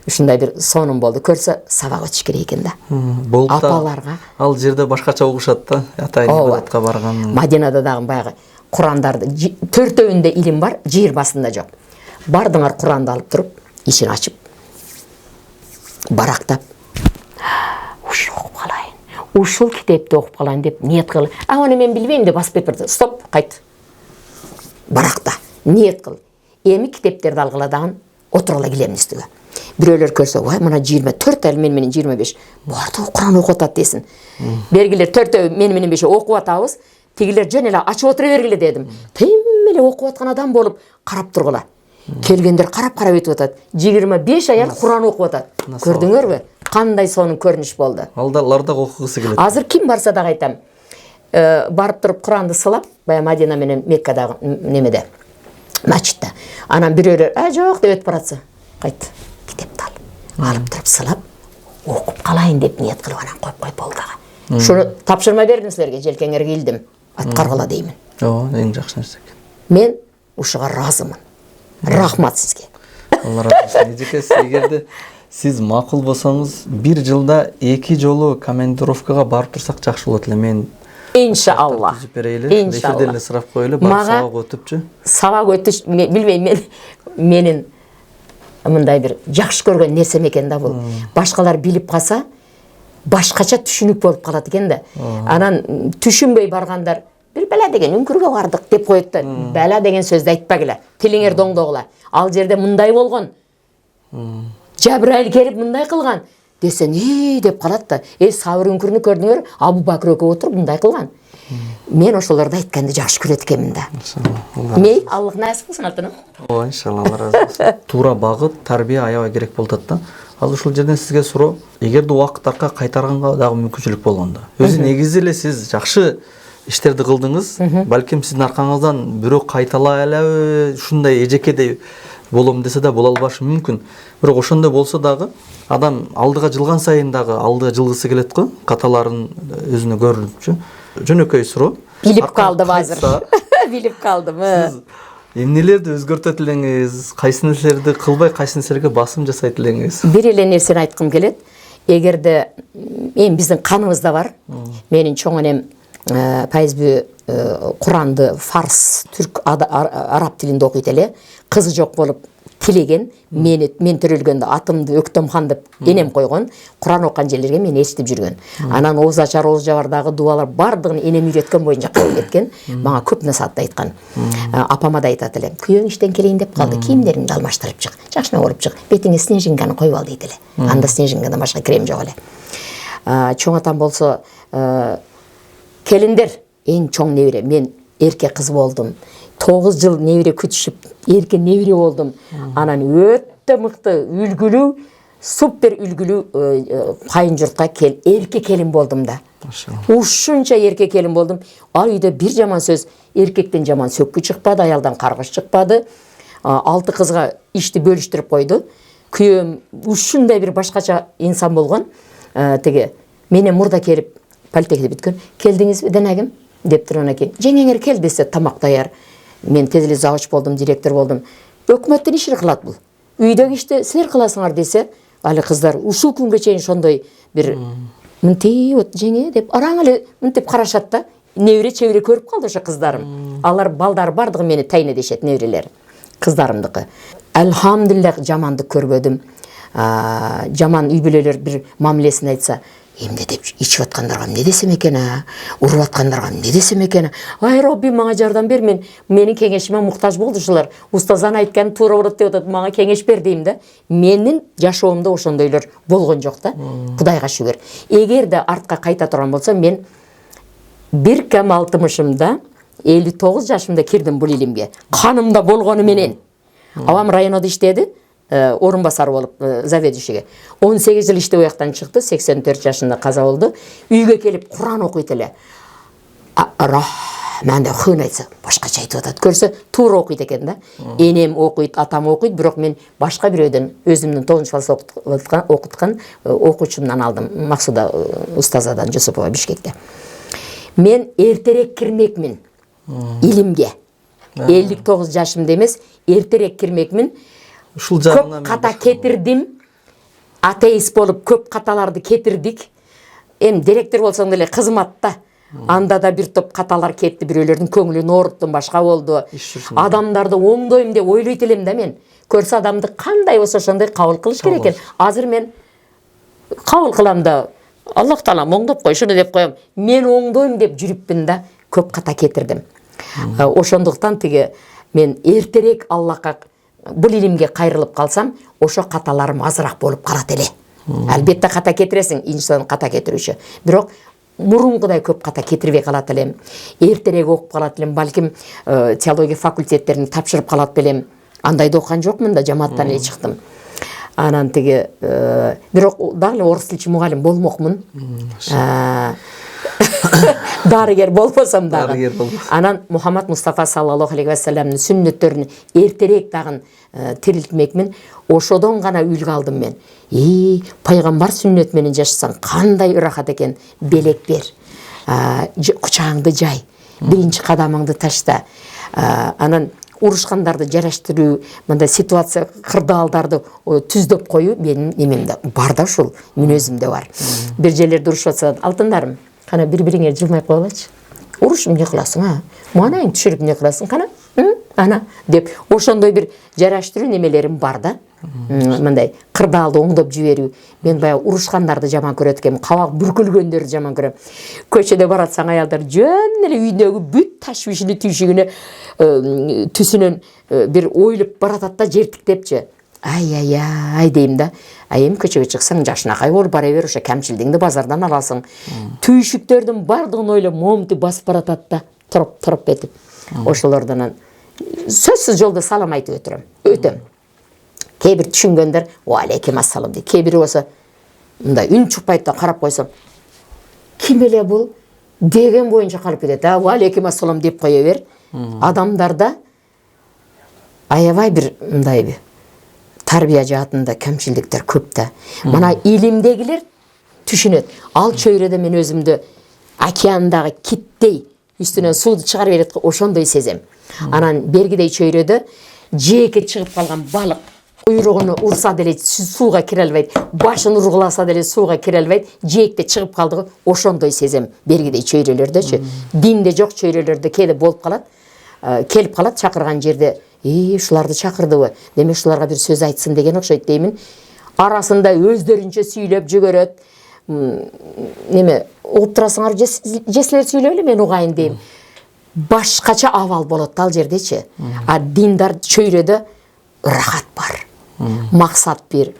ушундай бир сонум болду. Көрсө сабак өтүш керек экен да. Апаларга. Ал жерде башкача угушат да. Атайын ибадатка барган. Мадинада дагы баягы Курандарды төртөөүндө илим бар, жер басында жок. Бардыңар Куранды алып туруп, ишин ачып барақтап ушул окуп калайын, ушул китепти окуп калайын деп ниет кыл. Аны мен билбейм деп басып кетип, стоп, кайт. Баракта ниет кыл. Эми китептерди алгыла дагы отургула келемин үстүгө. Бирөөлөр көрсө, "Вай, мына 24 ай менен 25. Барды Кур'ан окуп атат" десин. Бергилер 4 менен 5 окуп атабыз. Тигилер жөн эле ачып отура бергиле дедим. Тим эле окуп аткан адам болуп карап тургула. Келгендер карап өтүп атат. 25 аял Кур'ан окуп атат. Көрдүңөрбү? Кандай сонун көрүнүш болду. Алдалар да окугусу келет. Азыр ким барса да айтам. Барып туруп Куранды сылап, бая Мадина менен Меккадагы немеде, мачитта. Анан бирөөлөр, "Жок" деп өтүп баратса, кайт, китепти ал. Алып туруп сылап, окуп калайын деп ниет кылып анан коюп койуп болду дагы. Шуну тапшырма бердим силерге, желкеңер кийилдим. Аткаргыла деймин. Эң жакшы нерсе экен. Мен ушуга разымын. Рахмат сизге. Алла разы болсун. Эжеке, эгерде сиз макул болсоңуз, бир жылда 2 жолу командировкага барып турсак жакшы болот эле. Мен иншалла. Эфирде эле сурап коелу, барып сабак өтүпчү. Сабак өтүш, билбейм, менин мындай бир жакшы көргөн нерсем экен да бул. Башкалар билип калса, башкача түшүнүк болуп калат экен да. Анан түшүнбөй баргандар, бир бала деген үңкүргө бардык деп коет да. Бала деген сөздү айтпагыла. Тилиңер доңдогула. Ал жерде мындай болгон. Жабраил келип мындай кылган десен, деп калат да. Сабыр үңкүрүнү көрдүңөр, Абу Бакыр экөө отуруп мындай кылган. Мен ошолорду айтканды жакшы көрөт экенмин да. Мей Аллах насип кылсын алтыным. Иншалла, Алла разы болсун. Туура багыт, тарбия аябай керек болот да. Ал ушул жерден сизге суроо, эгерде убакыт арка кайтарганга дагы мүмкүнчүлүк болгондо. Өзү негизи эле сиз жакшы иштерди кылдыңыз. Балким сиздин аркаңыздан бирөө кайталай элеби, ушундай эжекедей болом десе да боло албашы мүмкүн. Бирок ошондой болсо дагы адам алдыга жылган сайын дагы алдыга жылгысы келет го, каталарын өзүнө көрүнүпчү. Жөнөкөй суроо. Билип калдым азыр. Билип калдым. Сиз эмнелерди өзгөртөт элеңиз? Кайсы нерселерди кылбай, кайсы нерселерге басым жасайт элеңиз? Бир эле нерсени айткым келет. Эгерде биздин каныбызда бар, менин чоң энем Пайызбү Куранды фарс, түрк, араб тилинде окуйт эле. Кызы жок болуп тилеген, мен төрөлгөндө атымды Өктөмхан деп энем койгон. Куран окуган жерлерге мен ээрчитип жүргөн. Анан Оозу ачар, Оозу жабардагы дуалар бардыгын энем үйрөткөн боюнча кылып кеткен. Мага көп насаат айткан. Апама да айтат эле. Күйөөң иштен келейин деп калды. Кийимдериңди алмаштырып чык. Жакшына болуп чык. Бетиңе снежинканы коюп ал дейт эле. Анда снежинкадан башка крем жок эле. Чоң атам болсо, келиндер, эң чоң небере, мен эрке кыз болдум. 9 жыл небере күтүшүп, эрке небере болдум. Анан өтө мыкты, үлгүлүү, супер үлгүлүү кайын журтка эрке келин болдум да. Ушунча эрке келин болдум. Ал үйдө бир жаман сөз, эркектен жаман сөккү чыкпады, аялдан каргыш чыкпады. 6 кызга ишти бөлүштүрүп койду. Күйөөм ушундай бир башкача инсан болгон. Теге менен мурда келип политехте бүткөн. Келдиңизби денагим деп турган экен. Жеңеңер кел десе тамак даяр. Мен тез эле завуч болдум, директор болдум. Өкмөттүн ишин кылат бул. Үйдөгү ишти силер кыласыңар десе, али кыздар ушул күнгө чейин ошондой бир мынтип жеңе деп араң эле мынтип карашат да. Небере чебере көрүп калды ошо кыздарым. Алар балдар бардыгы мени тайне дешет, неберелер. Кыздарымдыкы. Алхамдулиллах, жаманды көрбөдүм. Жаман үй бүлөлөр бир мамилесин айтса, эмне деп ичип аткандарга эмне десем экен, уруп аткандарга эмне десем экен. Ай Роббим мага жардам бер, менин кеңешиме муктаж болду ушулар. Устазан айткан туура болот деп атат, мага кеңеш бер дейм да. Менин жашоомдо ошондойлор болгон жок да. Кудайга шүгүр. Эгерде артка кайта турган болсом, мен бир кам 60-ымда 59 жашымда кирдим бул илимге. Канымда болгону менен. Авам районунда иштеди. Орун басар болуп заведующийге. 18 жыл иштеп ояктан чыкты, 84 жашында каза болду. Үйгө келип Куран окуйт эле. Мен да хын айтса, башкача айтып атат. Көрсө, туура окуйт экен да. Энем окуйт, атам окуйт, бирок мен башка бирөөдөн өзүмдүн 9-класс окуткан окуучумдан алдым. Максуда устазадан Жусупова Бишкекте. Мен эртерээк кирмекмин илимге. 59 жашымда эмес, эртерээк кирмекмин. Көп ката кетирдим. Атеист болуп көп каталарды кетирдик. Директор болсоң деле кызматта. Анда да бир топ каталар кетти, бирөөлөрдүн көңүлүн ооруттум, башка болду. Адамдарды оңдойм деп ойлойт элем да мен. Көрсө адамды кандай болсо ошондой кабыл кылыш керек экен. Азыр мен кабыл кылам да Аллах Таала оңдоп кой, шуну деп коем. Мен оңдойм деп жүрүпмүн да көп ката кетирдим. Ошондуктан тиги мен эртерээк Аллахка бул илимге кайрылып калсам, ошо каталарым азыраак болуп калат эле. Албетте ката кетиресиң, инсан ката кетирүүчү. Бирок мурункудай көп ката кетирбей калат элем. Эртерээк окуп калат элем, балким теология факультеттерин тапшырып калат белем. Андайды окуган жокмун да, жамааттан эле чыктым. Анан тиги бирок дагы орус тилчи мугалим болмокмун. Дарыгер болбосом дагы. Анан Мухаммад Мустафа саллаллаху алейхи ва салламдын сүннөттөрүн эртерээк дагы тирилтмекмин. Ошодон гана үлгү алдым мен. Пайгамбар сүннөт менен жашасаң кандай ырахат экен, белек бер. Кучагыңды жай. Биринчи кадамыңды ташта. Анан урушкандарды жараштыруу, мындай ситуация кырдаалдарды түздөп коюу менин немемде бар да, ушул мүнөзүмдө бар. Бир жерлерде урушуп атса, алтындарым, кана бири-бириңе жылмай коелачы. Урушуп эмне кыласың, Муанайың түшүрүп эмне кыласың, кана? Ана деп ошондой бир жараштыруу немелерим бар да. Мындай кырдаалды оңдоп жиберүү. Мен баягы урушкандарды жаман көрөт экенмин, кабак бүркүлгөндөрдү жаман көрөм. Көчөдө баратсаң аялдар жөн эле үйдөгү бүт ташвишини түйшүгүнө түсүнөн бир ойлоп баратат да, жертиктепчи. Ай дейм да. Эми көчөгө чыксаң жашынакай болуп бара бер, ошо кемчилдигиңди базардан аласың. Түйшүктөрдүн бардыгын ойлоп момунту басып баратат да, туруп этип. Ошолордон сөзсүз жолдо салам айтып өтөм. Кээ бир түшүнгөндөр "Ва алейкум ассалам" дейт. Кээ бири болсо мындай үн чыкпайт да, карап койсом, ким эле бул деген боюнча калып кетет. "Ва алейкум ассалам" деп кое бер. Адамдарда аябай бир мындай тарбия жаатында кемчилдиктер көп да. Мына илимдегилер түшүнөт. Ал чөйрөдө мен өзүмдү океандагы киттей үстүнөн сууду чыгарып берет, ошондой сезем. Анан бергидей чөйрөдө жээке чыгып калган балык уйругуну урса деле сууга кире албайт, башын ургуласа деле сууга кире албайт, жээкте чыгып калдыгы ошондой сезем. Бергидей чөйрөлөрдөчү, динде жок чөйрөлөрдө кээде болуп калат, келип калат чакырган жерде. Ушуларды чакырдыбы? Демек ушуларга бир сөз айтсын деген окшойт деймин. Арасында өздөрүнчө сүйлөп жүгөрөт. Неме, угуп турасыңар, жесилер сүйлөбүлө, мен угайын дейм. Башкача абал болот ал жердечи. А диндар чөйрөдө ырахат бар. Максат бир,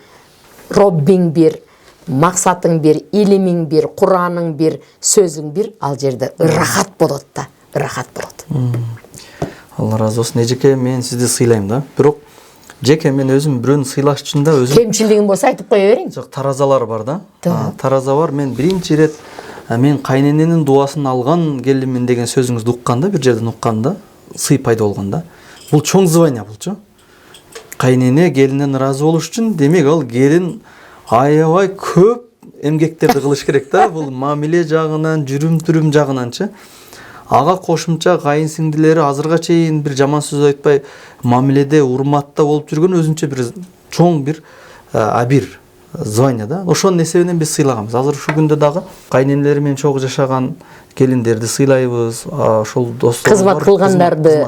Роббиң бир, максатың бир, илимиң бир, Кураның бир, сөзүң бир, ал жерде ырахат болот да, ырахат болот. Алла разы болсун. Эжеке, мен сизди сыйлайм да. Бирок жеке мен өзүм бирөөнү сыйлаш үчүн да өзүм кемчилдигиң болсо айтып кое бериң. Жок, таразалар бар да. Тараза бар. Мен биринчи ирет мен кайнененин дуасын алган келимин деген сөзүңүздү укканда, бир жерден укканда, сый пайда болгонда. Бул чоң звание булчу. Кайнене келинден ыраазы болуш үчүн, демек ал келин аябай көп эмгектерди кылыш керек да. Бул мамиле жагынан, жүрүм-түрүм жагынанчы. Ага кошумча кайынсиңдилери азырга чейин бир жаман сөз айтпай, мамиледе, урматта болуп жүргөн өзүнчө бир чоң бир абир звание да. Ошонун эсебинен биз сыйлаганбыз. Азыр ушул күндө дагы кайненелери менен чогуу жашаган келиндерди сыйлайбыз. Ошол достор кызмат кылгандарды,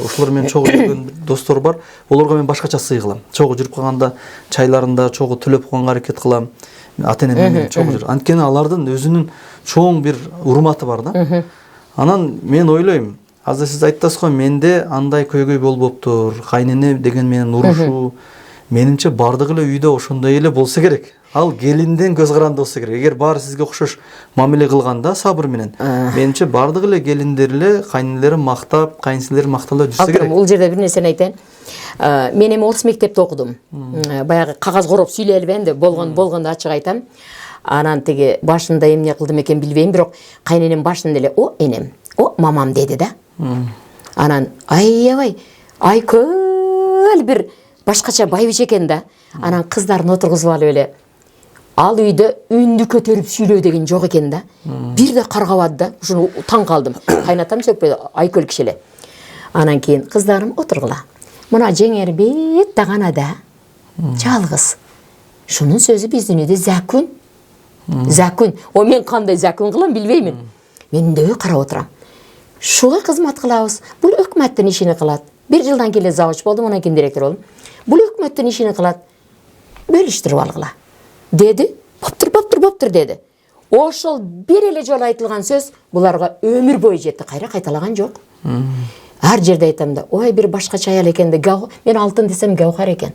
ошолор менен чогуу жүргөн достор бар. Олорго мен башкача сый кылам. Чогуу жүрүп калганда чайларында чогуу төлөп койгонго аракет кылам. Ата-энем менен чогуу жүрүп. Анткени алардын өзүнүн чоң бир урматы бар да. Анан мен ойлойм, азыр сиз айттасыз го, менде андай көйгөй болбоптур, кайнене деген менен урушуу. Менимче бардыгы эле үйдө ошондой эле болсо керек. Ал келинден көз каранды болсо керек. Эгер баары сизге окшош мамиле кылганда сабыр менен, менимче бардыгы эле келиндер эле кайненелерин мактап, кайынсиңдилери макталып жүрсө керек. Бул жерде бир нерсени айтайын. Мен эми орус мектепте окудум. Баягы кагаз короп сүйлөй албайм да, болгондо ачык айтам. Анан тиги башында эмне кылдым экен билбейм, бирок кайненем башында эле "О, энем, о, мамам" деди да. Анан аябай айкөл бир башкача байбиче экен да. Анан кыздарын отургузуп алып эле ал үйдө үндү көтөрүп сүйлөө деген жок экен да. Бирде каргабады да. Ушуну таң калдым. Кайнатам сөкпөдү, айкөл киши эле. Анан кийин кыздарым отургула. Мына жеңер бет дагана да. Жалгыз. Шунун сөзү биздин үйдө закун. Закун. О, мен кандай закун кылам билбеймин. Мен үндөбөй карап отурам. Шуга кызмат кылабыз. Бул өкмөттүн ишини кылат. Bir жылдан келе завуч болдум, анан кийин директор болдум. Бул өкмөттүн ишини кылат. Бөлүштүрүп алгыла. Деди. Боптыр деді. Ошол бир эле жолу айтылган сөз буларга өмүр бою жетти, кайра кайталаган жок. Ар жерде айтам да, ой бир башкача аял экен да, мен алтын десем Гаухар экен.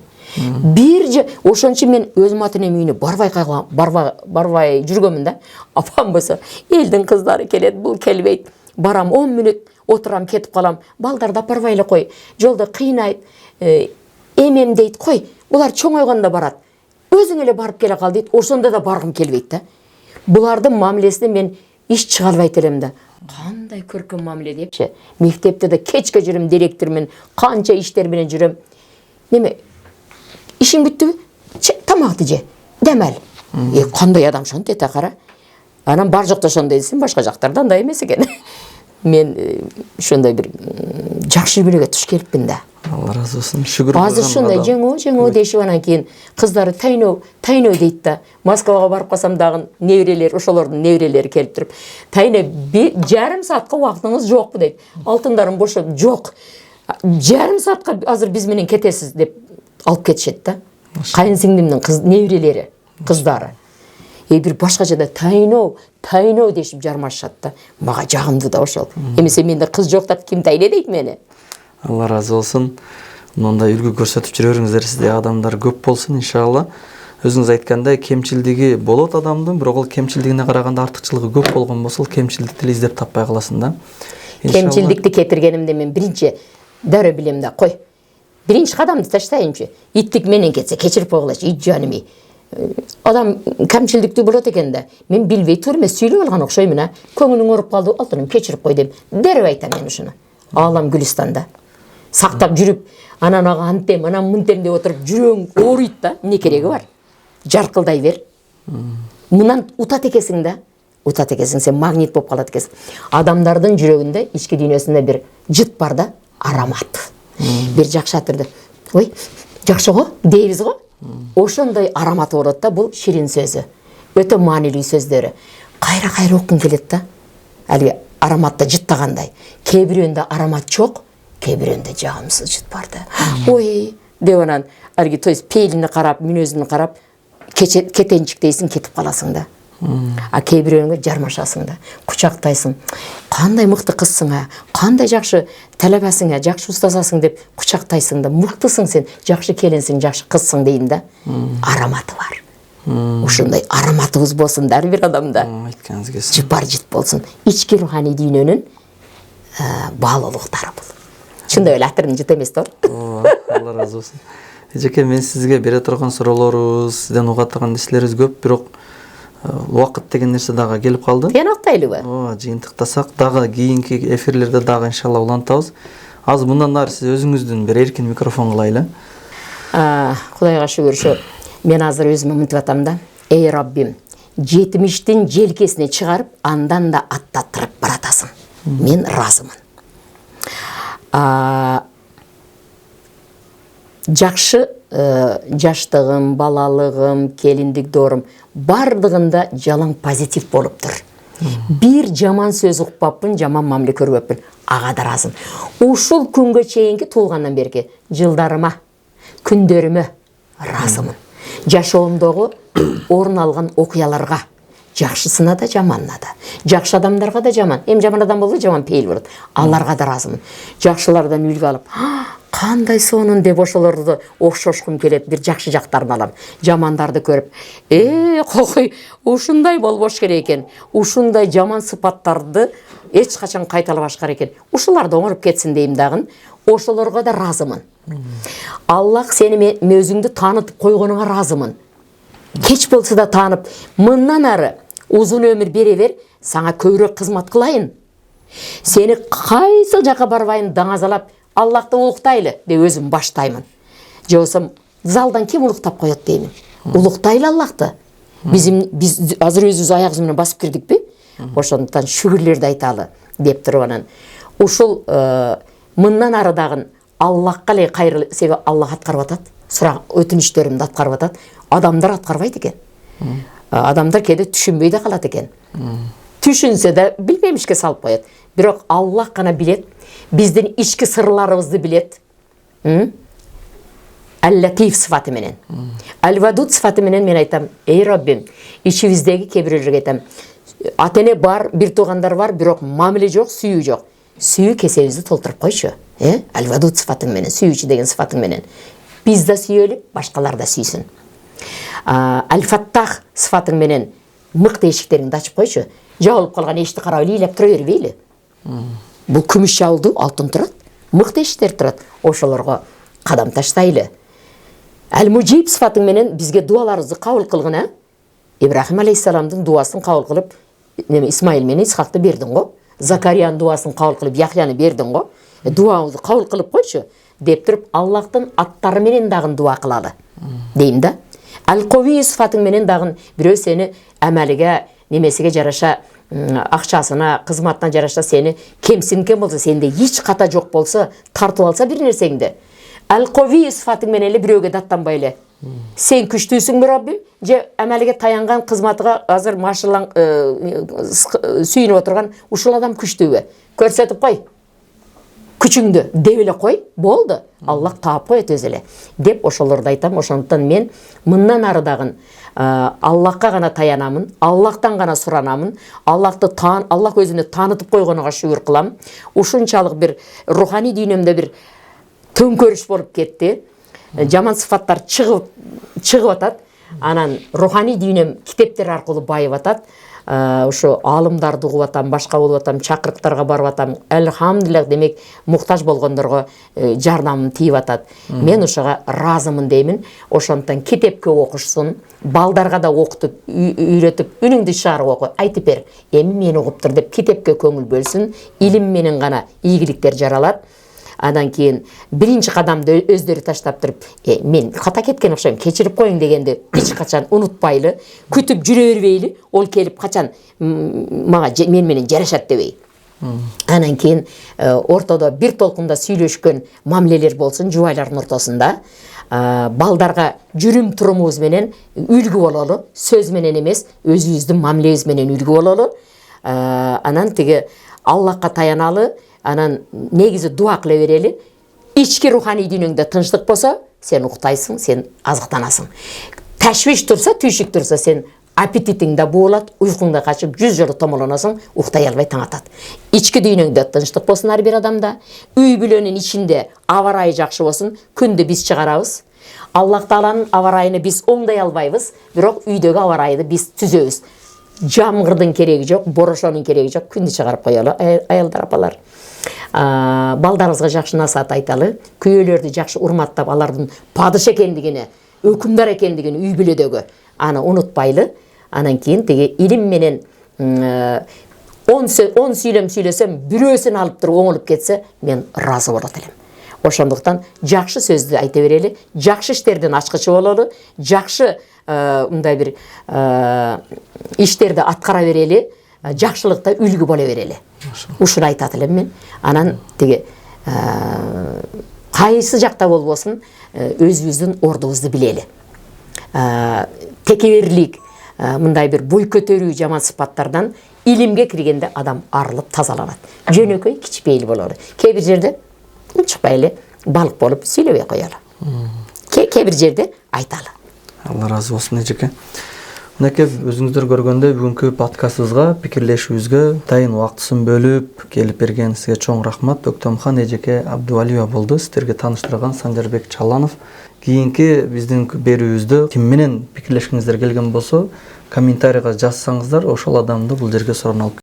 Ошончо мен өзүм ата энем үйүнө барбай жүргөмүн да. Апам болсо, элдин кыздары келет, бул келбейт. Барам 10 мүнөт отурам, кетип калам. Балдарды апарбай эле кой. Жолдо кыйнайт, эмем дейт, кой. Булар чоңойгондо барат. Өзүң эле барып келе кал дейт. Ошондо да баргым келбейт да. Булардын мамилесине мен иш чыга албайт элем да. Кандай көркөм мамиле депчи. Мектепте да кечке жүрөм, директормен, канча иштер менен жүрөм. Неме? Ишиң бүттүбү? Тамакты же. Демел. Кандай адам шонт эте кара. Анан бар жокто ошондой десем, башка жактарда андай эмес экен. Мен ошондой бир жакшы күнүгө туш келиппин да. Алла разы болсун. Шүгүр. Азыр ушундай жеңөө дешип анан кийин кыздары тайноо дейт да. Москвага барып калсам дагы неберелер, ошолордун неберелери келип туруп, тайне жарым саатка убактыңыз жокпу дейт. Алтындарым бошоп, жок. Жарым саатка азыр биз менен кетесиз деп алып кетишет да. Кайын сиңдимдин неберелери, кыздары. Бир башкачада тайноо дешип жармашат да. Мага жагымды да ошол. Эмесе менде кыз жок да ким тайне дейт мени. Алла разы болсун. Мындай үлгү көрсөтүп жүрөңүздөр, сизде адамдар көп болсун иншалла. Өзүңүз айткандай кемчилдиги болот адамдын, бирок ал кемчилдигине караганда артыкчылыгы көп болгон болсо, кемчилдикти эле издеп таппай каласың да. Кемчилдикти кетиргенимде мен биринчи дароо билем да, кой. Биринчи кадамды таштайынчы. Иттик менен кетсе кечирип койгулачы, ит жаными. Адам кемчилдиктүү болот экен да. Мен билбей тур эмес, сүйлөп алган окшоймун, а. Көңүлүң ооруп калды, алтыным кечирип кой деп. Дереw айтам мен ушуну. Алам Гүлистанда. Сактап жүрүп, анан ага антем, анан мынтем деп отуруп жүрөң ооруйт да. Эмне кереги бар? Жаркылдай бер. Мындан утат экесиң да. Утат экесиң, сен магнит болуп калат экесиң. Адамдардын жүрөгүндө, ички дүйнөсүндө бир жыт бар да, аромат. Бир жакшы атырды. Ой, жакшы го, дейбиз го. Ошондой ароматы болот да, бул ширин сөзү. Өтө маанилүү сөздөрү. Кайра оккун келет да. Алги ароматта жыттагандай. Кээ бирөөндө аромат жок, кээ бирөөндө жагымсыз жыт бар да. Ой, деп анан алги то есть пейилине карап, мүнөзүнө карап, кетенчик дейсиң, кетип каласың да. А кээ бирөөгө жармашасың да, кучактайсың. Кандай мыкты кызсың, кандай жакшы талабасың, жакшы устазасың деп кучактайсың да, мыктысың сен, жакшы келинсиң, жакшы кызсың дейин да. Ароматы бар. Ушундай ароматыбыз болсун ар бир адамда. Айтканыңыз келсин. Жыпар жыт болсун. Ички руханий дүйнөнүн баалуулуктары бул. Чындап эле атырын жыт эмес да. Алла разы болсун. Эжеке, мен сизге бере турган суроолорубуз, сизден уга турган нерселерибиз көп, бирок убакыт деген нерсе дагы келип калды. Тыянактайлыбы? Жыйынтыктасак дагы кийинки эфирлерде дагы иншалла улантабыз. Азыр мындан ары сиз өзүңүздүн бир эркин микрофон кылайлы. Кудайга шүгүр, мен азыр өзүмө мынтип атам да. Эй Раббим, 70-тин желкесине чыгарып, андан да аттатырып баратасың. Мен разымын. Жакшы жаштыгым, балалыгым, келиндик доорум бардыгында жалаң позитив болуптур. Бир жаман сөз укпаппын, жаман мамиле көрбөппүн. Ага да разым. Ушул күнгө чейинки туулгандан берки жылдарыма, күндөрүмө разымын. Жашоомдогу орун алган окуяларга, жакшысына да, жаманына да. Жакшы адамдарга да жаман. Жаман адам болду, жаман пейил болот. Аларга да разымын. Жакшылардан үлгү алып, кандай сонун деп ошолорду окшошкум келет, бир жакшы жактарын алам. Жамандарды көрүп, кокой, ушундай болбош керек экен. Ушундай жаман сыпаттарды эч качан кайталабаш керек экен. Ушуларды оңоруп кетсин дейм дагы. Ошолорго да разымын. Аллах сени өзүңдү таанытып койгонуңа разымын. Кеч болсо да таанып, мындан ары узун өмүр бере бер, сага көбүрөөк кызмат кылайын. Сени кайсыл жака барбайын даңазалап, Аллахты улуктайлы деп өзүм баштаймын. Же болсо залдан ким улуктап коет деймин. Улуктайлы Аллахты. Биз азыр өзүбүз аягыбыз менен басып кирдикпи? Ошондуктан шүгүрлөрдү айталы деп туруп анан. Ушул мындан ары дагы Аллахка эле кайрылып, себеби Аллах аткарып атат. Сурак өтүнүчтөрүмдү аткарып атат. Адамдар аткарбайт экен. Адамдар кээде түшүнбөй да калат экен. Түшүнсө да билбемишке салып коет. Бирок Аллах гана билет. Биздин ички сырларыбызды билет. Әл-Латиф сыфаты менен. Әл-Вадуд сыфаты менен мен айтам, ей Раббим, ичибиздеги кебирлерге айтам, атене бар, бир туугандар бар, бирок мамиле жок, сүйүү жок. Сүйүү кесебизди толтуруп койчу. Әл-Вадуд сыфатың менен, сүйүүчү деген сыфатың менен. Биз да сүйөлү, башкалар да сүйсүн. Әл-Фаттах сыфатың менен мыкты эшиктериңди ачып койчу. Жабылып калган эшикти карап ыйлап тура бербейли. Бул күмүш жабылды, алтын турат, мыкты эшиктер турат. Ошолорго кадам таштайлы. Әл-Муджиб сыфатың менен бизге дуаларыбызды кабыл кылгына. Ибрахим алейхиссаламдын дуасын кабыл кылып, Исмаил менен Исхакты бердиң го. Закариянын дуасын кабыл кылып, Яхьяны бердиң го. Дуабызды кабыл кылып койчу деп туруп, Аллахтын аттары менен дагы дуа кылалы. Дейм да. Әл-Кови сыфатың менен дагы бирөө сени амалиге, немесиге жараша, акчасына, кызматына жараша сени кемсинген болсо, сенде эч ката жок болсо, тартып алса бир нерсеңди. Әл-Кови сыфатың менен эле бирөөгө даттанбай эле. Сен күчтүүсүңбү Раббим? Же амалиге таянган кызматыга азыр машылаң сүйүнүп отурган ушул адам күчтүүбү? Көрсөтүп кой. Күчүңдү деп эле кой, болду. Аллах таап коет өзү эле. Деп ошолорду айтам. Ошондуктан мен мындан ары дагы Аллахка гана таянамын, Аллахтан гана суранамын. Аллах өзүнө таанытып койгонуга шүгүр кылам. Ушунчалык бир руханий дүйнөмдө бир төңкөрүш болуп кетти. Жаман сыфаттар чыгып атат. Анан руханий дүйнөм китептер аркылуу байып атат. Ошо алымдарды угуп атам, башка болуп атам, чакырыктарга барып атам. Элхамдулиллах, демек муктаж болгондорго жардамым тийип атат. Мен ошого ыраазымын деймин. Ошондуктан китепке окушсун, балдарга да окутуп, үйрөтүп, үнүңдү чыгарып оку, айтып бер. Эми мен угуптур деп китепке көңүл бөлсүн. Илим менен гана ийгиликтер жаралат. Андан кийин биринчи кадамды өздөрү таштап туруп, мен ката кеткен окшойм, кечирип коюң дегенди эч качан унутпайлы, күтүп жүрө бербейли, ол келип качан мага мен менен жарашат дебей. Анан кийин ортодо бир толкунда сүйлөшкөн мамилелер болсун жубайлардын ортосунда. Балдарга жүрүм турумубуз менен үлгү бололу, сөз менен эмес, өзүбүздүн мамилебиз менен үлгү бололу. Анан тиги Аллахка таяналы. Анан негизи дуа кыла берели. Ички руханий дүйнөңдө тынчтык болсо, сен уктайсың, сен азыктанасың. Ташвиш турса, түйшүк турса, сен аппетитиң да буулат, уйкуң да качып, 100 жолу томолоносуң, уктай албай таң атат. Ички дүйнөңдө тынчтык болсун ар бир адамда, үй бүлөнүн ичинде аба ырайы жакшы болсун, күндө биз чыгарабыз. Аллах Тааланын аба ырайын биз оңдой албайбыз, бирок үйдөгү аба ырайы биз түзөбүз. Жамгырдын кереги жок, борошонун кереги жок, күндө чыгарып коелу аялдар, апалар. Балдарыбызга жакшы насаат айталы, күйөөлөрдү жакшы урматтап, алардын падыш экендигини, өкүмдар экендигини үй бүлөдөгү аны унутпайлы. Анан кийин тиги илим менен 10 сүйлөм сүйлөсөм, бирөөсүн алып туруп оңолуп кетсе, мен ыраазы болот элем. Ошондуктан жакшы сөздү айта берели, жакшы иштердин ачкычы бололу, жакшы мындай бир иштерди аткара берели, жакшылыкта үлгү боло берели. Ушуну айтат элем мен. Анан тиги кайсы жакта болбосун, өзүбүздүн ордубузду билели. Текеберлик, мындай бир бой көтөрүү жаман сыпаттардан илимге киргенде адам арылып тазаланат. Жөнөкөй кичпейли бололу. Кээ бир жерде унчукпай эле балык болуп сүйлөбөй коелу. Кээ бир жерде айталы. Алла разы болсун эжеке. Мынакей өзүңүздөр көргөндөй бүгүнкү подкастыбызга пикирлешүүбүзгө дайын убактысын бөлүп келип берген сизге чоң рахмат. Өктөмхан эжеке Абдувалиева болду. Сиздерге тааныштырган Санжарбек Чаланов. Кийинки биздин берүүбүздө ким менен пикирлешкиңиздер келген болсо, комментарийга жазсаңыздар, ошол адамды бул жерге суран алып